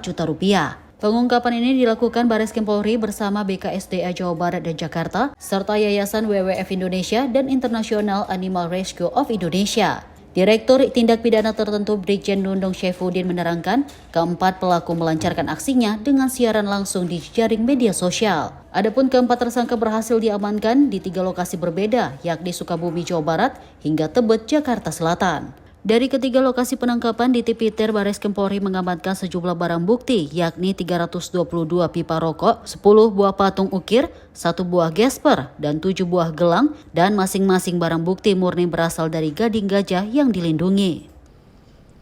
juta rupiah. Pengungkapan ini dilakukan Bareskrim Polri bersama BKSDA Jawa Barat dan Jakarta, serta Yayasan WWF Indonesia dan International Animal Rescue of Indonesia. Direktur Tindak Pidana Tertentu Brigjen Nundung Syaifuddin menerangkan, keempat pelaku melancarkan aksinya dengan siaran langsung di jaring media sosial. Adapun keempat tersangka berhasil diamankan di 3 lokasi berbeda, yakni Sukabumi, Jawa Barat, hingga Tebet, Jakarta Selatan. Dari ketiga lokasi penangkapan di Tipiter, Bareskrim Polri mengamankan sejumlah barang bukti, yakni 322 pipa rokok, 10 buah patung ukir, 1 buah gesper, dan 7 buah gelang, dan masing-masing barang bukti murni berasal dari gading gajah yang dilindungi.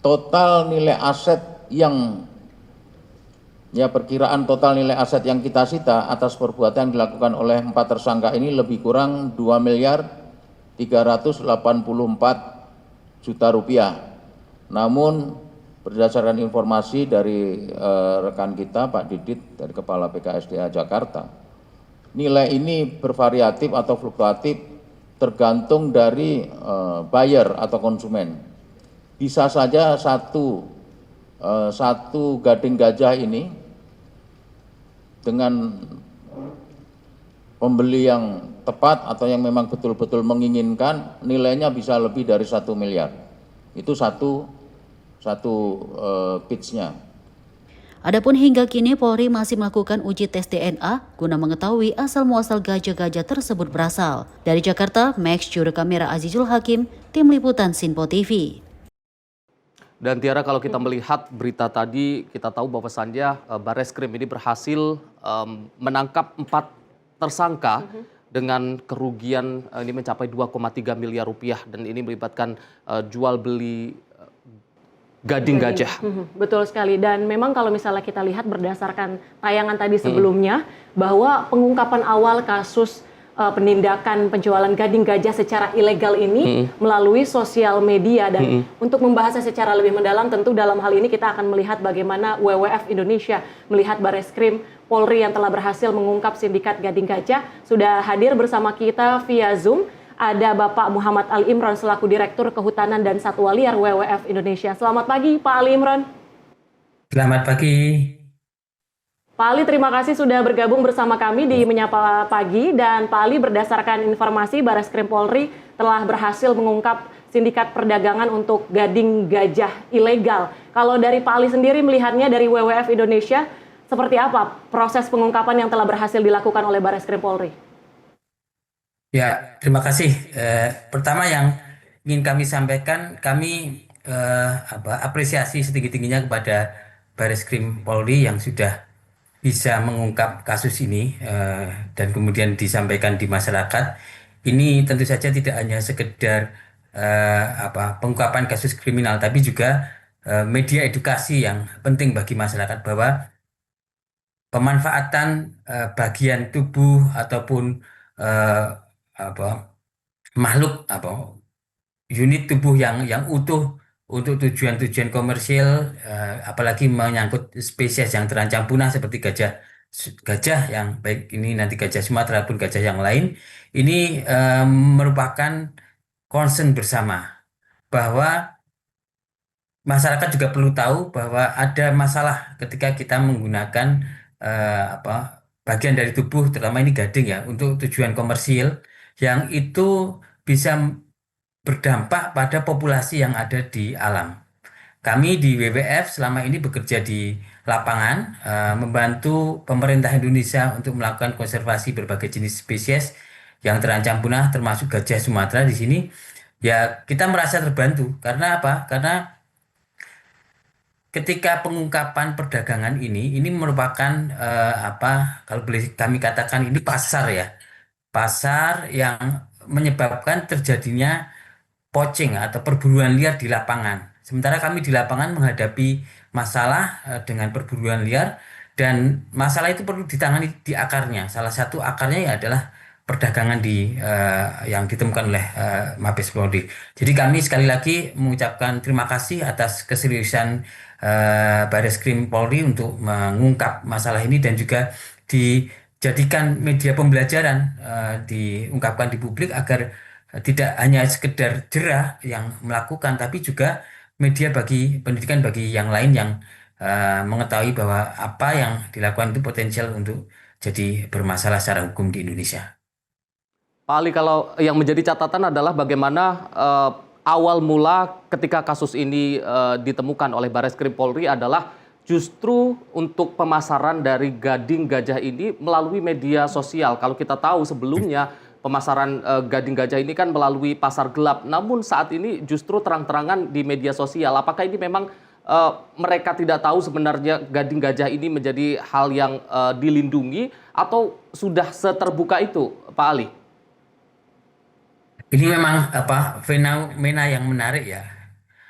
Total nilai aset perkiraan total nilai aset yang kita sita atas perbuatan yang dilakukan oleh 4 tersangka ini lebih kurang 2.384 juta rupiah. Namun berdasarkan informasi dari rekan kita Pak Didit dari Kepala BKSDA Jakarta, nilai ini bervariatif atau fluktuatif tergantung dari buyer atau konsumen. Bisa saja satu gading gajah ini dengan pembeli yang tepat atau yang memang betul-betul menginginkan, nilainya bisa lebih dari 1 miliar. Itu satu pitch-nya. Adapun hingga kini Polri masih melakukan uji tes DNA guna mengetahui asal-muasal gajah-gajah tersebut berasal. Dari Jakarta, Max Juru Kamera Azizul Hakim, Tim Liputan Sinpo TV. Dan Tiara, kalau kita melihat berita tadi, kita tahu bahwasannya Bareskrim ini berhasil menangkap 4 tersangka dengan kerugian ini mencapai 2,3 miliar rupiah, dan ini melibatkan jual beli gading gajah. Betul sekali, dan memang kalau misalnya kita lihat berdasarkan tayangan tadi sebelumnya, bahwa pengungkapan awal kasus penindakan penjualan gading gajah secara ilegal ini melalui sosial media, dan untuk membahasnya secara lebih mendalam tentu dalam hal ini kita akan melihat bagaimana WWF Indonesia melihat Bareskrim Polri yang telah berhasil mengungkap sindikat gading gajah. Sudah hadir bersama kita via Zoom ada Bapak Muhammad Ali Imron selaku Direktur Kehutanan dan Satwa Liar WWF Indonesia. Selamat pagi Pak Ali Imron. Selamat pagi. Pak Ali, terima kasih sudah bergabung bersama kami di Menyapa Pagi. Dan Pak Ali, berdasarkan informasi Bareskrim Polri telah berhasil mengungkap sindikat perdagangan untuk gading gajah ilegal. Kalau dari Pak Ali sendiri melihatnya dari WWF Indonesia, seperti apa proses pengungkapan yang telah berhasil dilakukan oleh Bareskrim Polri? Ya, terima kasih. Pertama yang ingin kami sampaikan, kami apresiasi setinggi-tingginya kepada Bareskrim Polri yang sudah bisa mengungkap kasus ini dan kemudian disampaikan di masyarakat. Ini tentu saja tidak hanya sekedar pengungkapan kasus kriminal, tapi juga media edukasi yang penting bagi masyarakat bahwa pemanfaatan bagian tubuh ataupun makhluk unit tubuh yang utuh untuk tujuan-tujuan komersil, apalagi menyangkut spesies yang terancam punah seperti gajah yang baik ini nanti gajah Sumatera pun gajah yang lain, ini merupakan concern bersama bahwa masyarakat juga perlu tahu bahwa ada masalah ketika kita menggunakan bagian dari tubuh, terutama ini gading ya, untuk tujuan komersil yang itu bisa berdampak pada populasi yang ada di alam. Kami di WWF selama ini bekerja di lapangan, membantu pemerintah Indonesia untuk melakukan konservasi berbagai jenis spesies yang terancam punah, termasuk gajah Sumatera di sini. Ya, kita merasa terbantu. Karena apa? Karena ketika pengungkapan perdagangan ini merupakan kalau boleh kami katakan ini pasar ya. Pasar yang menyebabkan terjadinya poaching atau perburuan liar di lapangan. Sementara kami di lapangan menghadapi masalah dengan perburuan liar, dan masalah itu perlu ditangani di akarnya. Salah satu akarnya ya adalah perdagangan yang ditemukan oleh Mabes Polri. Jadi kami sekali lagi mengucapkan terima kasih atas keseriusan Bareskrim Polri untuk mengungkap masalah ini dan juga dijadikan media pembelajaran, diungkapkan di publik agar tidak hanya sekedar jera yang melakukan, tapi juga media bagi pendidikan bagi yang lain yang mengetahui bahwa apa yang dilakukan itu potensial untuk jadi bermasalah secara hukum di Indonesia. Pak Ali, kalau yang menjadi catatan adalah bagaimana awal mula ketika kasus ini ditemukan oleh Bareskrim Polri adalah justru untuk pemasaran dari gading gajah ini melalui media sosial. Kalau kita tahu sebelumnya pemasaran gading gajah ini kan melalui pasar gelap, namun saat ini justru terang-terangan di media sosial. Apakah ini memang mereka tidak tahu sebenarnya gading gajah ini menjadi hal yang dilindungi atau sudah seterbuka itu, Pak Ali? Ini memang fenomena yang menarik ya.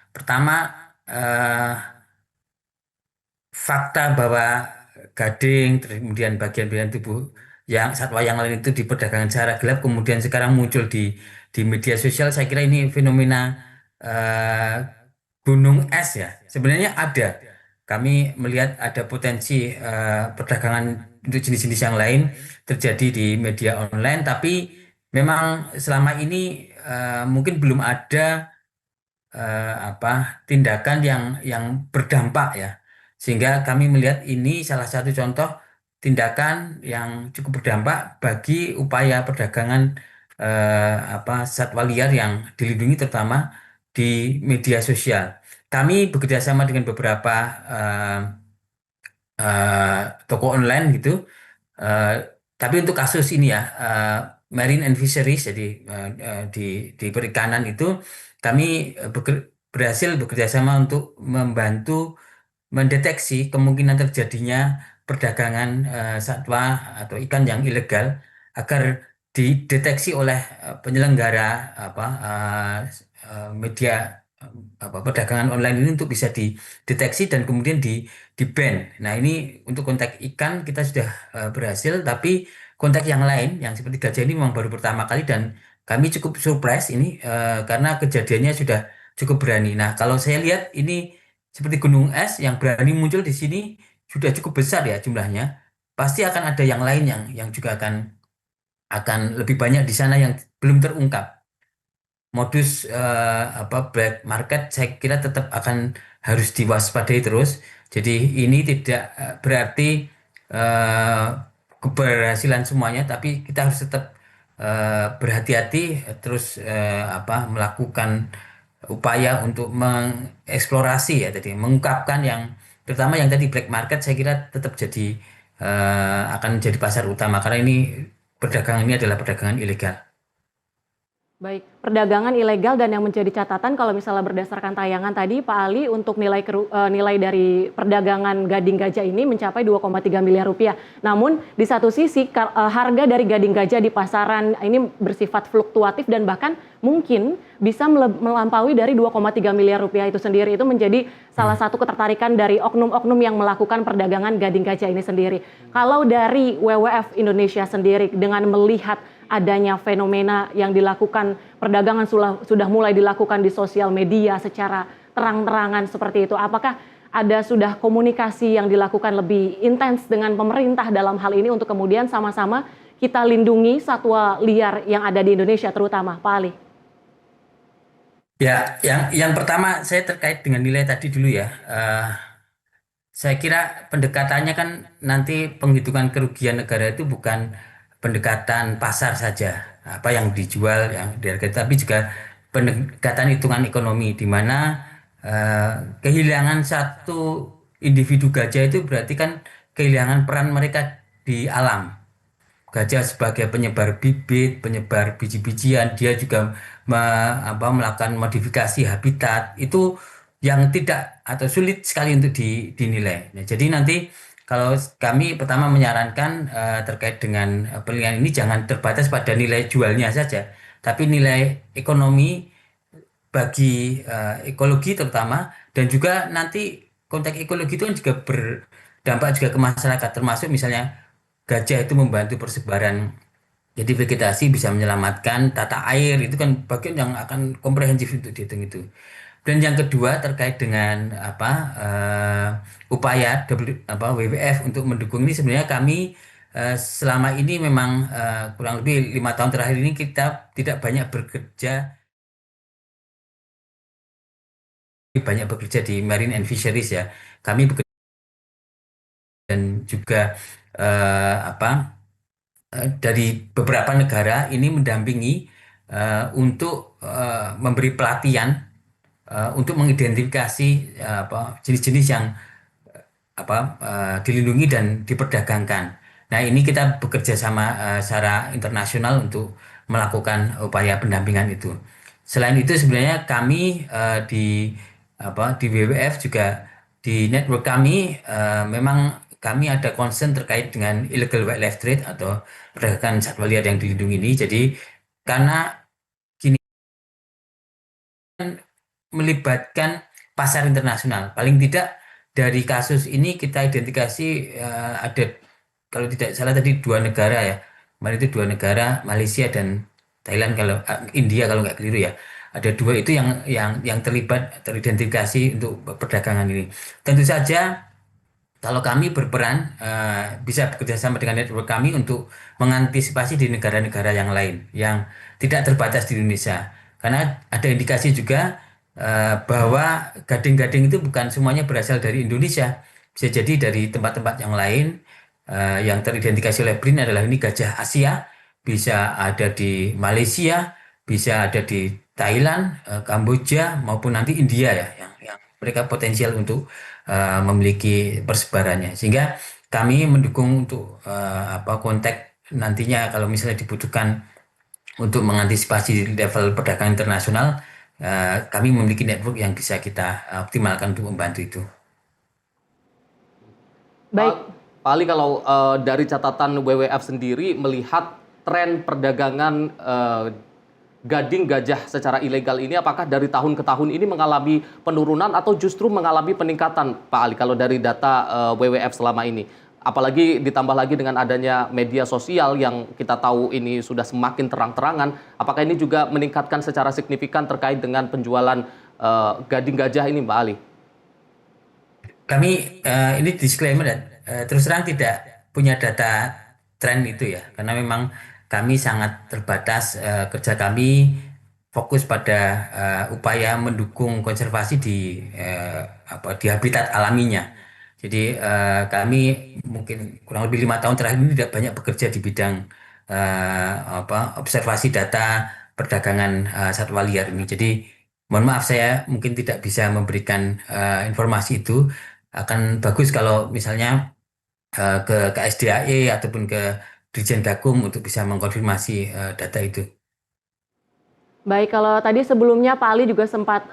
Pertama, fakta bahwa gading, kemudian bagian-bagian tubuh yang satwa yang lain itu diperdagangkan secara gelap, kemudian sekarang muncul di media sosial. Saya kira ini fenomena gunung es ya. Sebenarnya ada. Kami melihat ada potensi perdagangan untuk jenis-jenis yang lain terjadi di media online, tapi memang selama ini mungkin belum ada tindakan yang berdampak ya. Sehingga kami melihat ini salah satu contoh tindakan yang cukup berdampak bagi upaya perdagangan satwa liar yang dilindungi terutama di media sosial. Kami bekerjasama dengan beberapa toko online gitu. Tapi untuk kasus ini ya, Marine and Fisheries, jadi di perikanan itu kami berhasil bekerjasama untuk membantu mendeteksi kemungkinan terjadinya perdagangan satwa atau ikan yang ilegal agar dideteksi oleh penyelenggara media perdagangan online ini untuk bisa dideteksi dan kemudian di ban. Nah ini untuk konteks ikan kita sudah berhasil, tapi konteks yang lain yang seperti gajah ini memang baru pertama kali dan kami cukup surprise ini karena kejadiannya sudah cukup berani. Nah kalau saya lihat ini seperti gunung es yang berani muncul di sini sudah cukup besar ya jumlahnya. Pasti akan ada yang lain yang juga akan lebih banyak di sana yang belum terungkap. Modus black market saya kira tetap akan harus diwaspadai terus. Jadi ini tidak berarti keberhasilan semuanya, tapi kita harus tetap berhati-hati terus melakukan upaya untuk mengeksplorasi ya tadi, mengungkapkan yang terutama yang tadi black market saya kira tetap jadi akan jadi pasar utama karena ini perdagangan ini adalah perdagangan ilegal. Baik, perdagangan ilegal dan yang menjadi catatan kalau misalnya berdasarkan tayangan tadi Pak Ali untuk nilai dari perdagangan gading gajah ini mencapai 2,3 miliar rupiah. Namun di satu sisi harga dari gading gajah di pasaran ini bersifat fluktuatif dan bahkan mungkin bisa melampaui dari 2,3 miliar rupiah itu sendiri. Itu menjadi salah satu ketertarikan dari oknum-oknum yang melakukan perdagangan gading gajah ini sendiri. Kalau dari WWF Indonesia sendiri dengan melihat adanya fenomena yang dilakukan perdagangan sudah mulai dilakukan di sosial media secara terang-terangan seperti itu. Apakah ada sudah komunikasi yang dilakukan lebih intens dengan pemerintah dalam hal ini untuk kemudian sama-sama kita lindungi satwa liar yang ada di Indonesia terutama, Pak Ali? Ya, yang pertama saya terkait dengan nilai tadi dulu ya. Saya kira pendekatannya kan nanti penghitungan kerugian negara itu bukan pendekatan pasar saja, apa yang dijual, yang dihargai, tapi juga pendekatan hitungan ekonomi, di mana kehilangan satu individu gajah itu berarti kan kehilangan peran mereka di alam. Gajah sebagai penyebar bibit, penyebar biji-bijian, dia juga melakukan modifikasi habitat, itu yang tidak atau sulit sekali untuk dinilai. Nah, jadi nanti kalau kami pertama menyarankan terkait dengan penilaian ini jangan terbatas pada nilai jualnya saja, tapi nilai ekonomi bagi ekologi terutama, dan juga nanti konteks ekologi itu kan juga berdampak juga ke masyarakat, termasuk misalnya gajah itu membantu persebaran, jadi vegetasi bisa menyelamatkan tata air, itu kan bagian yang akan komprehensif untuk dihitung itu. Dan yang kedua terkait dengan upaya WWF untuk mendukung ini, sebenarnya kami selama ini memang kurang lebih 5 tahun terakhir ini kita tidak banyak bekerja di marine and fisheries ya. Kami bekerja dan juga dari beberapa negara ini mendampingi untuk memberi pelatihan untuk mengidentifikasi jenis-jenis yang dilindungi dan diperdagangkan. Nah ini kita bekerja sama secara internasional untuk melakukan upaya pendampingan itu. Selain itu sebenarnya kami di WWF juga di network kami memang kami ada concern terkait dengan illegal wildlife trade atau perdagangan satwa liar yang dilindungi ini. Jadi karena melibatkan pasar internasional. Paling tidak dari kasus ini kita identifikasi ada, kalau tidak salah tadi 2 negara ya. Kemarin itu 2 negara, Malaysia dan Thailand, kalau India kalau nggak keliru ya. Ada 2 itu yang teridentifikasi untuk perdagangan ini. Tentu saja kalau kami berperan bisa bekerja sama dengan network kami untuk mengantisipasi di negara-negara yang lain yang tidak terbatas di Indonesia. Karena ada indikasi juga bahwa gading-gading itu bukan semuanya berasal dari Indonesia, bisa jadi dari tempat-tempat yang lain. Yang teridentifikasi oleh BRIN adalah ini gajah Asia, bisa ada di Malaysia, bisa ada di Thailand, Kamboja maupun nanti India ya, yang mereka potensial untuk memiliki persebarannya. Sehingga kami mendukung untuk konteks nantinya kalau misalnya dibutuhkan untuk mengantisipasi level perdagangan internasional. Kami memiliki network yang bisa kita optimalkan untuk membantu itu. Baik, Pak Ali, kalau dari catatan WWF sendiri melihat tren perdagangan gading gajah secara ilegal ini apakah dari tahun ke tahun ini mengalami penurunan atau justru mengalami peningkatan, Pak Ali, kalau dari data WWF selama ini? Apalagi ditambah lagi dengan adanya media sosial yang kita tahu ini sudah semakin terang-terangan, apakah ini juga meningkatkan secara signifikan terkait dengan penjualan gading gajah ini, Pak Ali? Kami ini disclaimer dan terus terang tidak punya data tren itu ya, karena memang kami sangat terbatas, kerja kami fokus pada upaya mendukung konservasi di habitat alaminya. Jadi kami mungkin kurang lebih 5 tahun terakhir ini tidak banyak bekerja di bidang observasi data perdagangan satwa liar ini. Jadi mohon maaf saya mungkin tidak bisa memberikan informasi itu. Akan bagus kalau misalnya ke KSDAE ataupun ke Dirjen Gakum untuk bisa mengkonfirmasi data itu. Baik, kalau tadi sebelumnya Pak Ali juga sempat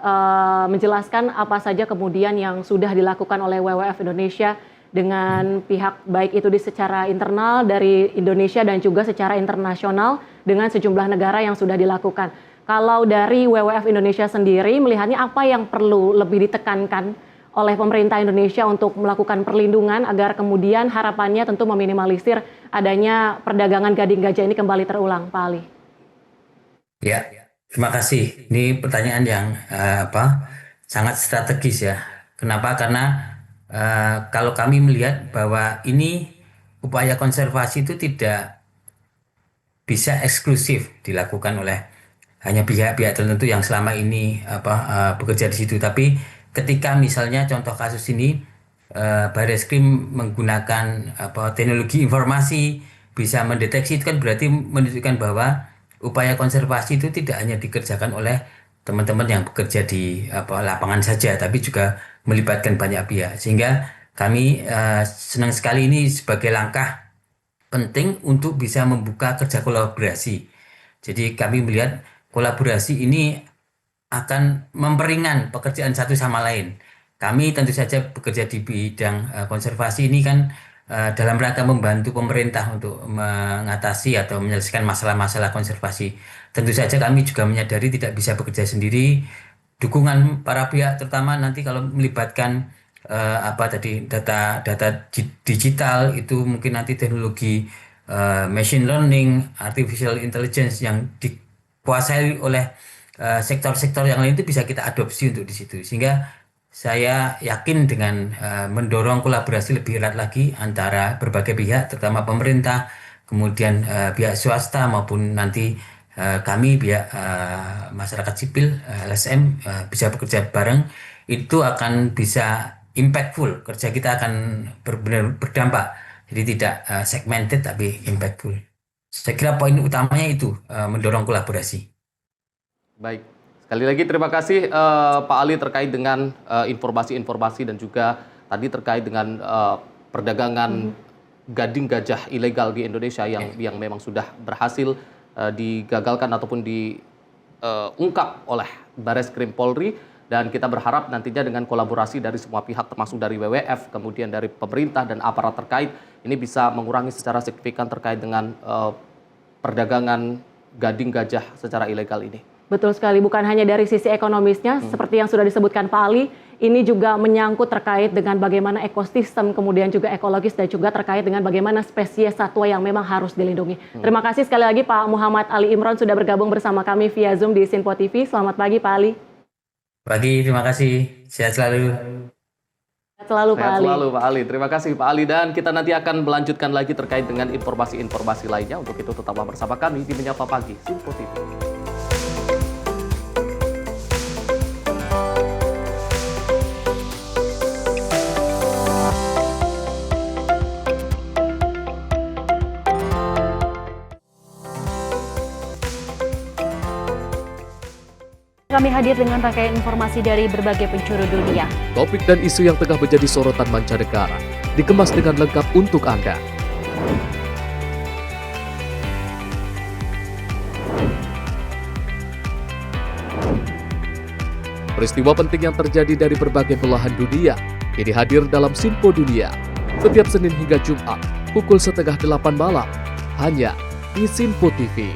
menjelaskan apa saja kemudian yang sudah dilakukan oleh WWF Indonesia dengan pihak baik itu secara internal dari Indonesia dan juga secara internasional dengan sejumlah negara yang sudah dilakukan. Kalau dari WWF Indonesia sendiri melihatnya apa yang perlu lebih ditekankan oleh pemerintah Indonesia untuk melakukan perlindungan agar kemudian harapannya tentu meminimalisir adanya perdagangan gading gajah ini kembali terulang, Pak Ali? Ya, terima kasih. Ini pertanyaan yang sangat strategis ya. Kenapa? Karena kalau kami melihat bahwa ini upaya konservasi itu tidak bisa eksklusif dilakukan oleh hanya pihak-pihak tertentu yang selama ini bekerja di situ, tapi ketika misalnya contoh kasus ini Barreskrim menggunakan teknologi informasi bisa mendeteksi, itu kan berarti menunjukkan bahwa upaya konservasi itu tidak hanya dikerjakan oleh teman-teman yang bekerja di lapangan saja, tapi juga melibatkan banyak pihak. Sehingga kami senang sekali ini sebagai langkah penting untuk bisa membuka kerja kolaborasi. Jadi kami melihat kolaborasi ini akan memperingan pekerjaan satu sama lain. Kami tentu saja bekerja di bidang konservasi ini kan dalam rangka membantu pemerintah untuk mengatasi atau menyelesaikan masalah-masalah konservasi. Tentu saja kami juga menyadari tidak bisa bekerja sendiri. Dukungan para pihak terutama nanti kalau melibatkan data digital itu mungkin nanti teknologi machine learning, artificial intelligence yang dikuasai oleh sektor-sektor yang lain itu bisa kita adopsi untuk di situ. Sehingga saya yakin dengan mendorong kolaborasi lebih erat lagi antara berbagai pihak, terutama pemerintah, kemudian pihak swasta maupun nanti kami pihak masyarakat sipil, LSM bisa bekerja bareng, itu akan bisa impactful. Kerja kita akan benar-benar berdampak. Jadi tidak segmented tapi impactful. Saya kira poin utamanya itu mendorong kolaborasi. Baik, sekali lagi terima kasih Pak Ali terkait dengan informasi-informasi dan juga tadi terkait dengan perdagangan gading gajah ilegal di Indonesia yang memang sudah berhasil digagalkan ataupun diungkap oleh Barreskrim Polri, dan kita berharap nantinya dengan kolaborasi dari semua pihak termasuk dari WWF, kemudian dari pemerintah dan aparat terkait ini bisa mengurangi secara signifikan terkait dengan perdagangan gading gajah secara ilegal ini. Betul sekali, bukan hanya dari sisi ekonomisnya, seperti yang sudah disebutkan Pak Ali, ini juga menyangkut terkait dengan bagaimana ekosistem, kemudian juga ekologis, dan juga terkait dengan bagaimana spesies satwa yang memang harus dilindungi. Terima kasih sekali lagi Pak Muhammad Ali Imron sudah bergabung bersama kami via Zoom di Sinpo TV. Selamat pagi Pak Ali. Pagi, terima kasih. Sehat selalu. Sehat selalu Pak Ali. Sehat selalu Pak Ali. Terima kasih Pak Ali, dan kita nanti akan melanjutkan lagi terkait dengan informasi-informasi lainnya. Untuk itu tetaplah bersama kami di Menyapa Pagi Sinpo TV. Kami hadir dengan rangkaian informasi dari berbagai penjuru dunia. Topik dan isu yang tengah menjadi sorotan mancanegara dikemas dengan lengkap untuk Anda. Peristiwa penting yang terjadi dari berbagai belahan dunia kini hadir dalam Sinpo Dunia setiap Senin hingga Jumat pukul 7:30 malam hanya di Sinpo TV.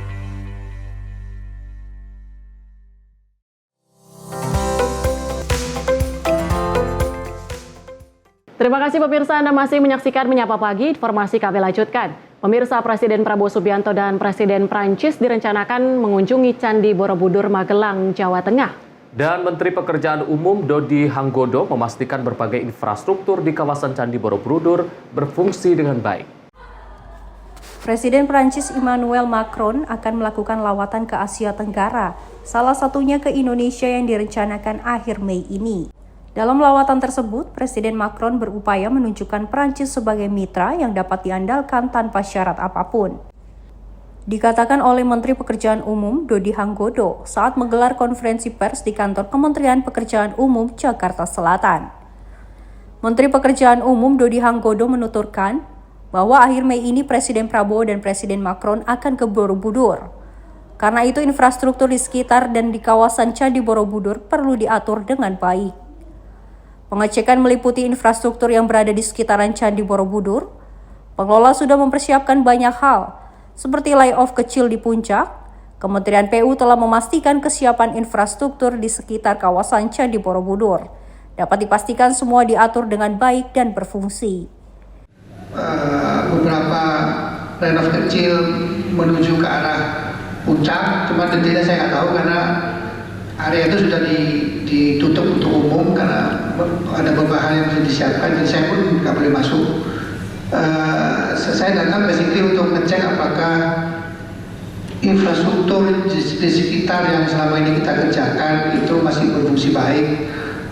Terima kasih pemirsa, Anda masih menyaksikan Menyapa Pagi. Informasi kami lanjutkan. Pemirsa, Presiden Prabowo Subianto dan Presiden Prancis direncanakan mengunjungi Candi Borobudur, Magelang, Jawa Tengah. Dan Menteri Pekerjaan Umum Dodi Hanggodo memastikan berbagai infrastruktur di kawasan Candi Borobudur berfungsi dengan baik. Presiden Prancis Emmanuel Macron akan melakukan lawatan ke Asia Tenggara, salah satunya ke Indonesia yang direncanakan akhir Mei ini. Dalam lawatan tersebut, Presiden Macron berupaya menunjukkan Prancis sebagai mitra yang dapat diandalkan tanpa syarat apapun. Dikatakan oleh Menteri Pekerjaan Umum Dodi Hanggodo saat menggelar konferensi pers di kantor Kementerian Pekerjaan Umum Jakarta Selatan. Menteri Pekerjaan Umum Dodi Hanggodo menuturkan bahwa akhir Mei ini Presiden Prabowo dan Presiden Macron akan ke Borobudur. Karena itu infrastruktur di sekitar dan di kawasan Candi Borobudur perlu diatur dengan baik. Pengecekan meliputi infrastruktur yang berada di sekitaran Candi Borobudur. Pengelola sudah mempersiapkan banyak hal, seperti layoff kecil di puncak. Kementerian PU telah memastikan kesiapan infrastruktur di sekitar kawasan Candi Borobudur. Dapat dipastikan semua diatur dengan baik dan berfungsi. Beberapa renov kecil menuju ke arah puncak, cuma detailnya saya nggak tahu karena area itu sudah ditutup untuk umum karena ada beberapa hal yang harus disiapkan, jadi saya pun nggak boleh masuk. Saya datang basically untuk ngecek apakah infrastruktur di sekitar yang selama ini kita kerjakan itu masih berfungsi baik,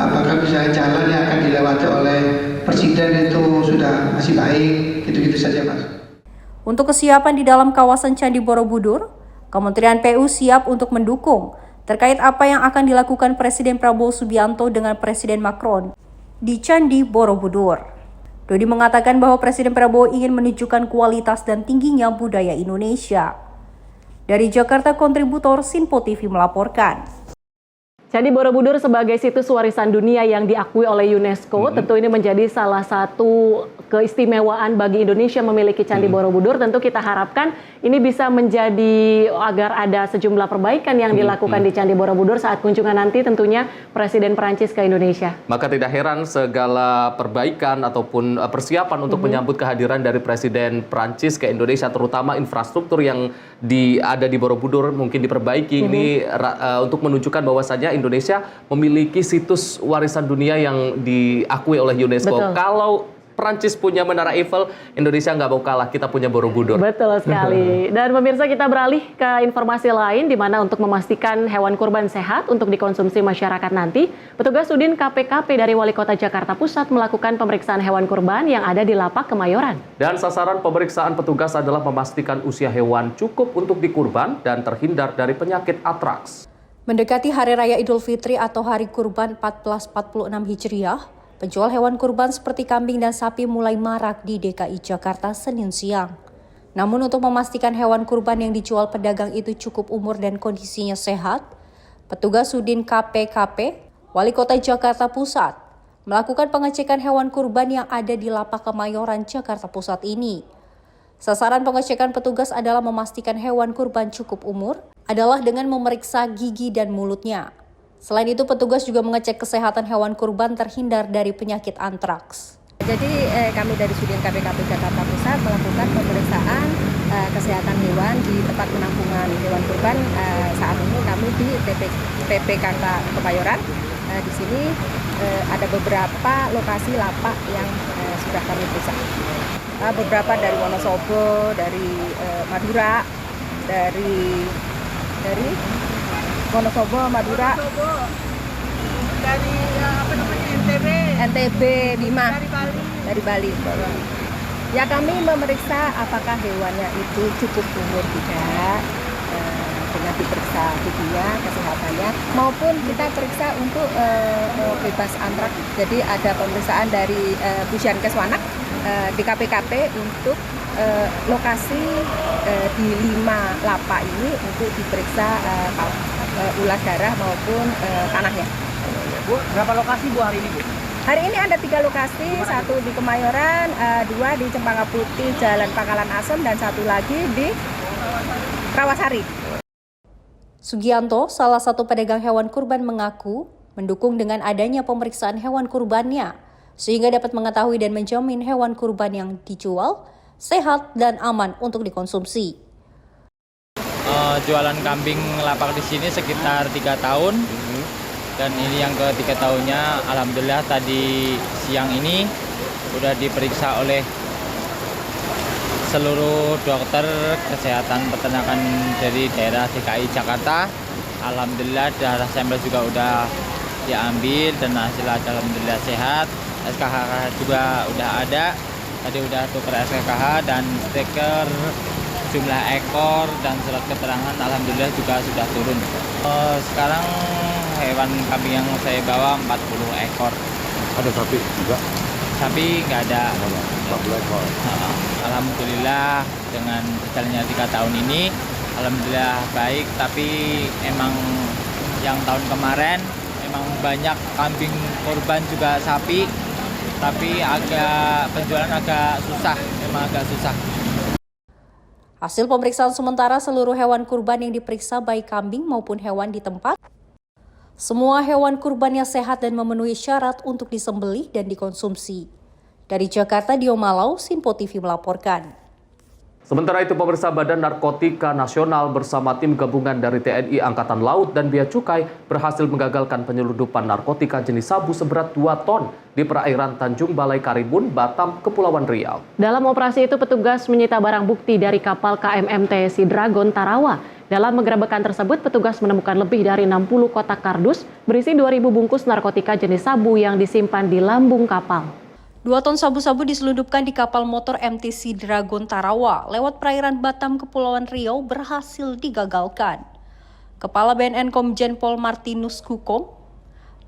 apakah misalnya jalan yang akan dilewati oleh Presiden itu sudah masih baik, gitu-gitu saja Mas. Untuk kesiapan di dalam kawasan Candi Borobudur, Kementerian PU siap untuk mendukung terkait apa yang akan dilakukan Presiden Prabowo Subianto dengan Presiden Macron di Candi Borobudur. Dodi mengatakan bahwa Presiden Prabowo ingin menunjukkan kualitas dan tingginya budaya Indonesia. Dari Jakarta, kontributor Sinpo TV melaporkan. Candi Borobudur sebagai situs warisan dunia yang diakui oleh UNESCO, tentu ini menjadi salah satu keistimewaan bagi Indonesia memiliki Candi Borobudur. Tentu kita harapkan ini bisa menjadi agar ada sejumlah perbaikan yang dilakukan di Candi Borobudur saat kunjungan nanti tentunya Presiden Prancis ke Indonesia. Maka tidak heran segala perbaikan ataupun persiapan untuk menyambut kehadiran dari Presiden Prancis ke Indonesia, terutama infrastruktur yang ada di Borobudur mungkin diperbaiki ini untuk menunjukkan bahwasanya Indonesia memiliki situs warisan dunia yang diakui oleh UNESCO. Betul. Kalau Prancis punya Menara Eiffel, Indonesia nggak mau kalah, kita punya Borobudur. Betul sekali. Dan pemirsa, kita beralih ke informasi lain, di mana untuk memastikan hewan kurban sehat untuk dikonsumsi masyarakat nanti, petugas Sudin KPKP dari Wali Kota Jakarta Pusat melakukan pemeriksaan hewan kurban yang ada di Lapak Kemayoran. Dan sasaran pemeriksaan petugas adalah memastikan usia hewan cukup untuk dikurban dan terhindar dari penyakit antraks. Mendekati Hari Raya Idul Fitri atau Hari Kurban 1446 Hijriah, penjual hewan kurban seperti kambing dan sapi mulai marak di DKI Jakarta Senin siang. Namun untuk memastikan hewan kurban yang dijual pedagang itu cukup umur dan kondisinya sehat, petugas Sudin KPKP, Wali Kota Jakarta Pusat, melakukan pengecekan hewan kurban yang ada di Lapak Kemayoran, Jakarta Pusat ini. Sasaran pengecekan petugas adalah memastikan hewan kurban cukup umur adalah dengan memeriksa gigi dan mulutnya. Selain itu, petugas juga mengecek kesehatan hewan kurban terhindar dari penyakit antraks. Jadi kami dari Sudin KPKP Jakarta Pusat melakukan pemeriksaan kesehatan hewan di tempat penampungan hewan kurban. Saat ini kami di TPKK Kemayoran. Di sini ada beberapa lokasi lapak yang sudah kami periksa. Beberapa dari Wonosobo, dari Madura, dari Wonosobo, Madura, dari NTB, Bima, dari Bali. Ya, kami memeriksa apakah hewannya itu cukup umur tidak, dengan diperiksa giginya, kesehatannya, maupun kita periksa untuk bebas antraks. Jadi ada pemeriksaan dari Puskesmas Wanak di KPKP untuk lokasi di 5 lapak ini untuk diperiksa ulas darah maupun tanahnya. Bu, berapa lokasi Bu hari ini Bu? Hari ini ada 3 lokasi, satu di Kemayoran, 2 di Cempaka Putih, Jalan Pangkalan Asem, dan satu lagi di Rawasari. Sugianto, salah satu pedagang hewan kurban, mengaku mendukung dengan adanya pemeriksaan hewan kurbannya. sehingga dapat mengetahui dan menjamin hewan kurban yang dijual sehat dan aman untuk dikonsumsi. Jualan kambing lapak di sini sekitar 3 tahun dan ini yang ke-3 tahunnya. Alhamdulillah tadi siang ini udah diperiksa oleh seluruh dokter kesehatan peternakan dari daerah DKI Jakarta. Alhamdulillah darah sampel juga udah diambil dan hasil alhamdulillah sehat. SKKH juga udah ada, tadi udah tuker SKKH dan stiker jumlah ekor dan surat keterangan alhamdulillah juga sudah turun. Sekarang hewan kambing yang saya bawa 40 ekor. Ada sapi juga? Sapi nggak ada. 40 ekor. Alhamdulillah dengan berjalannya 3 tahun ini, alhamdulillah baik. Tapi emang yang tahun kemarin emang banyak kambing korban juga sapi, tapi penjualan agak susah, memang agak susah. Hasil pemeriksaan sementara seluruh hewan kurban yang diperiksa baik kambing maupun hewan di tempat, semua hewan kurbannya sehat dan memenuhi syarat untuk disembelih dan dikonsumsi. Dari Jakarta, Dio Malau, Sinpo TV melaporkan. Sementara itu, pemirsa, Badan Narkotika Nasional bersama tim gabungan dari TNI Angkatan Laut dan Bea Cukai berhasil menggagalkan penyelundupan narkotika jenis sabu seberat 2 ton di perairan Tanjung Balai Karimun, Batam, Kepulauan Riau. Dalam operasi itu, petugas menyita barang bukti dari kapal KMMT Sea Dragon Tarawa. Dalam penggerebekan tersebut, petugas menemukan lebih dari 60 kotak kardus berisi 2.000 bungkus narkotika jenis sabu yang disimpan di lambung kapal. 2 ton sabu-sabu diselundupkan di kapal motor MT Sea Dragon Tarawa lewat perairan Batam, Kepulauan Riau berhasil digagalkan. Kepala BNN Komjen Pol Martinus Kukom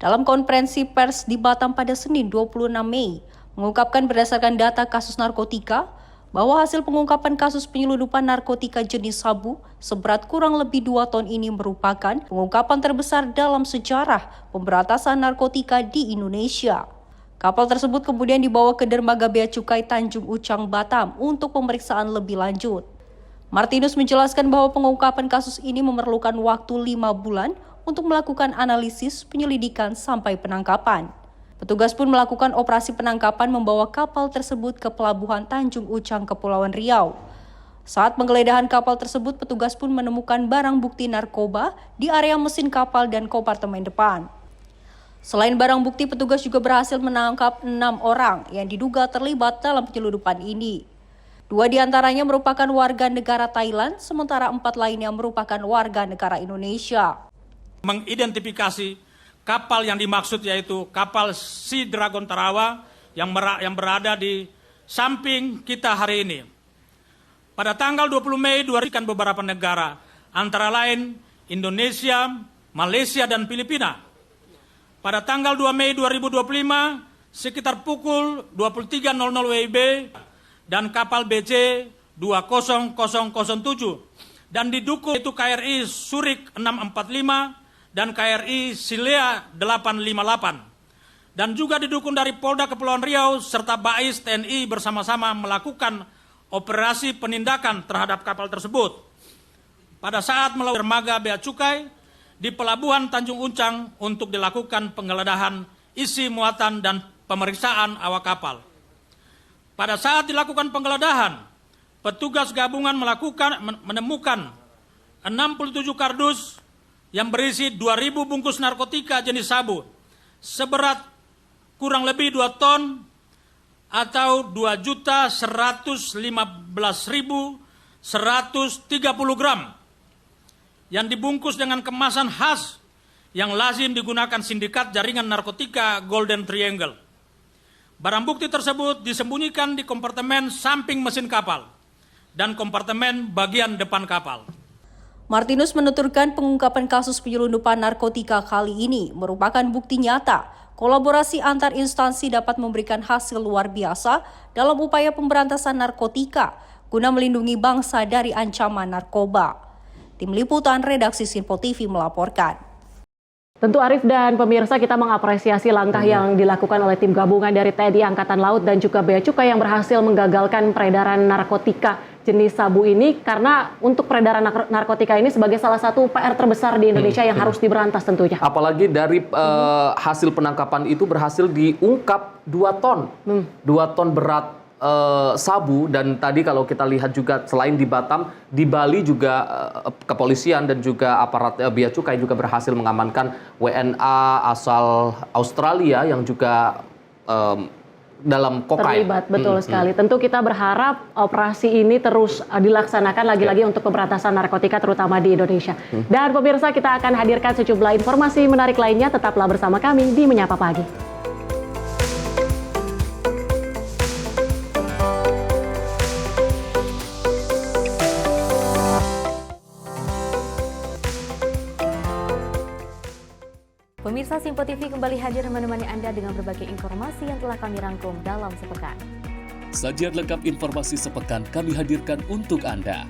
dalam konferensi pers di Batam pada Senin 26 Mei mengungkapkan berdasarkan data kasus narkotika bahwa hasil pengungkapan kasus penyelundupan narkotika jenis sabu seberat kurang lebih 2 ton ini merupakan pengungkapan terbesar dalam sejarah pemberantasan narkotika di Indonesia. Kapal tersebut kemudian dibawa ke dermaga Bea Cukai Tanjung Ucang, Batam untuk pemeriksaan lebih lanjut. Martinus menjelaskan bahwa pengungkapan kasus ini memerlukan waktu 5 bulan untuk melakukan analisis, penyelidikan, sampai penangkapan. Petugas pun melakukan operasi penangkapan membawa kapal tersebut ke pelabuhan Tanjung Ucang, Kepulauan Riau. Saat penggeledahan kapal tersebut, petugas pun menemukan barang bukti narkoba di area mesin kapal dan kompartemen depan. Selain barang bukti, petugas juga berhasil menangkap 6 orang yang diduga terlibat dalam penyelundupan ini. 2 diantaranya merupakan warga negara Thailand, sementara 4 lainnya merupakan warga negara Indonesia. Mengidentifikasi kapal yang dimaksud yaitu kapal Sea Dragon Tarawa yang berada di samping kita hari ini. Pada tanggal 20 Mei 2000 beberapa negara, antara lain Indonesia, Malaysia, dan Filipina. Pada tanggal 2 Mei 2025, sekitar pukul 23.00 WIB, dan kapal BC 20007 dan didukung itu KRI Surik 645 dan KRI Silea 858 dan juga didukung dari Polda Kepulauan Riau serta BAIS TNI bersama-sama melakukan operasi penindakan terhadap kapal tersebut. Pada saat melalui dermaga Bea Cukai di Pelabuhan Tanjung Ucang untuk dilakukan penggeledahan isi muatan dan pemeriksaan awak kapal. Pada saat dilakukan penggeledahan, petugas gabungan menemukan 67 kardus yang berisi 2.000 bungkus narkotika jenis sabu seberat kurang lebih 2 ton atau 2.115.130 gram yang dibungkus dengan kemasan khas yang lazim digunakan sindikat jaringan narkotika Golden Triangle. Barang bukti tersebut disembunyikan di kompartemen samping mesin kapal dan kompartemen bagian depan kapal. Martinus menuturkan pengungkapan kasus penyelundupan narkotika kali ini merupakan bukti nyata kolaborasi antar instansi dapat memberikan hasil luar biasa dalam upaya pemberantasan narkotika guna melindungi bangsa dari ancaman narkoba. Tim Liputan Redaksi Sinpo TV melaporkan. Tentu Arif dan pemirsa, kita mengapresiasi langkah yang dilakukan oleh tim gabungan dari TNI Angkatan Laut dan juga Bea Cukai yang berhasil menggagalkan peredaran narkotika jenis sabu ini karena untuk peredaran narkotika ini sebagai salah satu PR terbesar di Indonesia yang harus diberantas tentunya. Apalagi dari hasil penangkapan itu berhasil diungkap 2 ton. 2 ton berat sabu, dan tadi kalau kita lihat juga selain di Batam, di Bali juga kepolisian dan juga aparat bea cukai juga berhasil mengamankan WNA asal Australia yang juga dalam kokain. Terlibat, betul sekali. Tentu kita berharap operasi ini terus dilaksanakan lagi-lagi untuk pemberantasan narkotika terutama di Indonesia. Dan pemirsa, kita akan hadirkan sejumlah informasi menarik lainnya. Tetaplah bersama kami di Menyapa Pagi. Pemirsa, Simpo TV kembali hadir menemani Anda dengan berbagai informasi yang telah kami rangkum dalam sepekan. Sajian lengkap informasi sepekan kami hadirkan untuk Anda.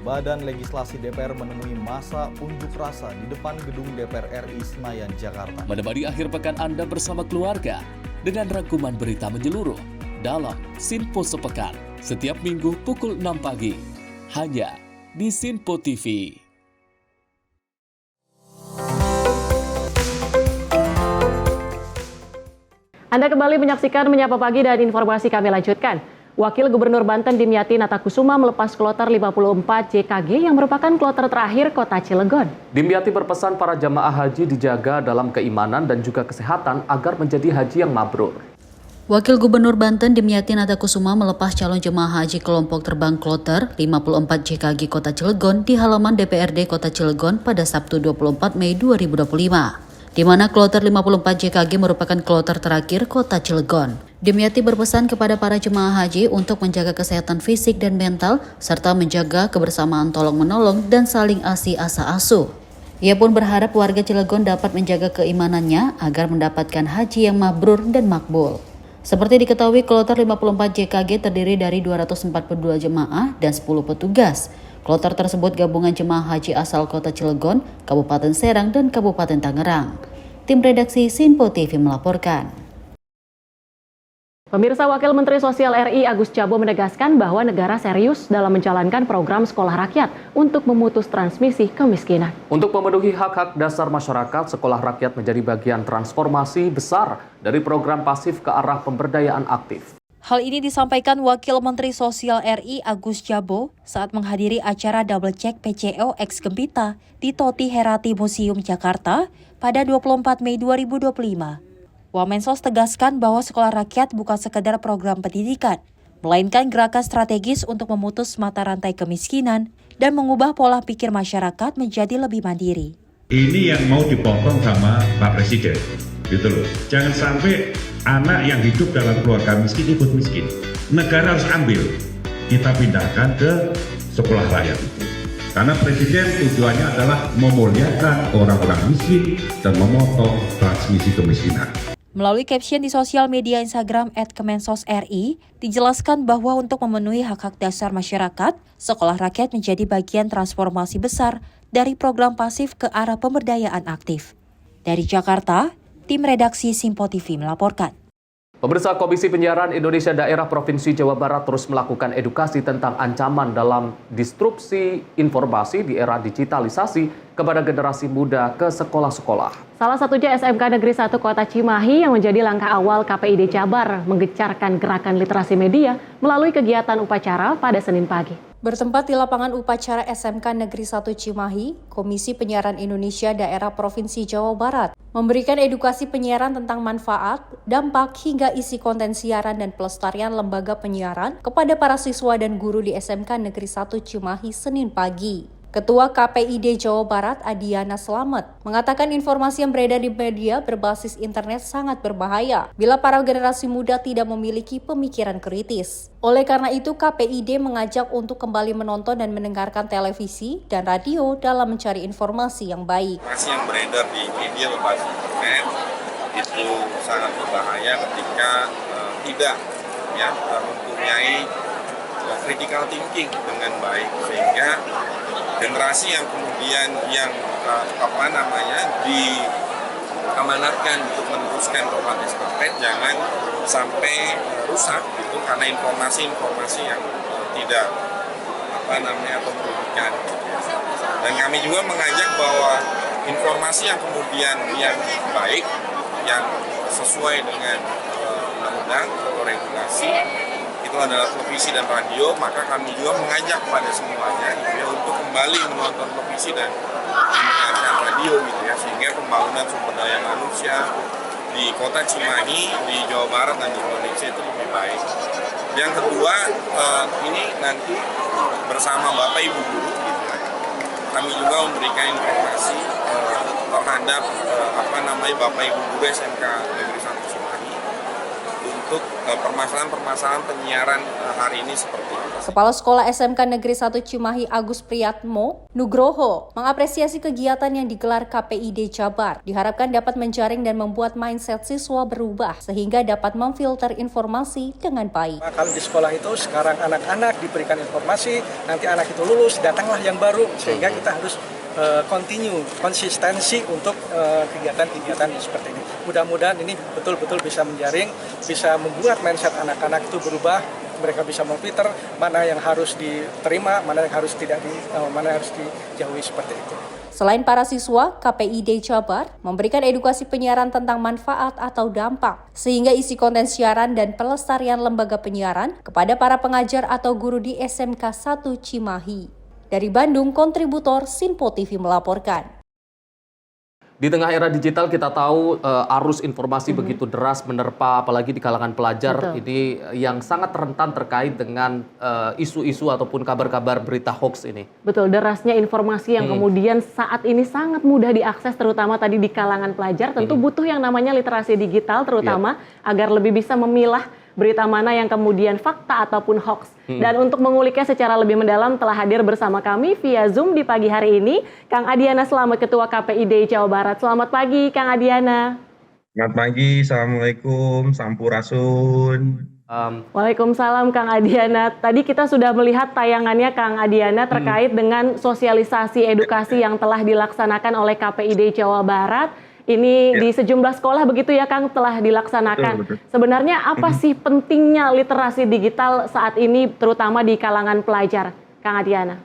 Badan Legislasi DPR menemui masa unjuk rasa di depan gedung DPR RI Senayan, Jakarta. Menemani akhir pekan Anda bersama keluarga dengan rangkuman berita menyeluruh dalam Simpo Sepekan setiap minggu pukul 6 pagi hanya di Simpo TV. Anda kembali menyaksikan Menyapa Pagi dan informasi kami lanjutkan. Wakil Gubernur Banten Dimyati Natakusuma melepas kloter 54 JKG yang merupakan kloter terakhir Kota Cilegon. Dimyati berpesan para jamaah haji dijaga dalam keimanan dan juga kesehatan agar menjadi haji yang mabrur. Wakil Gubernur Banten Dimyati Natakusuma melepas calon jemaah haji kelompok terbang kloter 54 JKG Kota Cilegon di halaman DPRD Kota Cilegon pada Sabtu 24 Mei 2025. Di mana kloter 54 JKG merupakan kloter terakhir Kota Cilegon. Dimyati berpesan kepada para jemaah haji untuk menjaga kesehatan fisik dan mental, serta menjaga kebersamaan tolong-menolong dan saling asi asa asuh. Ia pun berharap warga Cilegon dapat menjaga keimanannya agar mendapatkan haji yang mabrur dan makbul. Seperti diketahui, kloter 54 JKG terdiri dari 242 jemaah dan 10 petugas. Kloter tersebut gabungan jemaah haji asal Kota Cilegon, Kabupaten Serang, dan Kabupaten Tangerang. Tim redaksi Simpo TV melaporkan. Pemirsa, Wakil Menteri Sosial RI Agus Jabo menegaskan bahwa negara serius dalam menjalankan program sekolah rakyat untuk memutus transmisi kemiskinan. Untuk memenuhi hak-hak dasar masyarakat, sekolah rakyat menjadi bagian transformasi besar dari program pasif ke arah pemberdayaan aktif. Hal ini disampaikan Wakil Menteri Sosial RI Agus Jabo saat menghadiri acara Double Check PCO Ex Gempita di Toti Herati Museum Jakarta pada 24 Mei 2025. Wamensos tegaskan bahwa sekolah rakyat bukan sekedar program pendidikan, melainkan gerakan strategis untuk memutus mata rantai kemiskinan dan mengubah pola pikir masyarakat menjadi lebih mandiri. Ini yang mau dipotong sama Pak Presiden, gitu loh. Jangan sampai anak yang hidup dalam keluarga miskin ikut miskin. Negara harus ambil, kita pindahkan ke sekolah rakyat itu. Karena Presiden tujuannya adalah memuliakan orang-orang miskin dan memotong transmisi kemiskinan. Melalui caption di sosial media Instagram @Kemensos.RI, dijelaskan bahwa untuk memenuhi hak-hak dasar masyarakat, sekolah rakyat menjadi bagian transformasi besar dari program pasif ke arah pemberdayaan aktif. Dari Jakarta, tim redaksi Simpo TV melaporkan. Pemirsa, Komisi Penyiaran Indonesia Daerah Provinsi Jawa Barat terus melakukan edukasi tentang ancaman dalam disrupsi informasi di era digitalisasi kepada generasi muda ke sekolah-sekolah. Salah satunya SMK Negeri 1 Kota Cimahi yang menjadi langkah awal KPID Jabar menggencarkan gerakan literasi media melalui kegiatan upacara pada Senin pagi. Bertempat di lapangan upacara SMK Negeri 1 Cimahi, Komisi Penyiaran Indonesia Daerah Provinsi Jawa Barat memberikan edukasi penyiaran tentang manfaat, dampak, hingga isi konten siaran dan pelestarian lembaga penyiaran kepada para siswa dan guru di SMK Negeri 1 Cimahi Senin pagi. Ketua KPID Jawa Barat Adiana Slamet mengatakan informasi yang beredar di media berbasis internet sangat berbahaya bila para generasi muda tidak memiliki pemikiran kritis. Oleh karena itu, KPID mengajak untuk kembali menonton dan mendengarkan televisi dan radio dalam mencari informasi yang baik. Informasi yang beredar di media berbasis internet itu sangat berbahaya ketika tidak mempunyai critical thinking dengan baik, sehingga generasi yang kemudian amanatkan untuk meneruskan tongkat estafet, jangan sampai rusak gitu karena informasi-informasi yang tidak atau merugikan. Dan kami juga mengajak bahwa informasi yang kemudian yang baik, yang sesuai dengan undang-undang atau regulasi itu adalah televisi dan radio, maka kami juga mengajak pada semuanya gitu ya, untuk kembali menonton televisi dan mendengarkan radio gitu ya, sehingga pembangunan sumber daya manusia di kota Cimahi, di Jawa Barat dan di Indonesia itu lebih baik. Yang kedua, ini nanti bersama Bapak Ibu Guru gitu ya, kami juga memberikan informasi terhadap Bapak Ibu Guru SMK Negeri 1 Cimahi untuk permasalahan-permasalahan penyiaran hari ini seperti ini. Kepala Sekolah SMK Negeri 1 Cimahi Agus Priyatmo Nugroho mengapresiasi kegiatan yang digelar KPID Jabar. Diharapkan dapat menjaring dan membuat mindset siswa berubah sehingga dapat memfilter informasi dengan baik. Kalau di sekolah itu sekarang anak-anak diberikan informasi, nanti anak itu lulus, datanglah yang baru, sehingga kita harus konsistensi untuk kegiatan-kegiatan seperti ini. Mudah-mudahan ini betul-betul bisa menjaring, bisa membuat mindset anak-anak itu berubah. Mereka bisa memfilter mana yang harus diterima, mana yang harus mana yang harus dijauhi seperti itu. Selain para siswa, KPID Jabar memberikan edukasi penyiaran tentang manfaat atau dampak, sehingga isi konten siaran dan pelestarian lembaga penyiaran kepada para pengajar atau guru di SMK 1 Cimahi. Dari Bandung, kontributor Sinpo TV melaporkan. Di tengah era digital kita tahu arus informasi begitu deras menerpa apalagi di kalangan pelajar. Betul. Ini yang sangat rentan terkait dengan isu-isu ataupun kabar-kabar berita hoax ini. Betul, derasnya informasi yang kemudian saat ini sangat mudah diakses terutama tadi di kalangan pelajar. Tentu butuh yang namanya literasi digital terutama agar lebih bisa memilah berita mana yang kemudian fakta ataupun hoax. Dan untuk menguliknya secara lebih mendalam telah hadir bersama kami via Zoom di pagi hari ini Kang Adiana Slamet, Ketua KPID Jawa Barat. Selamat pagi Kang Adiana. Selamat pagi, Assalamualaikum, Sampurasun. Waalaikumsalam Kang Adiana. Tadi kita sudah melihat tayangannya Kang Adiana terkait dengan sosialisasi edukasi yang telah dilaksanakan oleh KPID Jawa Barat. Ini di sejumlah sekolah begitu ya Kang telah dilaksanakan. Betul. Sebenarnya apa sih pentingnya literasi digital saat ini terutama di kalangan pelajar, Kang Adiana?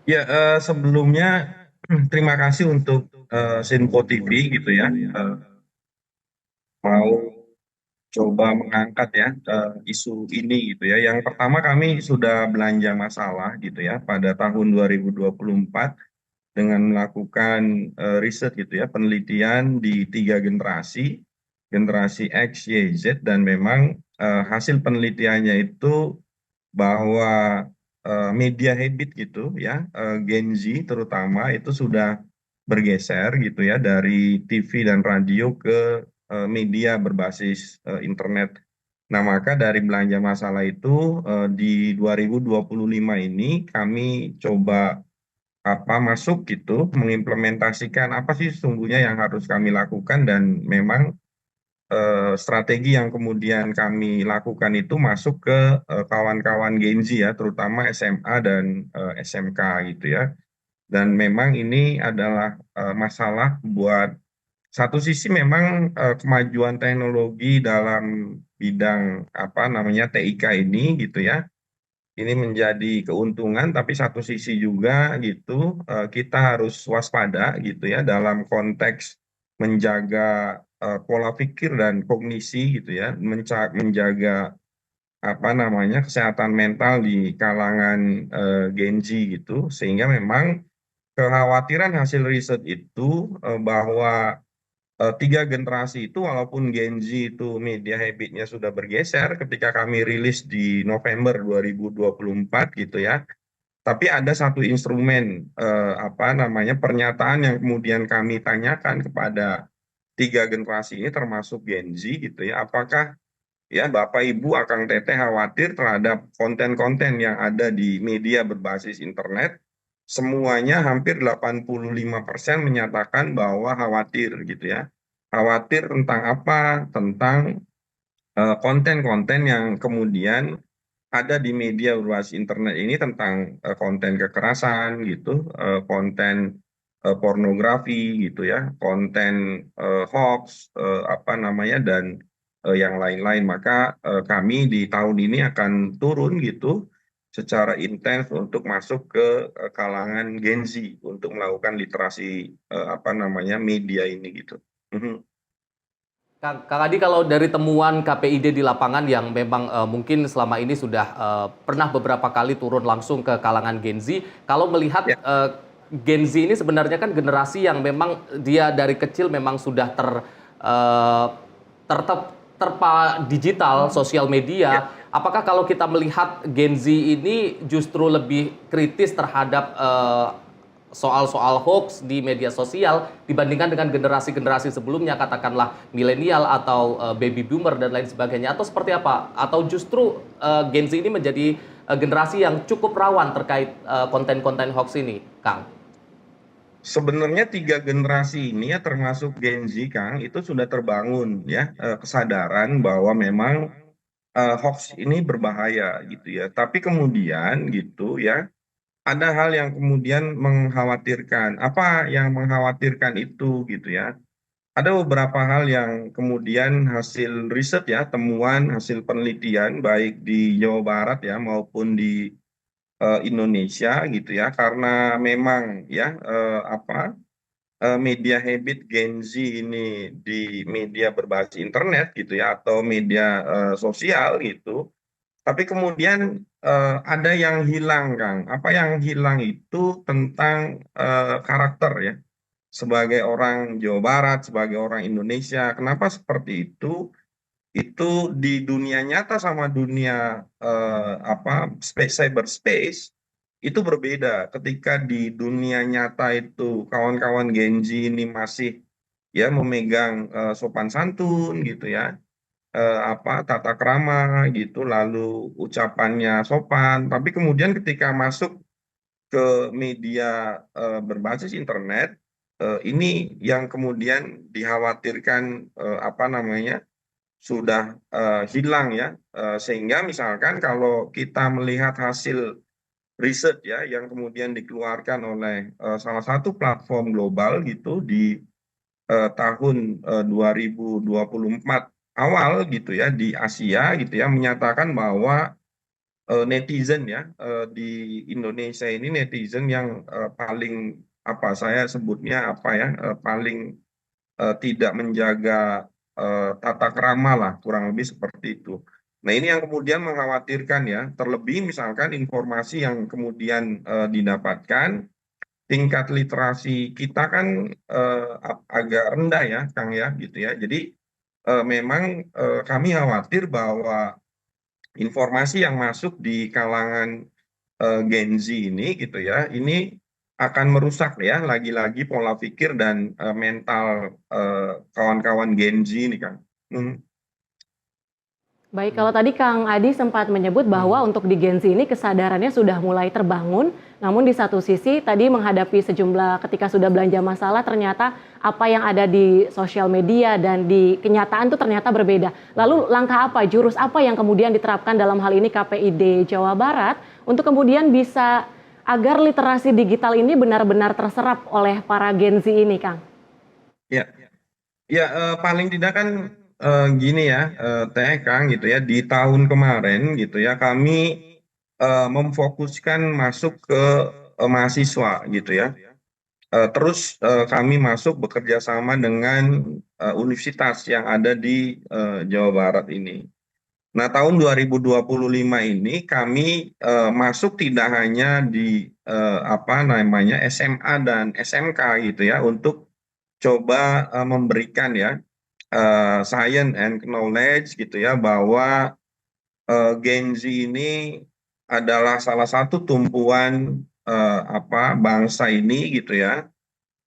Ya, sebelumnya terima kasih untuk Sinpo TV gitu ya. Mau coba mengangkat ya isu ini gitu ya. Yang pertama kami sudah belanja masalah gitu ya pada tahun 2024. Dengan melakukan riset gitu ya, penelitian di 3 generasi X, Y, Z, dan memang hasil penelitiannya itu bahwa media habit gitu ya, Gen Z terutama itu sudah bergeser gitu ya dari TV dan radio ke media berbasis internet. Nah, maka dari belanja masalah itu di 2025 ini kami coba masuk gitu, mengimplementasikan apa sih sesungguhnya yang harus kami lakukan, dan memang strategi yang kemudian kami lakukan itu masuk ke kawan-kawan Gen Z ya, terutama SMA dan SMK gitu ya. Dan memang ini adalah masalah buat satu sisi memang kemajuan teknologi dalam bidang TIK ini gitu ya. Ini menjadi keuntungan, tapi satu sisi juga gitu kita harus waspada gitu ya dalam konteks menjaga pola pikir dan kognisi gitu ya, menjaga kesehatan mental di kalangan Gen Z gitu, sehingga memang kekhawatiran hasil riset itu bahwa 3 generasi itu walaupun Gen Z itu media habitnya sudah bergeser ketika kami rilis di November 2024 gitu ya. Tapi ada satu instrumen pernyataan yang kemudian kami tanyakan kepada 3 generasi ini termasuk Gen Z gitu ya. Apakah ya Bapak Ibu Akang Teteh khawatir terhadap konten-konten yang ada di media berbasis internet? Semuanya hampir 85% menyatakan bahwa khawatir gitu ya. Khawatir tentang apa? Tentang konten-konten yang kemudian ada di media berbasis internet ini, tentang konten kekerasan gitu, konten pornografi gitu ya, konten hoax, apa namanya, dan yang lain-lain. Maka kami di tahun ini akan turun gitu secara intens untuk masuk ke kalangan Gen Z untuk melakukan literasi apa namanya media ini gitu. Mhm. Kang Adi, kalau dari temuan KPID di lapangan yang memang mungkin selama ini sudah pernah beberapa kali turun langsung ke kalangan Gen Z, kalau melihat Gen Z ini sebenarnya kan generasi yang memang dia dari kecil memang sudah terpa digital, sosial media. Apakah kalau kita melihat Gen Z ini justru lebih kritis terhadap soal-soal hoax di media sosial dibandingkan dengan generasi-generasi sebelumnya, katakanlah milenial atau baby boomer dan lain sebagainya, atau seperti apa? Atau justru Gen Z ini menjadi generasi yang cukup rawan terkait konten-konten hoax ini, Kang? Sebenarnya 3 generasi ini ya termasuk Gen Z, Kang, itu sudah terbangun ya kesadaran bahwa memang hoax ini berbahaya gitu ya. Tapi kemudian gitu ya, ada hal yang kemudian mengkhawatirkan. Apa yang mengkhawatirkan itu gitu ya? Ada beberapa hal yang kemudian hasil riset ya, temuan hasil penelitian baik di Jawa Barat ya maupun di Indonesia gitu ya. Karena memang ya media habit Gen Z ini di media berbasis internet gitu ya atau media sosial gitu. Tapi kemudian ada yang hilang, Kang. Apa yang hilang itu tentang karakter ya. Sebagai orang Jawa Barat, sebagai orang Indonesia, kenapa seperti itu? Itu di dunia nyata sama dunia cyberspace itu berbeda. Ketika di dunia nyata itu kawan-kawan Gen Z ini masih ya memegang sopan santun gitu ya, tata krama gitu, lalu ucapannya sopan. Tapi kemudian ketika masuk ke media berbasis internet, ini yang kemudian dikhawatirkan apa namanya sudah hilang ya. Sehingga misalkan kalau kita melihat hasil riset ya yang kemudian dikeluarkan oleh salah satu platform global gitu di tahun 2024 awal gitu ya di Asia gitu ya, menyatakan bahwa netizen ya di Indonesia ini netizen yang paling apa saya sebutnya apa ya paling tidak menjaga tata krama lah, kurang lebih seperti itu. Nah, ini yang kemudian mengkhawatirkan ya, terlebih misalkan informasi yang kemudian didapatkan, tingkat literasi kita kan agak rendah ya, Kang ya, gitu ya. Jadi memang kami khawatir bahwa informasi yang masuk di kalangan Gen Z ini gitu ya, ini akan merusak ya lagi-lagi pola pikir dan mental kawan-kawan Gen Z ini, Kang. Baik, kalau tadi Kang Adi sempat menyebut bahwa untuk di Gen Z ini kesadarannya sudah mulai terbangun, namun di satu sisi tadi menghadapi sejumlah ketika sudah belanja masalah ternyata apa yang ada di sosial media dan di kenyataan itu ternyata berbeda. Lalu langkah apa, jurus apa yang kemudian diterapkan dalam hal ini KPID Jawa Barat untuk kemudian bisa agar literasi digital ini benar-benar terserap oleh para Gen Z ini, Kang? Ya, paling tidak kan gini ya, Kang gitu ya, di tahun kemarin gitu ya, kami memfokuskan masuk ke mahasiswa gitu ya. Terus kami masuk bekerja sama dengan universitas yang ada di Jawa Barat ini. Nah, tahun 2025 ini kami masuk tidak hanya di apa namanya SMA dan SMK gitu ya, untuk coba memberikan ya science and knowledge gitu ya, bahwa Gen Z ini adalah salah satu tumpuan bangsa ini gitu ya,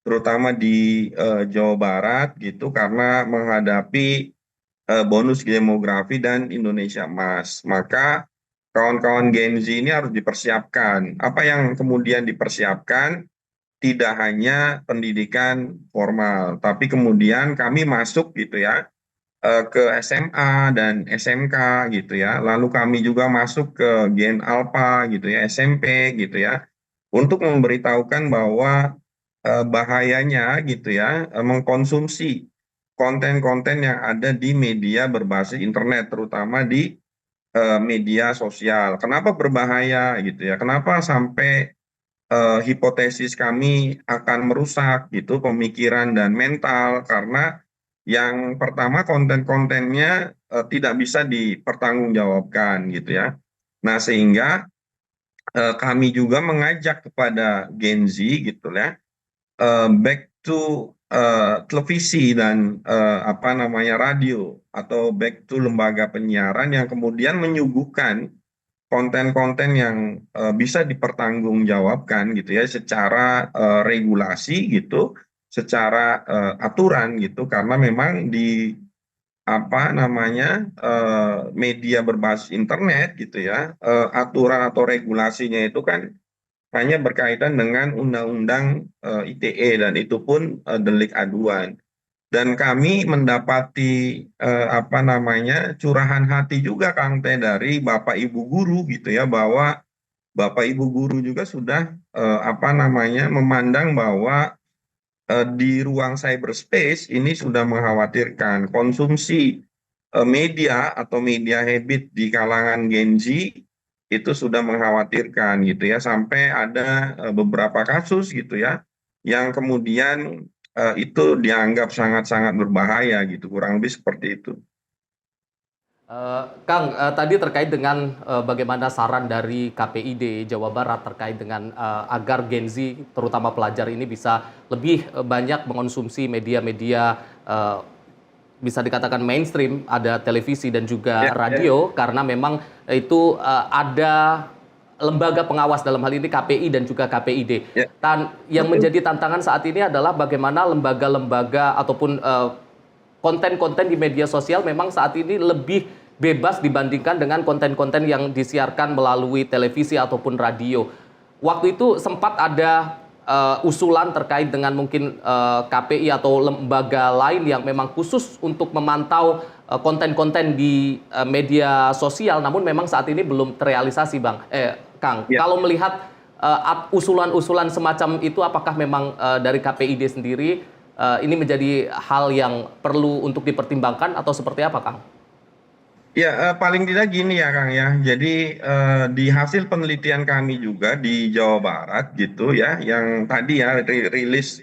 terutama di Jawa Barat gitu, karena menghadapi bonus demografi dan Indonesia Emas. Maka kawan-kawan Gen Z ini harus dipersiapkan. Apa yang kemudian dipersiapkan? Tidak hanya pendidikan formal, tapi kemudian kami masuk gitu ya ke SMA dan SMK gitu ya. Lalu kami juga masuk ke Gen Alpha gitu ya, SMP gitu ya, untuk memberitahukan bahwa bahayanya gitu ya mengkonsumsi konten-konten yang ada di media berbasis internet, terutama di media sosial. Kenapa berbahaya gitu ya? Kenapa sampai hipotesis kami akan merusak gitu pemikiran dan mental? Karena yang pertama konten-kontennya tidak bisa dipertanggungjawabkan gitu ya. Nah, sehingga kami juga mengajak kepada Gen Z gitu ya, back to televisi dan apa namanya radio atau back to lembaga penyiaran yang kemudian menyuguhkan konten-konten yang bisa dipertanggungjawabkan gitu ya secara regulasi gitu, secara aturan gitu, karena memang di apa namanya media berbasis internet gitu ya, aturan atau regulasinya itu kan hanya berkaitan dengan undang-undang ITE dan itu pun delik aduan. Dan kami mendapati apa namanya curahan hati juga Kang Teh dari Bapak Ibu guru gitu ya, bahwa Bapak Ibu guru juga sudah apa namanya memandang bahwa di ruang cyberspace ini sudah mengkhawatirkan konsumsi media atau media habit di kalangan Gen Z itu sudah mengkhawatirkan gitu ya, sampai ada beberapa kasus gitu ya yang kemudian itu dianggap sangat-sangat berbahaya gitu, kurang lebih seperti itu. Kang, tadi terkait dengan bagaimana saran dari KPID Jawa Barat terkait dengan agar Gen Z, terutama pelajar ini bisa lebih banyak mengonsumsi media-media bisa dikatakan mainstream, ada televisi dan juga radio, karena memang itu ada lembaga pengawas dalam hal ini KPI dan juga KPID. Yang menjadi tantangan saat ini adalah bagaimana lembaga-lembaga ataupun konten-konten di media sosial memang saat ini lebih bebas dibandingkan dengan konten-konten yang disiarkan melalui televisi ataupun radio. Waktu itu sempat ada usulan terkait dengan mungkin KPI atau lembaga lain yang memang khusus untuk memantau konten-konten di media sosial, namun memang saat ini belum terrealisasi, Kang. Kalau melihat usulan-usulan semacam itu, apakah memang dari KPID sendiri ini menjadi hal yang perlu untuk dipertimbangkan atau seperti apa, Kang? Ya, paling tidak gini ya Kang ya. Jadi di hasil penelitian kami juga di Jawa Barat gitu ya, yang tadi ya rilis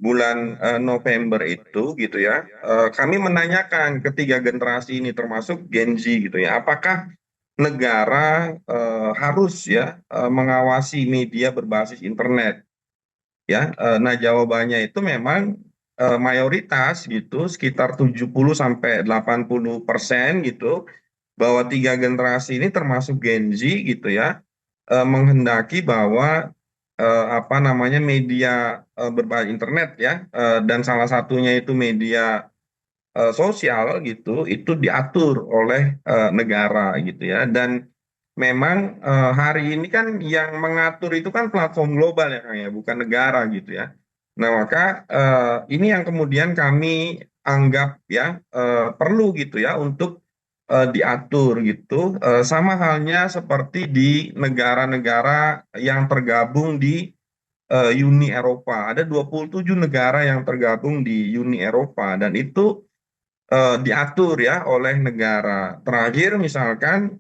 bulan November itu gitu ya, kami menanyakan ketiga generasi ini termasuk Gen Z gitu ya, apakah negara harus ya mengawasi media berbasis internet ya. Nah, jawabannya itu memang mayoritas gitu, sekitar 70-80% gitu, bahwa tiga generasi ini termasuk Gen Z gitu ya, menghendaki bahwa apa namanya media berbasis internet ya, dan salah satunya itu media sosial gitu, itu diatur oleh negara gitu ya. Dan memang hari ini kan yang mengatur itu kan platform global ya Kang ya, bukan negara gitu ya. Nah, maka ini yang kemudian kami anggap ya perlu gitu ya untuk diatur gitu, sama halnya seperti di negara-negara yang tergabung di Uni Eropa. Ada 27 negara yang tergabung di Uni Eropa dan itu diatur ya oleh negara. Terakhir misalkan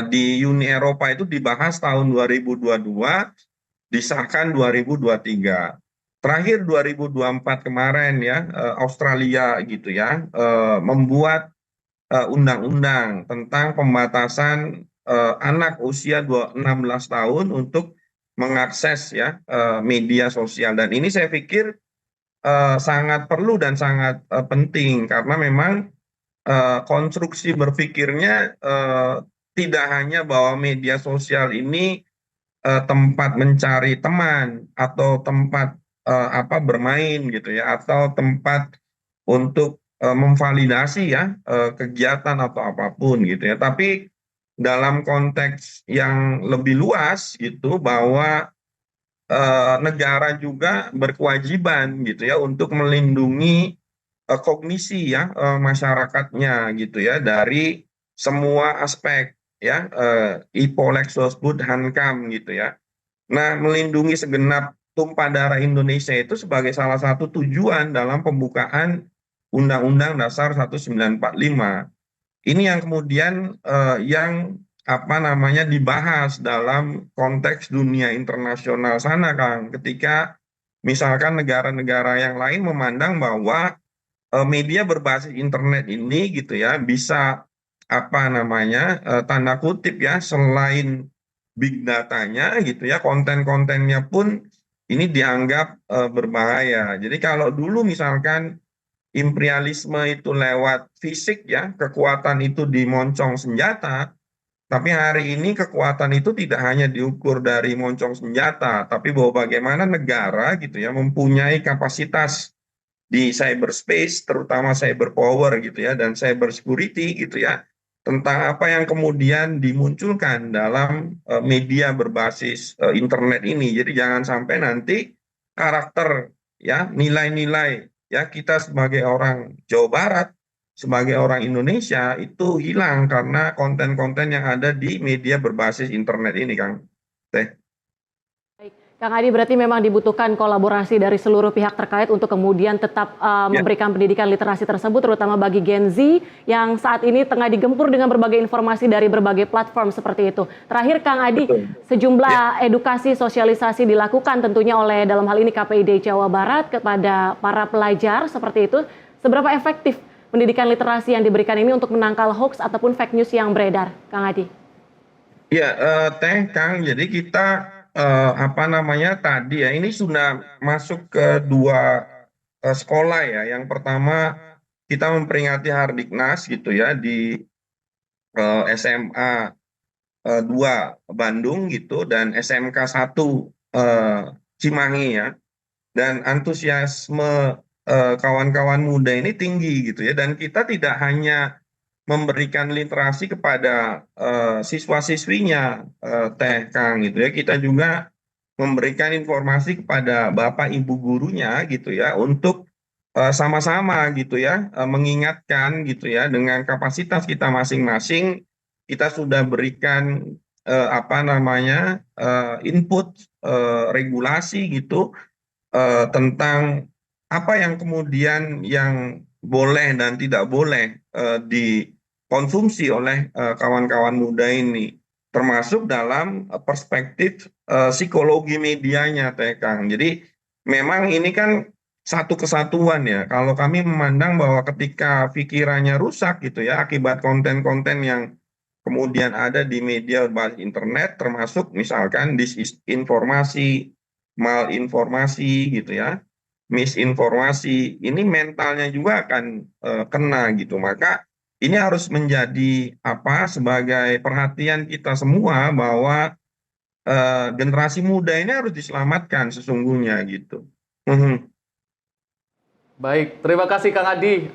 di Uni Eropa itu dibahas tahun 2022, disahkan 2023. Terakhir 2024 kemarin ya, Australia gitu ya, membuat undang-undang tentang pembatasan anak usia 16 tahun untuk mengakses ya media sosial. Dan ini saya pikir sangat perlu dan sangat penting, karena memang konstruksi berpikirnya tidak hanya bahwa media sosial ini tempat mencari teman atau tempat apa bermain gitu ya, atau tempat untuk memvalidasi ya kegiatan atau apapun gitu ya, tapi dalam konteks yang lebih luas gitu, bahwa negara juga berkewajiban gitu ya untuk melindungi kognisi ya masyarakatnya gitu ya dari semua aspek ya, IPO, Lexosbud, Hankam gitu ya. Nah, melindungi segenap tumpah darah Indonesia itu sebagai salah satu tujuan dalam pembukaan Undang-Undang Dasar 1945. Ini yang kemudian yang dibahas dalam konteks dunia internasional sana, Kang. Ketika misalkan negara-negara yang lain memandang bahwa media berbasis internet ini gitu ya bisa tanda kutip ya, selain big datanya gitu ya, konten-kontennya pun ini dianggap berbahaya. Jadi kalau dulu misalkan imperialisme itu lewat fisik ya, kekuatan itu dimoncong senjata, tapi hari ini kekuatan itu tidak hanya diukur dari moncong senjata, tapi bahwa bagaimana negara gitu ya mempunyai kapasitas di cyberspace, terutama cyber power gitu ya, dan cyber security gitu ya, tentang apa yang kemudian dimunculkan dalam media berbasis internet ini. Jadi jangan sampai nanti karakter ya, nilai-nilai ya kita sebagai orang Jawa Barat, sebagai orang Indonesia itu hilang karena konten-konten yang ada di media berbasis internet ini, Kang. Kang Adi, berarti memang dibutuhkan kolaborasi dari seluruh pihak terkait untuk kemudian tetap memberikan pendidikan literasi tersebut, terutama bagi Gen Z yang saat ini tengah digempur dengan berbagai informasi dari berbagai platform seperti itu. Terakhir, Kang Adi, sejumlah edukasi sosialisasi dilakukan tentunya oleh dalam hal ini KPID Jawa Barat kepada para pelajar seperti itu. Seberapa efektif pendidikan literasi yang diberikan ini untuk menangkal hoax ataupun fake news yang beredar, Kang Adi? Ya, Kang, jadi kita tadi ya, ini sudah masuk ke dua sekolah ya. Yang pertama kita memperingati Hardiknas gitu ya di SMA 2 Bandung gitu, dan SMK 1 Cimahi ya. Dan antusiasme kawan-kawan muda ini tinggi gitu ya, dan kita tidak hanya memberikan literasi kepada siswa-siswinya, Kang gitu ya, kita juga memberikan informasi kepada bapak ibu gurunya gitu ya, untuk sama-sama gitu ya mengingatkan gitu ya, dengan kapasitas kita masing-masing kita sudah berikan input regulasi gitu tentang apa yang kemudian yang boleh dan tidak boleh dikonsumsi oleh kawan-kawan muda ini, termasuk dalam perspektif psikologi medianya, Kang. Jadi memang ini kan satu kesatuan ya. Kalau kami memandang bahwa ketika pikirannya rusak gitu ya akibat konten-konten yang kemudian ada di media berbasis internet, termasuk misalkan disinformasi, malinformasi gitu ya, misinformasi, ini mentalnya juga akan kena gitu. Maka ini harus menjadi sebagai perhatian kita semua bahwa generasi muda ini harus diselamatkan sesungguhnya gitu. Baik, terima kasih Kang Adi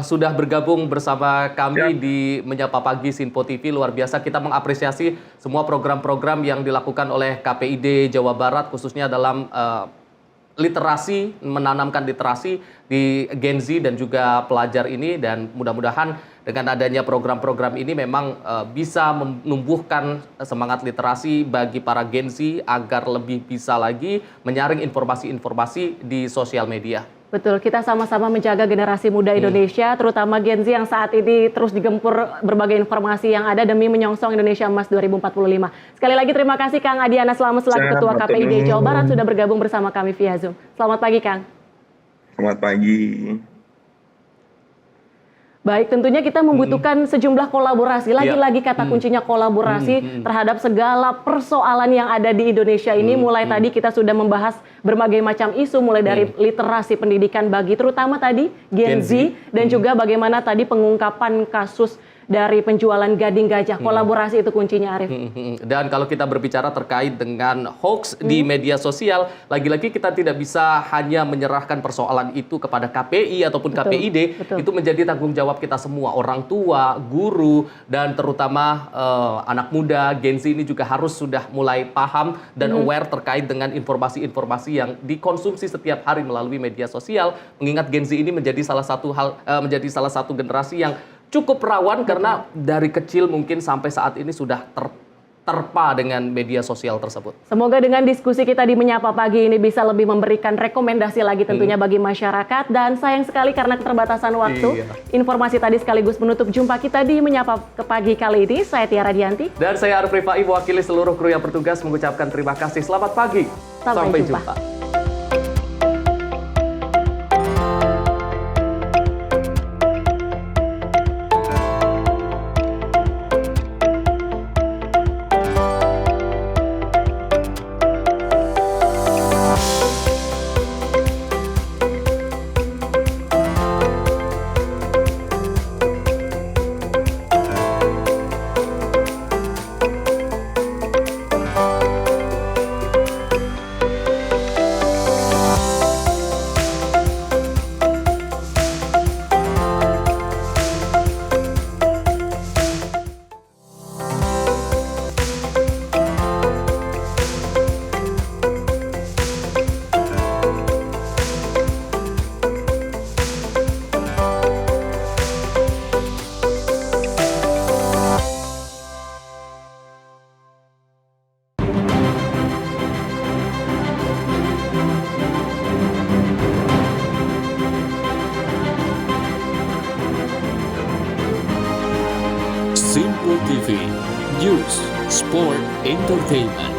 sudah bergabung bersama kami di Menyapa Pagi Sinpo TV. Luar biasa, kita mengapresiasi semua program-program yang dilakukan oleh KPID Jawa Barat, khususnya dalam literasi, menanamkan literasi di Gen Z dan juga pelajar ini, dan mudah-mudahan dengan adanya program-program ini memang bisa menumbuhkan semangat literasi bagi para Gen Z agar lebih bisa lagi menyaring informasi-informasi di sosial media. Betul, kita sama-sama menjaga generasi muda Indonesia, terutama Gen Z yang saat ini terus digempur berbagai informasi yang ada demi menyongsong Indonesia Emas 2045. Sekali lagi terima kasih Kang Adiana selaku Ketua KPID Jawa Barat sudah bergabung bersama kami via Zoom. Selamat pagi, Kang. Selamat pagi. Baik, tentunya kita membutuhkan sejumlah kolaborasi. Lagi-lagi kata kuncinya kolaborasi terhadap segala persoalan yang ada di Indonesia ini. Mulai tadi kita sudah membahas berbagai macam isu, mulai dari literasi pendidikan bagi terutama tadi Gen Z, dan juga bagaimana tadi pengungkapan kasus dari penjualan gading gajah. Kolaborasi itu kuncinya, Arif. Dan kalau kita berbicara terkait dengan hoax di media sosial, lagi-lagi kita tidak bisa hanya menyerahkan persoalan itu kepada KPI ataupun KPID. Itu menjadi tanggung jawab kita semua, orang tua, guru, dan terutama anak muda, Gen Z ini juga harus sudah mulai paham dan aware terkait dengan informasi-informasi yang dikonsumsi setiap hari melalui media sosial. Mengingat Gen Z ini menjadi salah satu generasi yang cukup rawan karena dari kecil mungkin sampai saat ini sudah terpa dengan media sosial tersebut. Semoga dengan diskusi kita di Menyapa Pagi ini bisa lebih memberikan rekomendasi lagi tentunya bagi masyarakat. Dan sayang sekali karena keterbatasan waktu, informasi tadi sekaligus menutup jumpa kita di Menyapa Pagi kali ini. Saya Tiara Dianti. Dan saya Arif Rifai, mewakili seluruh kru yang bertugas mengucapkan terima kasih. Selamat pagi. Sampai jumpa. Simpo TV, News, Sport, Entertainment.